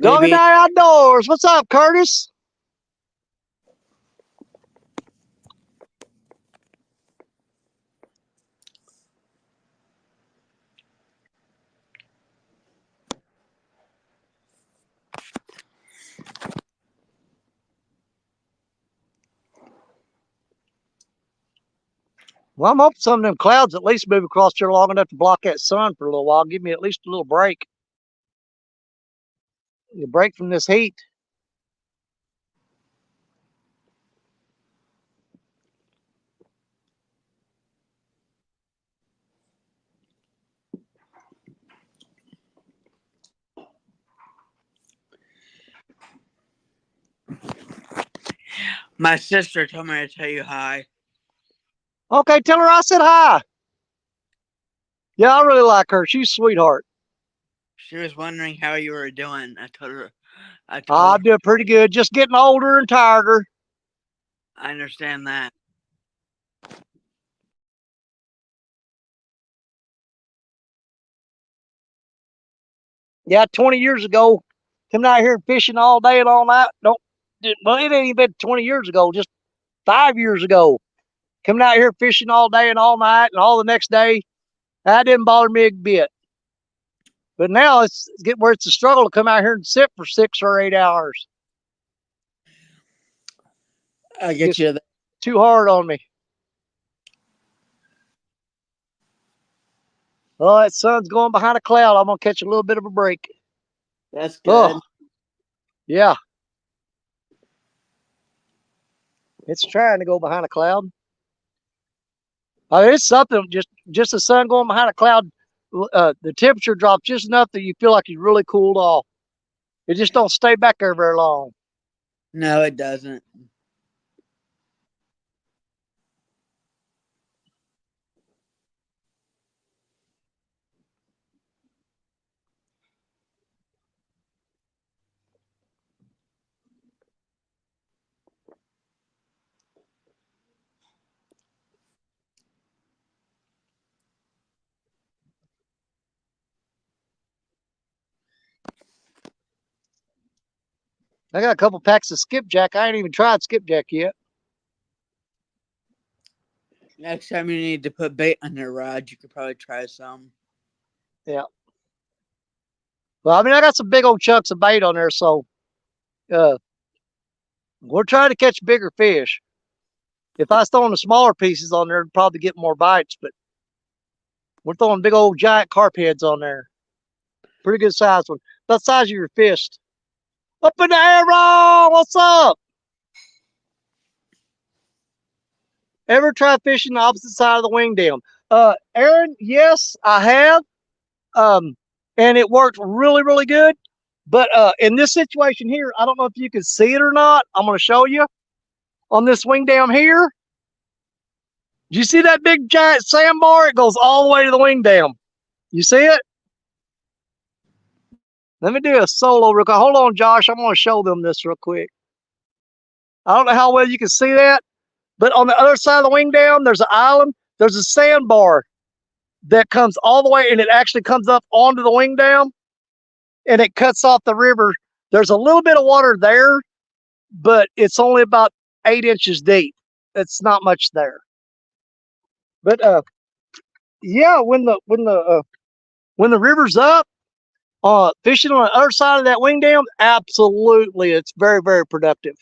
Dog and Maybe. Die Outdoors. What's up, Curtis? Well, I'm hoping some of them clouds at least move across here long enough to block that sun for a little while. Give me at least a little break. A break from this heat. My sister told me to tell you hi. Okay, tell her I said hi. Yeah, I really like her. She's a sweetheart. She was wondering how you were doing. I told her. I'm doing pretty good. Just getting older and tireder. I understand that. Yeah, 20 years ago, coming out here fishing all day and all night. Don't. Well, it ain't even been 20 years ago. Just 5 years ago, coming out here fishing all day and all night and all the next day. That didn't bother me a bit. But now it's getting where it's a struggle to come out here and sit for 6 or 8 hours. I get you. Too hard on me. Oh, that sun's going behind a cloud. I'm gonna catch a little bit of a break. That's good. Oh, yeah. It's trying to go behind a cloud. It's something. Just the sun going behind a cloud. The temperature drops just enough that you feel like it's really cooled off. It just don't stay back there very long. No, it doesn't. I got a couple packs of skipjack. I ain't even tried skipjack yet. Next time you need to put bait on your rod, you could probably try some. Yeah. Well, I mean, I got some big old chunks of bait on there, so uh, we're trying to catch bigger fish. If I was throwing the smaller pieces on there, I'd probably get more bites, but we're throwing big old giant carp heads on there. Pretty good size one. About the size of your fist. Up in the air, Ron! What's up? Ever try fishing the opposite side of the wing dam? Aaron, yes, I have. And it worked really, really good. But in this situation here, I don't know if you can see it or not. I'm going to show you on this wing dam here. Do you see that big giant sandbar? It goes all the way to the wing dam. You see it? Let me do a solo real quick. Hold on, Josh. I'm going to show them this real quick. I don't know how well you can see that, but on the other side of the wing dam, there's an island. There's a sandbar that comes all the way, and it actually comes up onto the wing dam, and it cuts off the river. There's a little bit of water there, but it's only about 8 inches deep. It's not much there. But yeah, when the river's up, fishing on the other side of that wing dam, absolutely, it's very, very productive.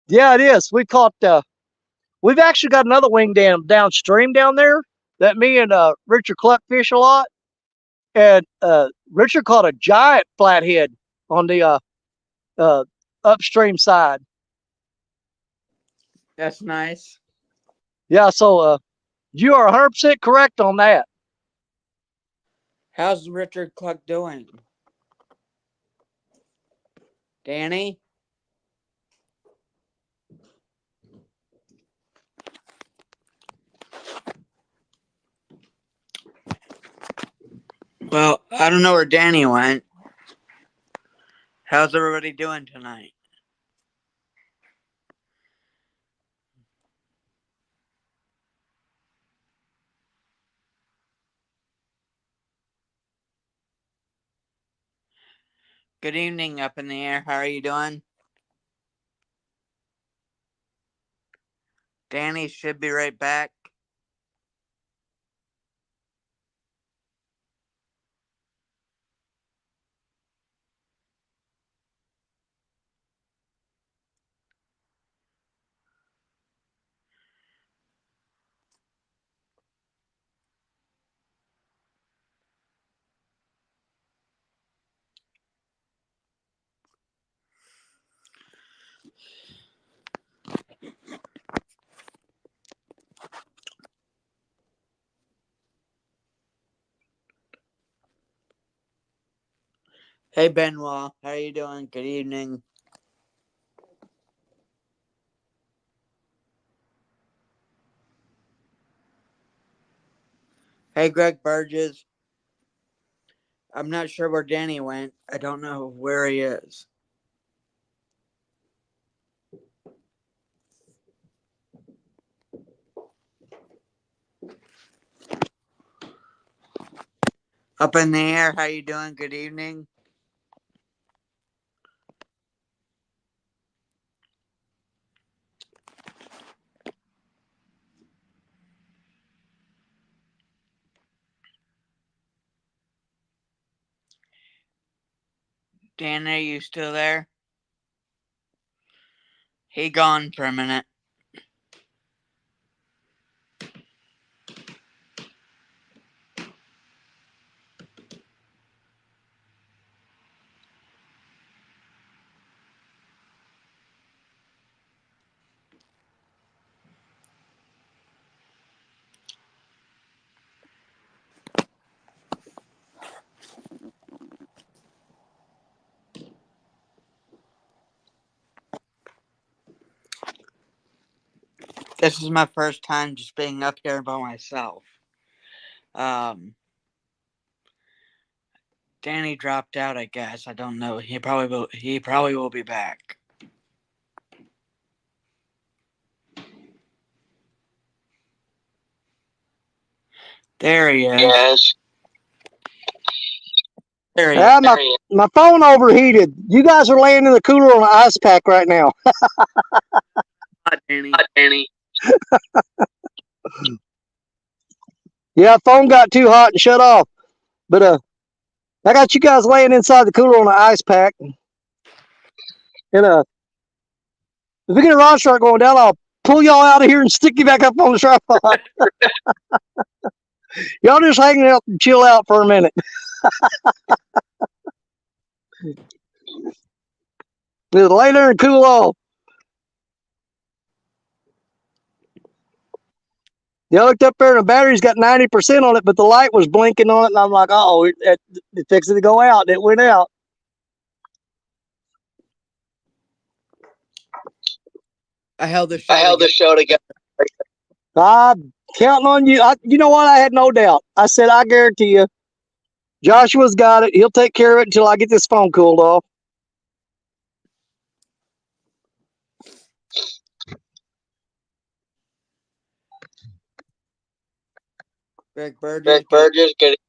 Yeah, it is. We've actually got another wing dam downstream down there that me and Richard Cluck fish a lot. And Richard caught a giant flathead on the uh, upstream side. That's nice. Yeah, so you are 100% correct on that. How's Richard Cluck doing? Danny? Well, I don't know where Danny went. How's everybody doing tonight? Good evening, up in the air. How are you doing? Danny should be right back. Hey, Benoit. How are you doing? Good evening. Hey, Greg Burgess. I'm not sure where Danny went. I don't know where he is. Up in the air. How you doing? Good evening. Danny, are you still there? He gone for a minute. This is my first time just being up here by myself. Um, Danny dropped out, I guess. I don't know. He probably will. He probably will be back. There he is. Yes. There he is. Ah, my phone overheated. You guys are laying in the cooler on an ice pack right now. Hi, Danny. Hi, Danny. Yeah, phone got too hot and shut off. But I got you guys laying inside the cooler on an ice pack. And if we get a rod start going down, I'll pull y'all out of here and stick you back up on the tripod. Y'all just hang out and chill out for a minute. Just lay there and cool off. Yeah, I looked up there and the battery's got 90% on it, but the light was blinking on it, and I'm like, oh, it fixed to go out. It went out. I held the I show held the together. show together. I'm counting on you. You know what? I had no doubt. I said, I guarantee you, Joshua's got it. He'll take care of it until I get this phone cooled off. Greg Burgess. Greg Burgess, get it.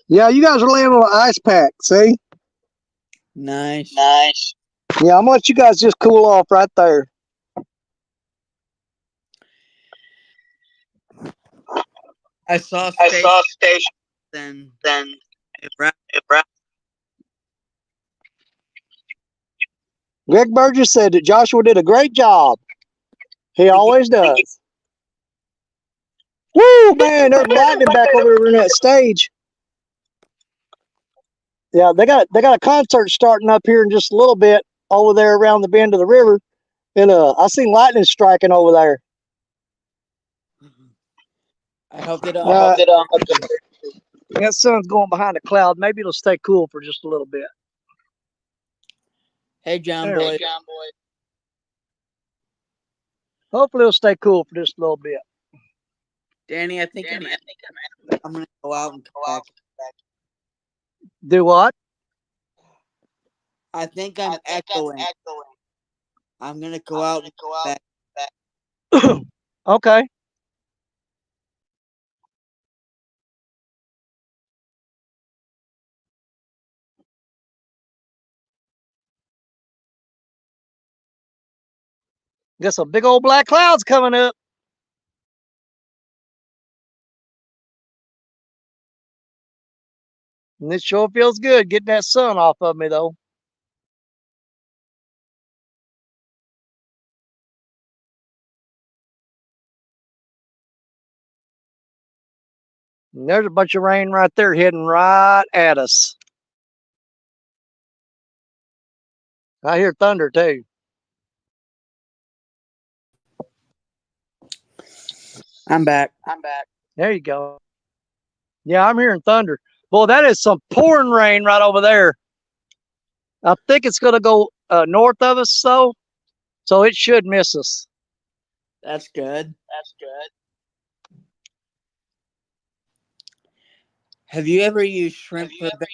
Yeah, you guys are laying on an ice pack, see? Nice. Nice. Yeah, I'm gonna let you guys just cool off right there. I saw station. then Then it wrapped. Greg Burgess said that Joshua did a great job. He always does. Woo, man, there's lightning back over there in that stage. Yeah, they got a concert starting up here in just a little bit over there around the bend of the river, and I seen lightning striking over there. I hope they don't. That sun's going behind a cloud. Maybe it'll stay cool for just a little bit. Hey, John There. Boy. Hopefully it'll stay cool for just a little bit. Danny, I think I'm gonna go out and come back. Do what? I think I'm echoing. I'm gonna go out and come back. Okay. Got some big old black clouds coming up. And it sure feels good getting that sun off of me, though. And there's a bunch of rain right there heading right at us. I hear thunder too. I'm back. There you go. Yeah, I'm hearing thunder. Boy, that is some pouring rain right over there. I think it's going to go north of us, so it should miss us. That's good. Have you ever used shrimp for bait?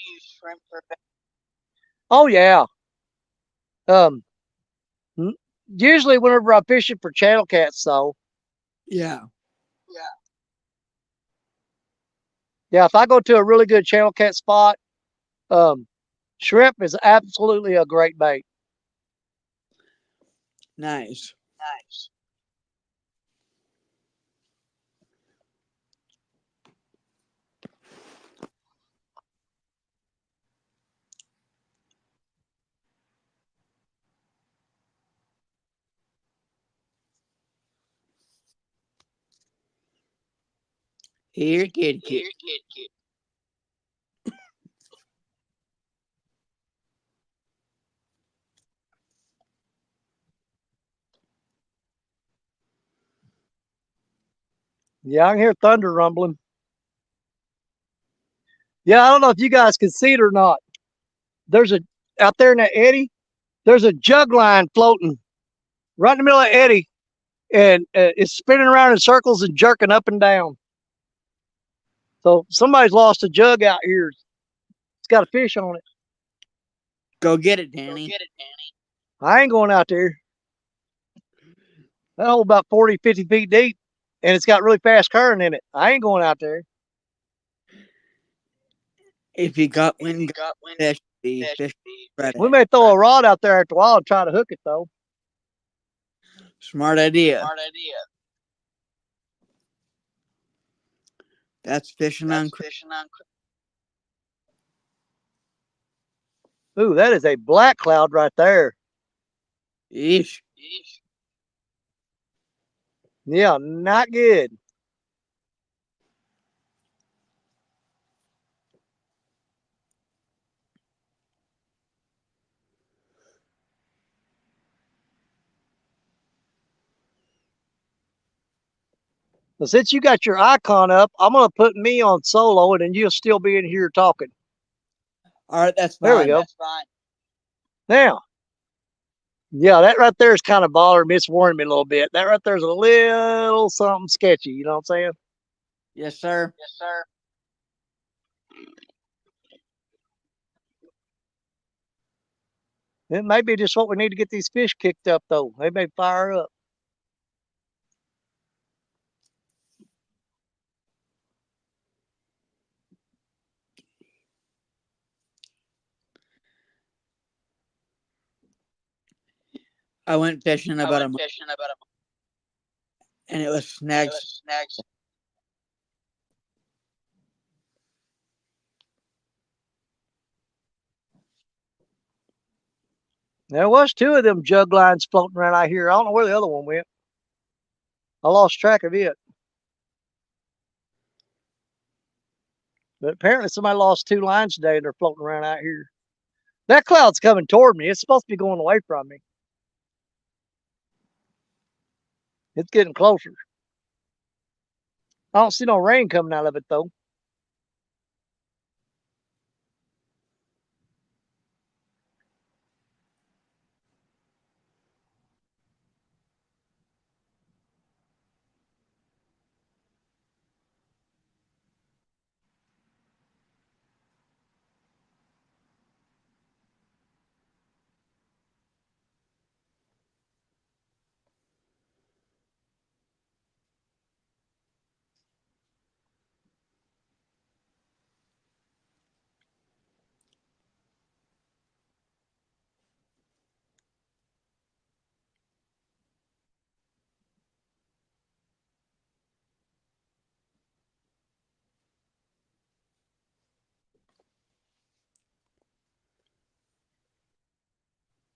Oh yeah. Um, usually whenever I'm fishing for channel cats, though, Yeah. yeah, if I go to a really good channel cat spot, um, shrimp is absolutely a great bait. Nice. Here, kid. Yeah, I can hear thunder rumbling. Yeah, I don't know if you guys can see it or not. There's a out there in that eddy. There's a jug line floating right in the middle of the eddy, and it's spinning around in circles and jerking up and down. So somebody's lost a jug out here. It's got a fish on it. Go get it, Danny. I ain't going out there. That hole about 40, 50 feet deep, and it's got really fast current in it. I ain't going out there. If you got wind, fish. We may throw a rod out there after a while and try to hook it, though. Smart idea. That's fishing on. Ooh, that is a black cloud right there. Eesh. Yeah, not good. But since you got your icon up, I'm going to put me on solo, and then you'll still be in here talking. All right, that's fine. There we go. Now, yeah, that right there is kind of bothering me. It's worrying me a little bit. That right there is a little something sketchy. You know what I'm saying? Yes, sir. It may be just what we need to get these fish kicked up, though. They may fire up. I went fishing about a month, and it was snags. There was two of them jug lines floating around out here. I don't know where the other one went. I lost track of it. But apparently somebody lost two lines today and they're floating around out here. That cloud's coming toward me. It's supposed to be going away from me. It's getting closer. I don't see no rain coming out of it, though.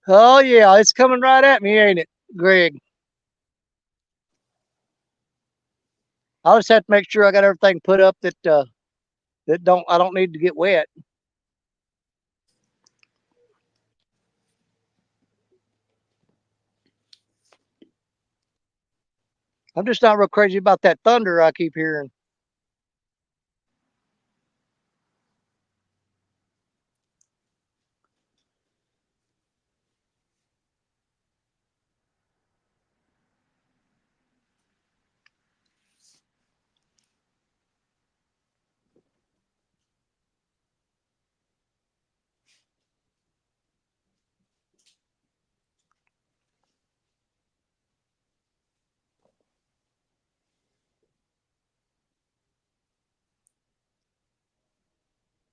Oh yeah, it's coming right at me, ain't it, Greg? I'll just have to make sure I got everything put up that I don't need to get wet. I'm just not real crazy about that thunder I keep hearing.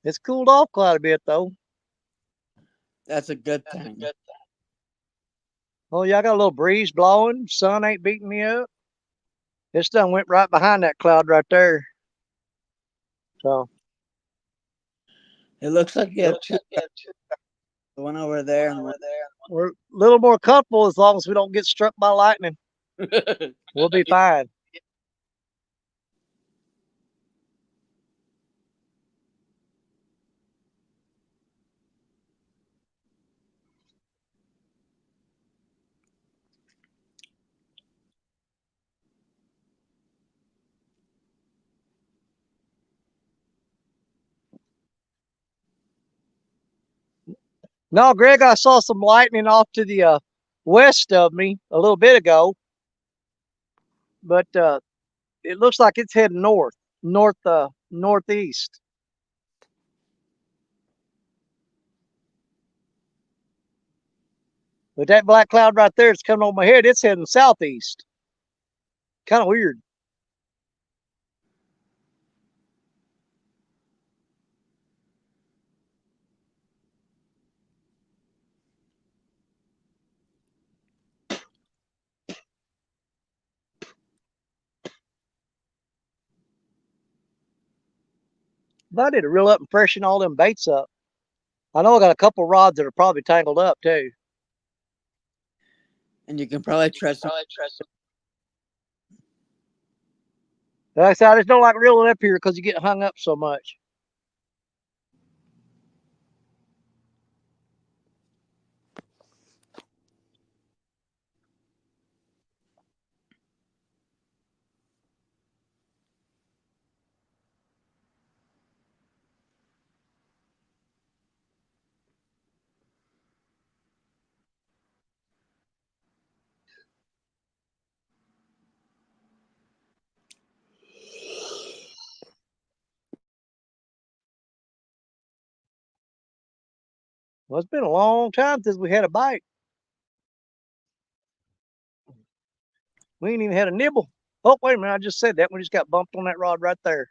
It's cooled off quite a bit though. That's a good thing. Oh yeah, I got a little breeze blowing. Sun ain't beating me up. This done went right behind that cloud right there. So It looks like you have two. The one over there and we're a little more comfortable as long as we don't get struck by lightning. the We'll be fine. No, Greg, I saw some lightning off to the west of me a little bit ago, but it looks like it's heading northeast. But that black cloud right there that's coming over my head, it's heading southeast. Kind of weird. But I need to reel up and freshen all them baits up. I know I got a couple rods that are probably tangled up too. and you can probably trust them. Like I said, I just don't like reeling up here because you get hung up so much. Well, it's been a long time since we had a bite. We ain't even had a nibble. Oh, wait a minute. I just said that. We just got bumped on that rod right there.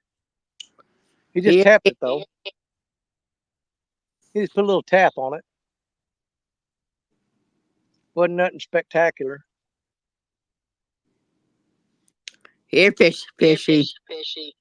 He just He, tapped it, though. He just put a little tap on it. Wasn't nothing spectacular. here, fishy.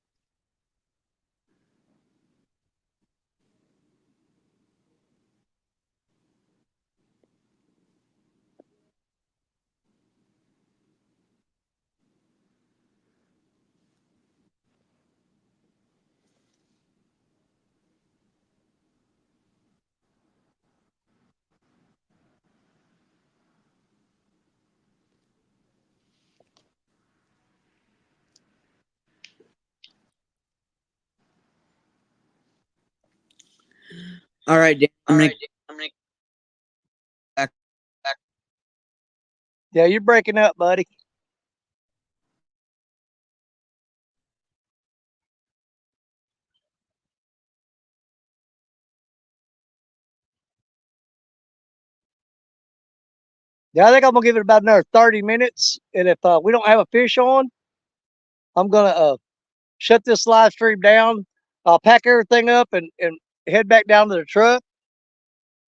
All right, Dan, I'm gonna back. Yeah, you're breaking up, buddy. Yeah, I think I'm going to give it about another 30 minutes. And if we don't have a fish on, I'm going to shut this live stream down. I'll pack everything up and head back down to the truck.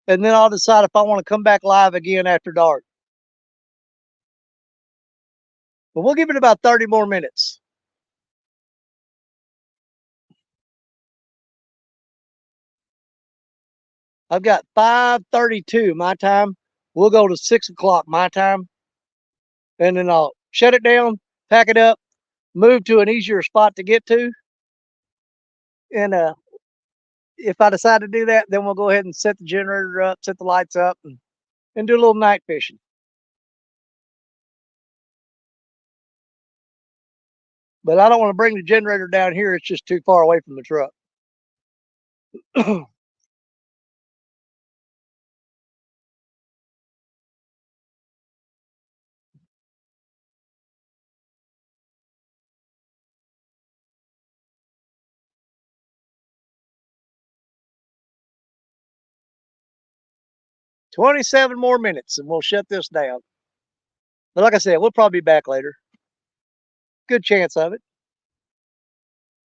And then I'll decide if I want to come back live again after dark. But we'll give it about 30 more minutes. I've got 5:32 my time. We'll go to 6 o'clock my time, and then I'll shut it down, pack it up, move to an easier spot to get to. And if I decide to do that, then we'll go ahead and set the generator up, set the lights up, and do a little night fishing. But I don't want to bring the generator down here. It's just too far away from the truck. 27 more minutes and we'll shut this down. But like I said, we'll probably be back later. Good chance of it.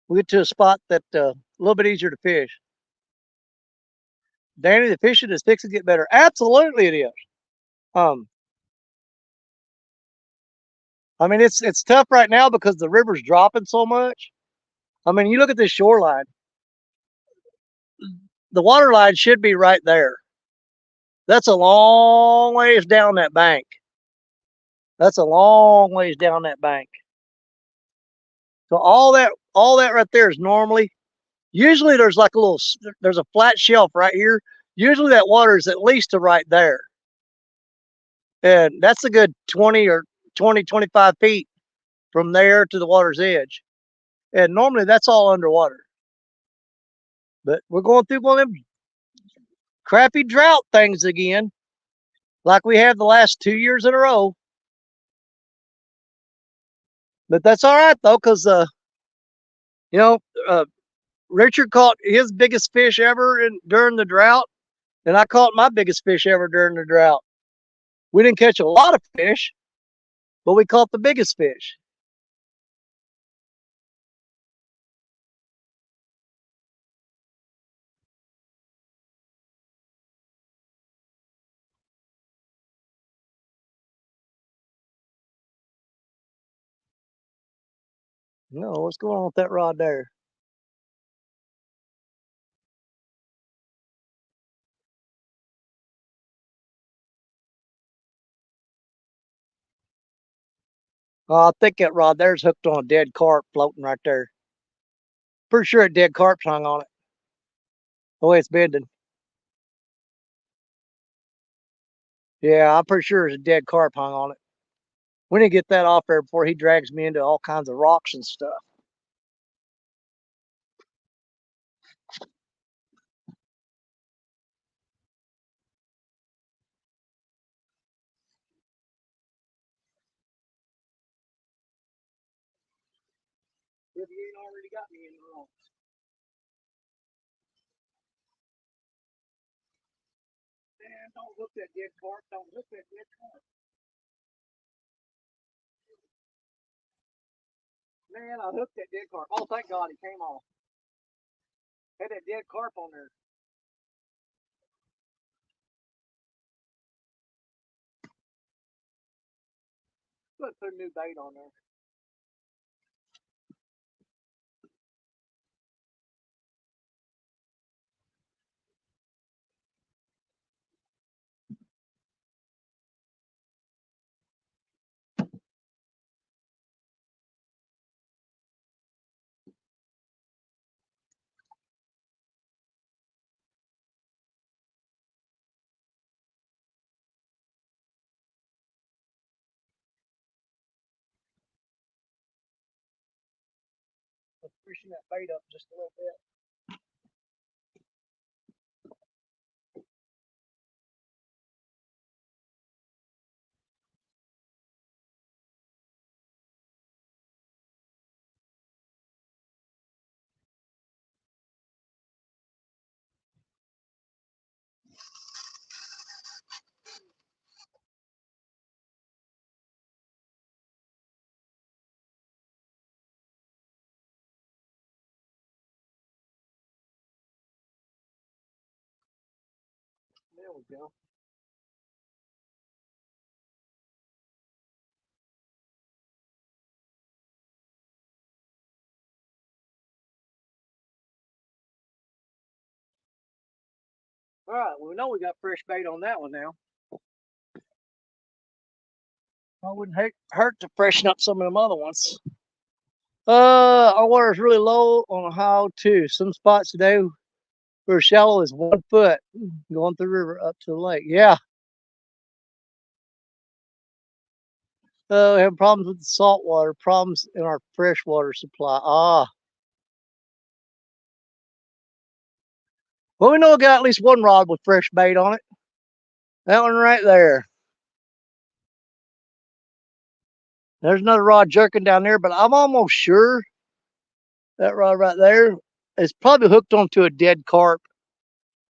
We'll get to a spot that a little bit easier to fish. Danny, the fishing is fixing to get better. Absolutely it is. I mean, it's tough right now because the river's dropping so much. I mean, you look at this shoreline. The water line should be right there. That's a long ways down that bank. That's a long ways down that bank. So all that right there is normally, usually there's like there's a flat shelf right here. Usually that water is at least to right there. And that's a good 20 or 25 feet from there to the water's edge. And normally that's all underwater. But we're going through one of them crappy drought things again, like we have the last 2 years in a row. But that's all right though, because you know, Richard caught his biggest fish ever during the drought, and I caught my biggest fish ever during the drought. We didn't catch a lot of fish, but we caught the biggest fish. No, what's going on with that rod there? I think that rod there's hooked on a dead carp floating right there. Pretty sure a dead carp's hung on it. The way it's bending. Yeah, I'm pretty sure there's a dead carp hung on it. We need to get that off there before he drags me into all kinds of rocks and stuff. If he ain't already got me in the rocks. Man, don't hook that dead carp. Don't hook that dead carp. Man, I hooked that dead carp. Oh, thank God he came off. Had that dead carp on there. Let's put a new bait on there. Let's freshen that bait up just a little bit. There we go. All right, well, we know we got fresh bait on that one now. I wouldn't hurt to freshen up some of them other ones. Our water is really low on how to. Some spots today were shallow as 1 foot going through the river up to the lake. Yeah. We have problems with the salt water, problems in our freshwater supply. Well, we know we got at least one rod with fresh bait on it. That one right there. There's another rod jerking down there, but I'm almost sure that rod right there is probably hooked onto a dead carp.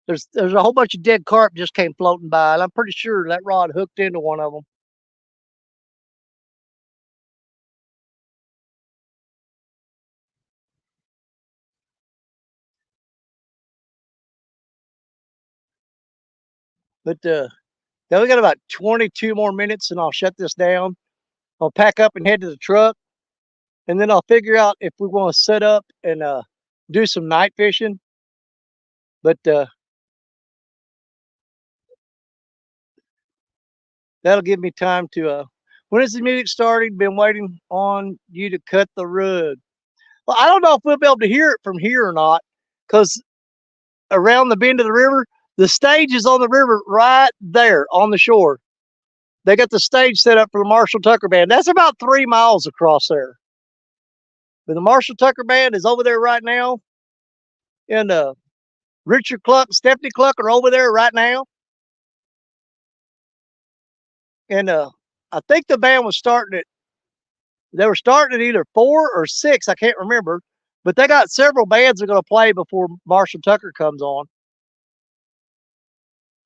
There's a whole bunch of dead carp just came floating by, and I'm pretty sure that rod hooked into one of them. But now we got about 22 more minutes, and I'll shut this down. I'll pack up and head to the truck, and then I'll figure out if we want to set up and do some night fishing. But that'll give me time to. When is the music starting? Been waiting on you to cut the rug. Well, I don't know if we'll be able to hear it from here or not, because around the bend of the river, the stage is on the river right there on the shore. They got the stage set up for the Marshall Tucker Band. That's about 3 miles across there. But the Marshall Tucker Band is over there right now. And Richard Cluck, Stephanie Cluck are over there right now. And I think the band was starting at, they were starting at either 4 or 6, I can't remember. But they got several bands that are going to play before Marshall Tucker comes on.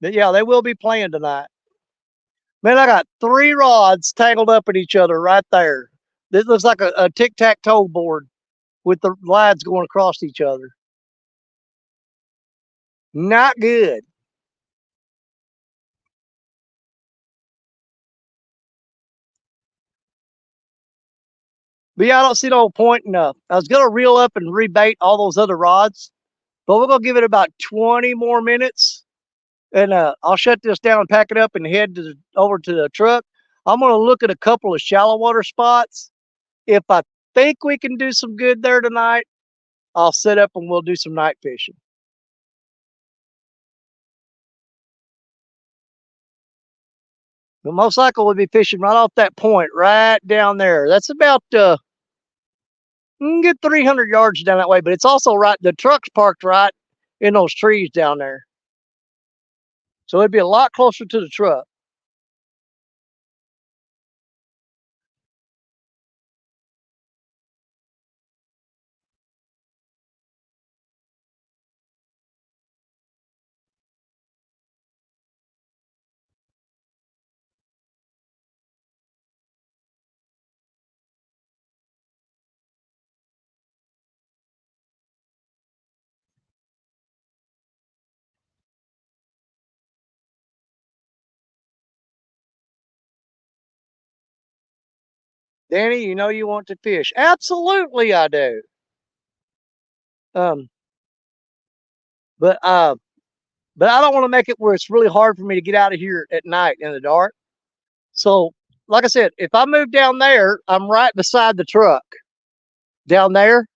But yeah, they will be playing tonight. Man, I got 3 rods tangled up in each other right there. This looks like a tic-tac-toe board with the lines going across each other. Not good. But yeah, I don't see no point in I was gonna reel up and rebait all those other rods, but we're gonna give it about 20 more minutes, and I'll shut this down and pack it up and head over to the truck. I'm gonna look at a couple of shallow water spots. If I think we can do some good there tonight, I'll set up and we'll do some night fishing. But most likely we'll be fishing right off that point right down there. That's about get 300 yards down that way, but it's also right, the truck's parked right in those trees down there. So it'd be a lot closer to the truck. Danny, you know you want to fish. Absolutely I do. Um, but uh, but I don't want to make it where it's really hard for me to get out of here at night in the dark. So, like I said, if I move down there, I'm right beside the truck down there.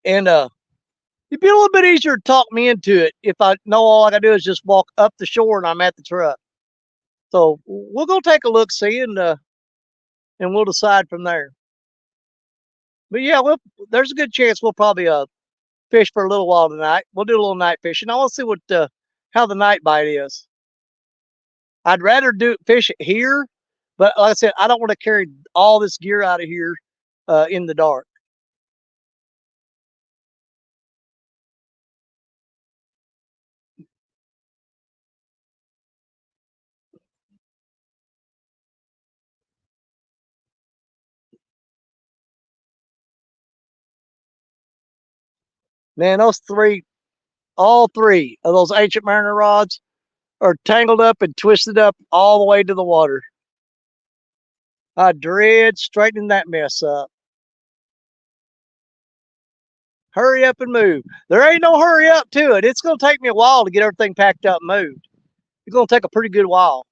And it'd be a little bit easier to talk me into it if I know all I gotta do is just walk up the shore and I'm at the truck. So we'll go take a look, see, and we'll decide from there. But yeah, there's a good chance we'll probably fish for a little while tonight. We'll do a little night fishing. I want to see what how the night bite is. I'd rather fish it here, but like I said, I don't want to carry all this gear out of here in the dark. Man, all 3 of those ancient mariner rods are tangled up and twisted up all the way to the water. I dread straightening that mess up. Hurry up and move. There ain't no hurry up to it. It's going to take me a while to get everything packed up and moved. It's going to take a pretty good while.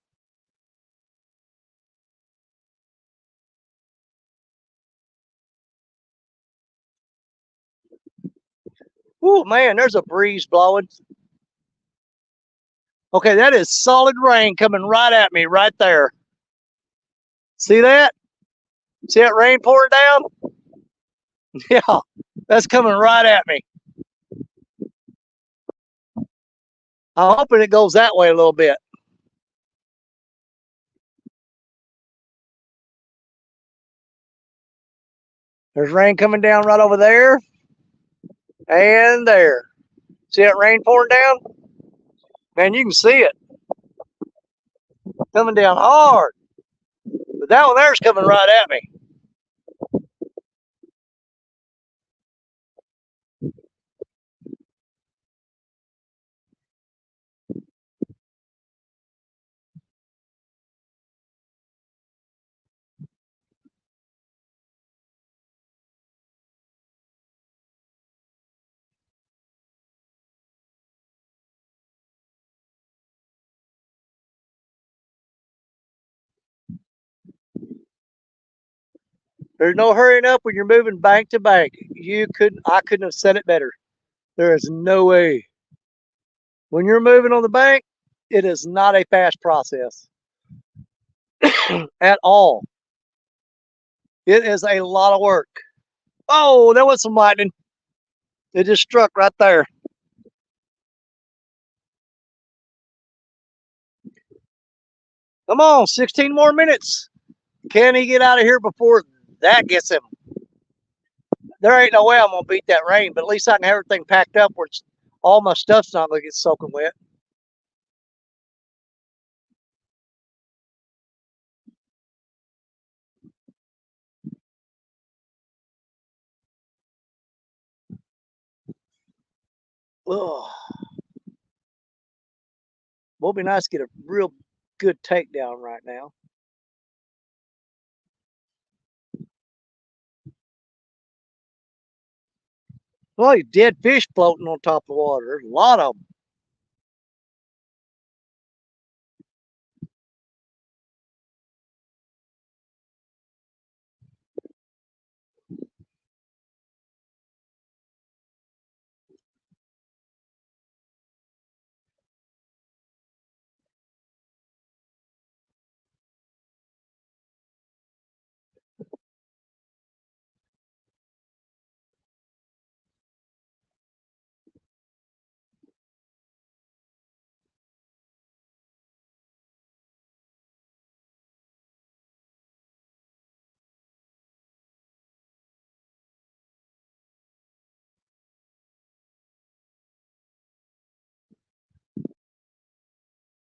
Oh man, there's a breeze blowing. Okay, that is solid rain coming right at me right there. See that? See that rain pouring down? Yeah, that's coming right at me. I'm hoping it goes that way a little bit. There's rain coming down right over there and there. See that rain pouring down? Man, you can see it coming down hard. But that one there's coming right at me. There's no hurrying up when you're moving bank to bank. I couldn't have said it better. There is no way. When you're moving on the bank, it is not a fast process at all. It is a lot of work. Oh, there was some lightning. It just struck right there. Come on, 16 more minutes. Can he get out of here before that gets him? There ain't no way I'm gonna beat that rain, but at least I can have everything packed up where all my stuff's not gonna get soaking wet. Ugh. Will be nice to get a real good takedown right now. Well, dead fish floating on top of the water. There's a lot of them.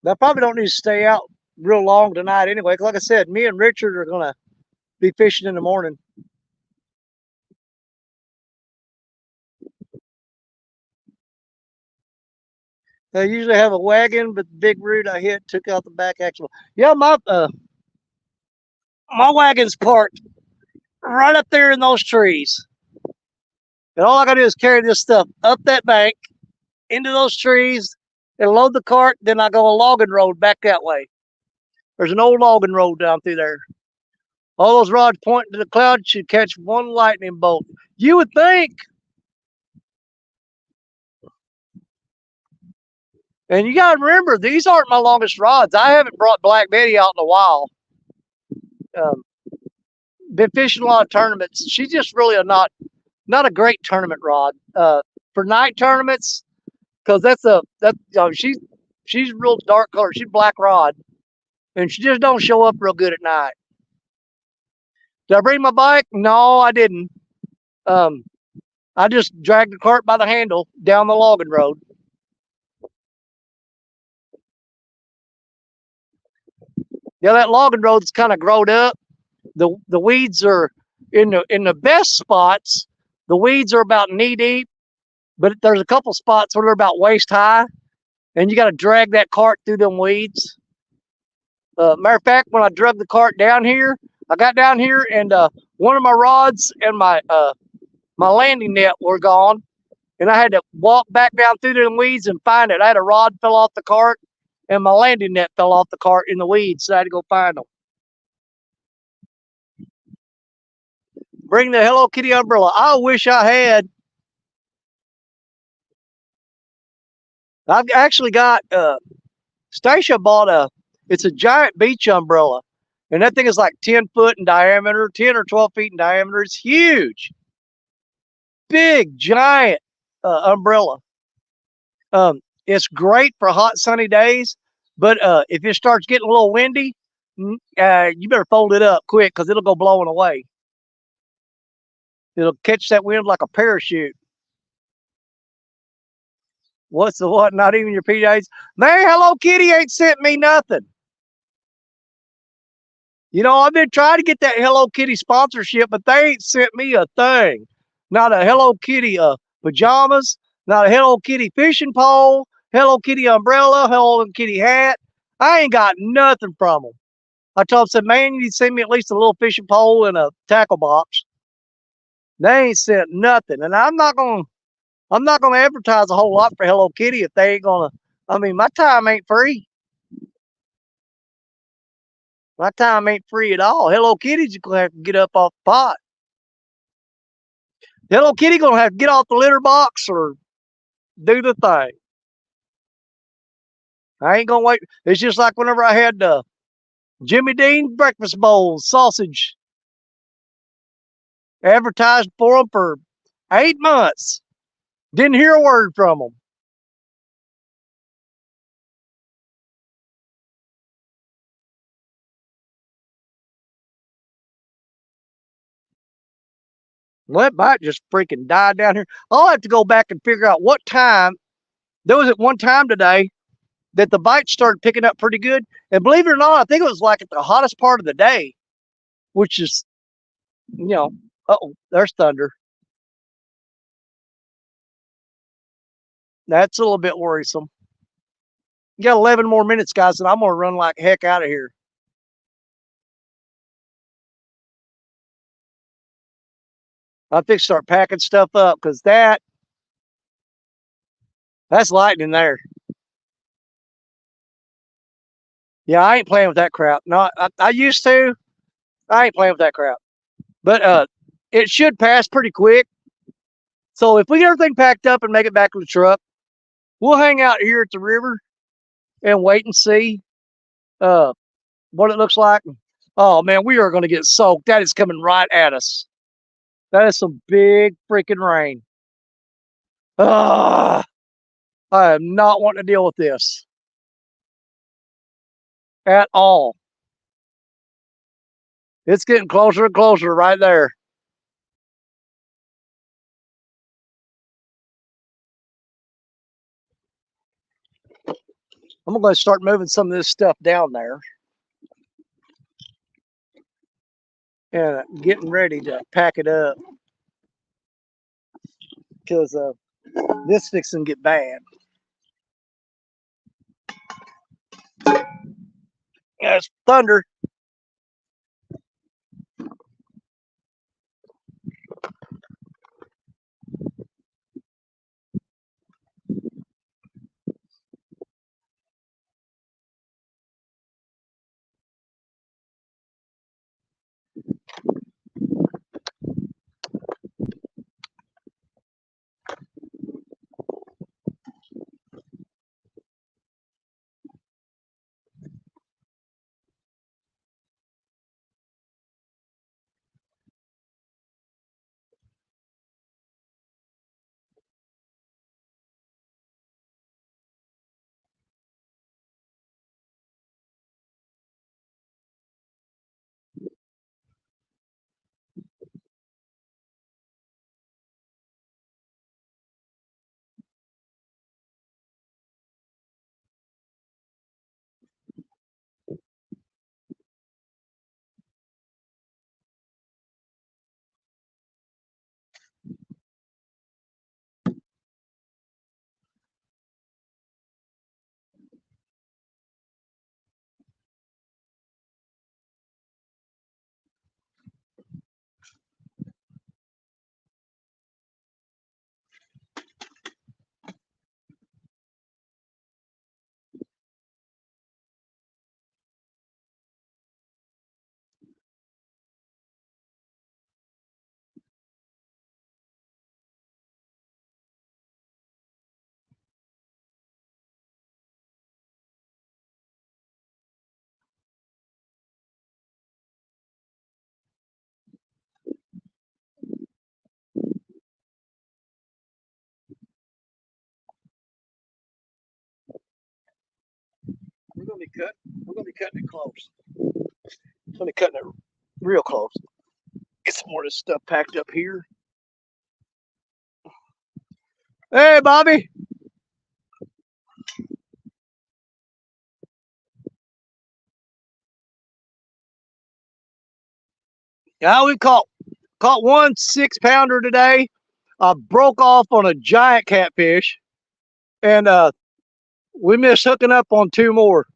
I probably don't need to stay out real long tonight anyway. 'Cause like I said, me and Richard are gonna be fishing in the morning. I usually have a wagon, but the big root I hit took out the back axle. Yeah, my wagon's parked right up there in those trees, and all I gotta do is carry this stuff up that bank into those trees and load the cart. Then I go a logging road back that way. There's an old logging road down through there. All those rods pointing to the cloud should catch one lightning bolt. You would think. And you gotta remember, these aren't my longest rods. I haven't brought Black Betty out in a while. Um, been fishing a lot of tournaments. She's just really not a great tournament rod. For night tournaments, because she's real dark color. She's black rod, and she just don't show up real good at night. Did I bring my bike? No, I didn't. Um, I just dragged the cart by the handle down the logging road. Yeah, that logging road's kind of growed up. The weeds are in the best spots. The weeds are about knee deep, but there's a couple spots where they're about waist high, and you got to drag that cart through them weeds. Matter of fact, when I drug the cart down here, I got down here and one of my rods and my landing net were gone, and I had to walk back down through them weeds and find it. I had a rod fell off the cart, and my landing net fell off the cart in the weeds, so I had to go find them. Bring the Hello Kitty umbrella. I wish I had. I've actually got Stacia bought it's a giant beach umbrella, and that thing is like 10 foot in diameter, 10 or 12 feet in diameter. It's huge, big, giant umbrella. It's great for hot, sunny days, but if it starts getting a little windy, you better fold it up quick because it'll go blowing away. It'll catch that wind like a parachute. What's the what? Not even your PJs? Man, Hello Kitty ain't sent me nothing. You know, I've been trying to get that Hello Kitty sponsorship, but they ain't sent me a thing. Not a Hello Kitty pajamas, not a Hello Kitty fishing pole, Hello Kitty umbrella, Hello Kitty hat. I ain't got nothing from them. I told them, said, man, you need to send me at least a little fishing pole and a tackle box. They ain't sent nothing, and I'm not gonna advertise a whole lot for Hello Kitty if they ain't gonna. I mean, my time ain't free. My time ain't free at all. Hello Kitty's gonna have to get up off the pot. Hello Kitty gonna have to get off the litter box or do the thing. I ain't gonna wait. It's just like whenever I had the Jimmy Dean breakfast bowl sausage advertised for them for 8 months. Didn't hear a word from them. Well, it might just freaking die down here. I'll have to go back and figure out what time. There was at one time today that the bites started picking up pretty good. And believe it or not, I think it was like at the hottest part of the day, which is, you know, oh, there's thunder. That's a little bit worrisome. You got 11 more minutes, guys, and I'm going to run like heck out of here. I think start packing stuff up because that's lightning there. Yeah, I ain't playing with that crap. No, I used to. I ain't playing with that crap. But it should pass pretty quick. So if we get everything packed up and make it back to the truck, we'll hang out here at the river and wait and see uh, what it looks like. Oh man, we are going to get soaked. That is coming right at us. That is some big freaking rain. I am not wanting to deal with this at all. It's getting closer and closer right there. I'm going to start moving some of this stuff down there and getting ready to pack it up because this fixing to get bad. It's thunder. We're gonna be cutting it close. We're gonna be cutting it real close. Get some more of this stuff packed up here. Hey, Bobby. Yeah, we caught one 6-pounder today. I broke off on a giant catfish, and we missed hooking up on 2 more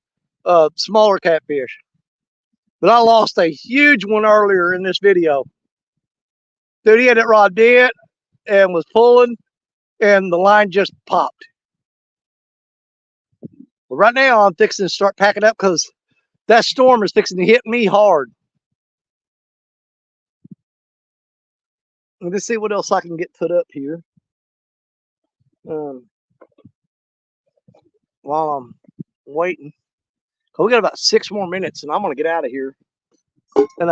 smaller catfish. But I lost a huge one earlier in this video. Dude, he had that rod dead and was pulling, and the line just popped. But right now, I'm fixing to start packing up because that storm is fixing to hit me hard. Let's see what else I can get put up here. While I'm waiting. We got about 6 more minutes, and I'm gonna get out of here. And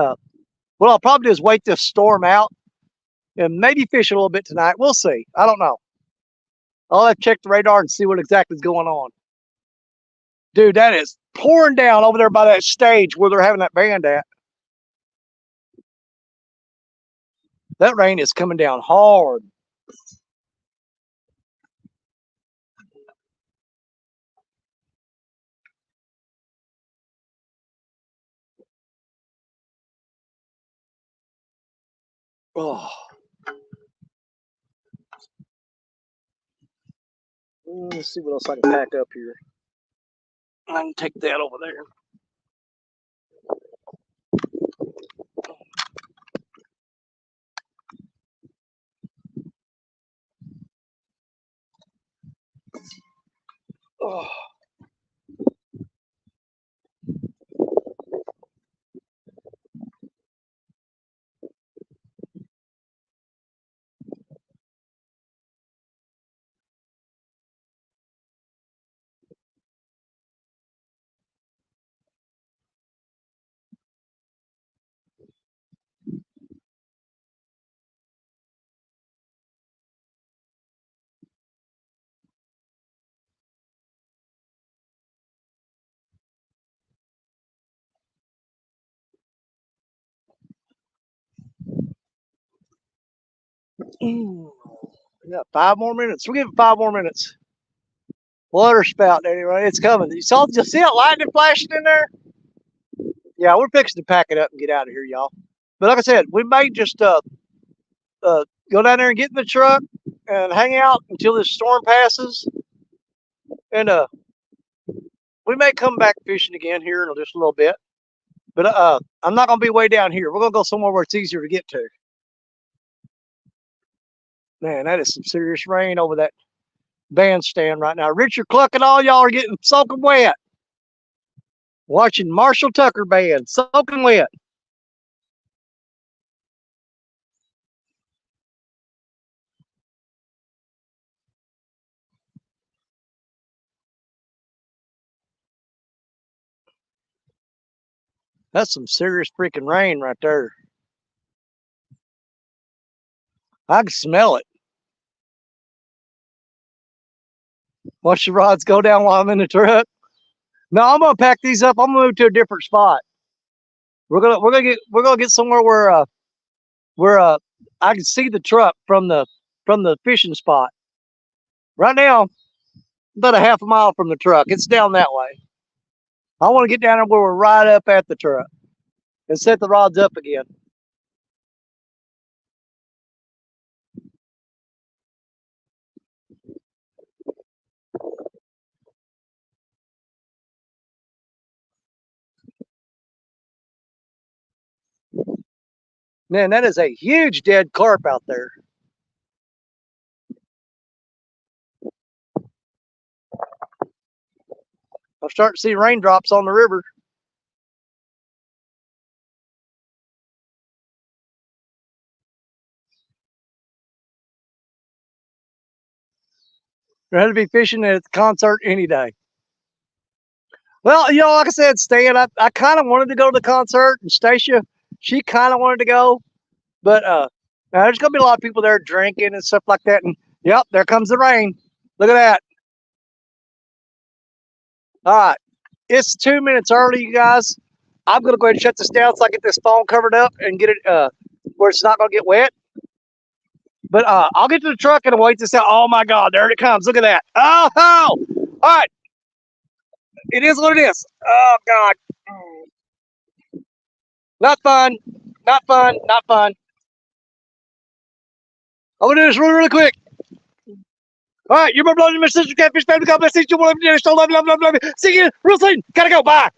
what I'll probably do is wait this storm out and maybe fish a little bit tonight. We'll see. I don't know. I'll have to check the radar and see what exactly is going on. Dude, that is pouring down over there by that stage where they're having that band at. That rain is coming down hard. Oh. Let's see what else I can pack up here. I can take that over there. Oh. We got 5 more minutes. We'll give it 5 more minutes. Water spout anyway. It's coming. You see that lightning flashing in there? Yeah, we're fixing to pack it up and get out of here, y'all. But like I said, we may just go down there and get in the truck and hang out until this storm passes. And we may come back fishing again here in just a little bit. But I'm not going to be way down here. We're going to go somewhere where it's easier to get to. Man, that is some serious rain over that bandstand right now. Richard Cluck and all y'all are getting soaking wet. Watching Marshall Tucker band soaking wet. That's some serious freaking rain right there. I can smell it. Watch the rods go down while I'm in the truck. No, I'm gonna pack these up. I'm gonna move to a different spot. We're gonna get somewhere where I can see the truck from the fishing spot. Right now, about a half a mile from the truck. It's down that way. I want to get down there where we're right up at the truck and set the rods up again. Man, that is a huge dead carp out there. I'm starting to see raindrops on the river. I'd rather be fishing at the concert any day. Well, you know, like I said, Stan, I kind of wanted to go to the concert, and Stacia, she kind of wanted to go, but now there's gonna be a lot of people there drinking and stuff like that. And yep, there comes the rain. Look at that. All right, It's 2 minutes early, you guys. I'm gonna go ahead and shut this down so I get this phone covered up and get it where it's not gonna get wet. But I'll get to the truck and wait this out. Oh my God, there it comes. Look at that. Oh, all right. It is what it is. Oh God. Not fun. Not fun. Not fun. I'm gonna do this really, really quick. All right, you're my brother, my sister, catfish family. God bless each one of you. Still love you, love you, love you. See you real soon. Gotta go. Bye.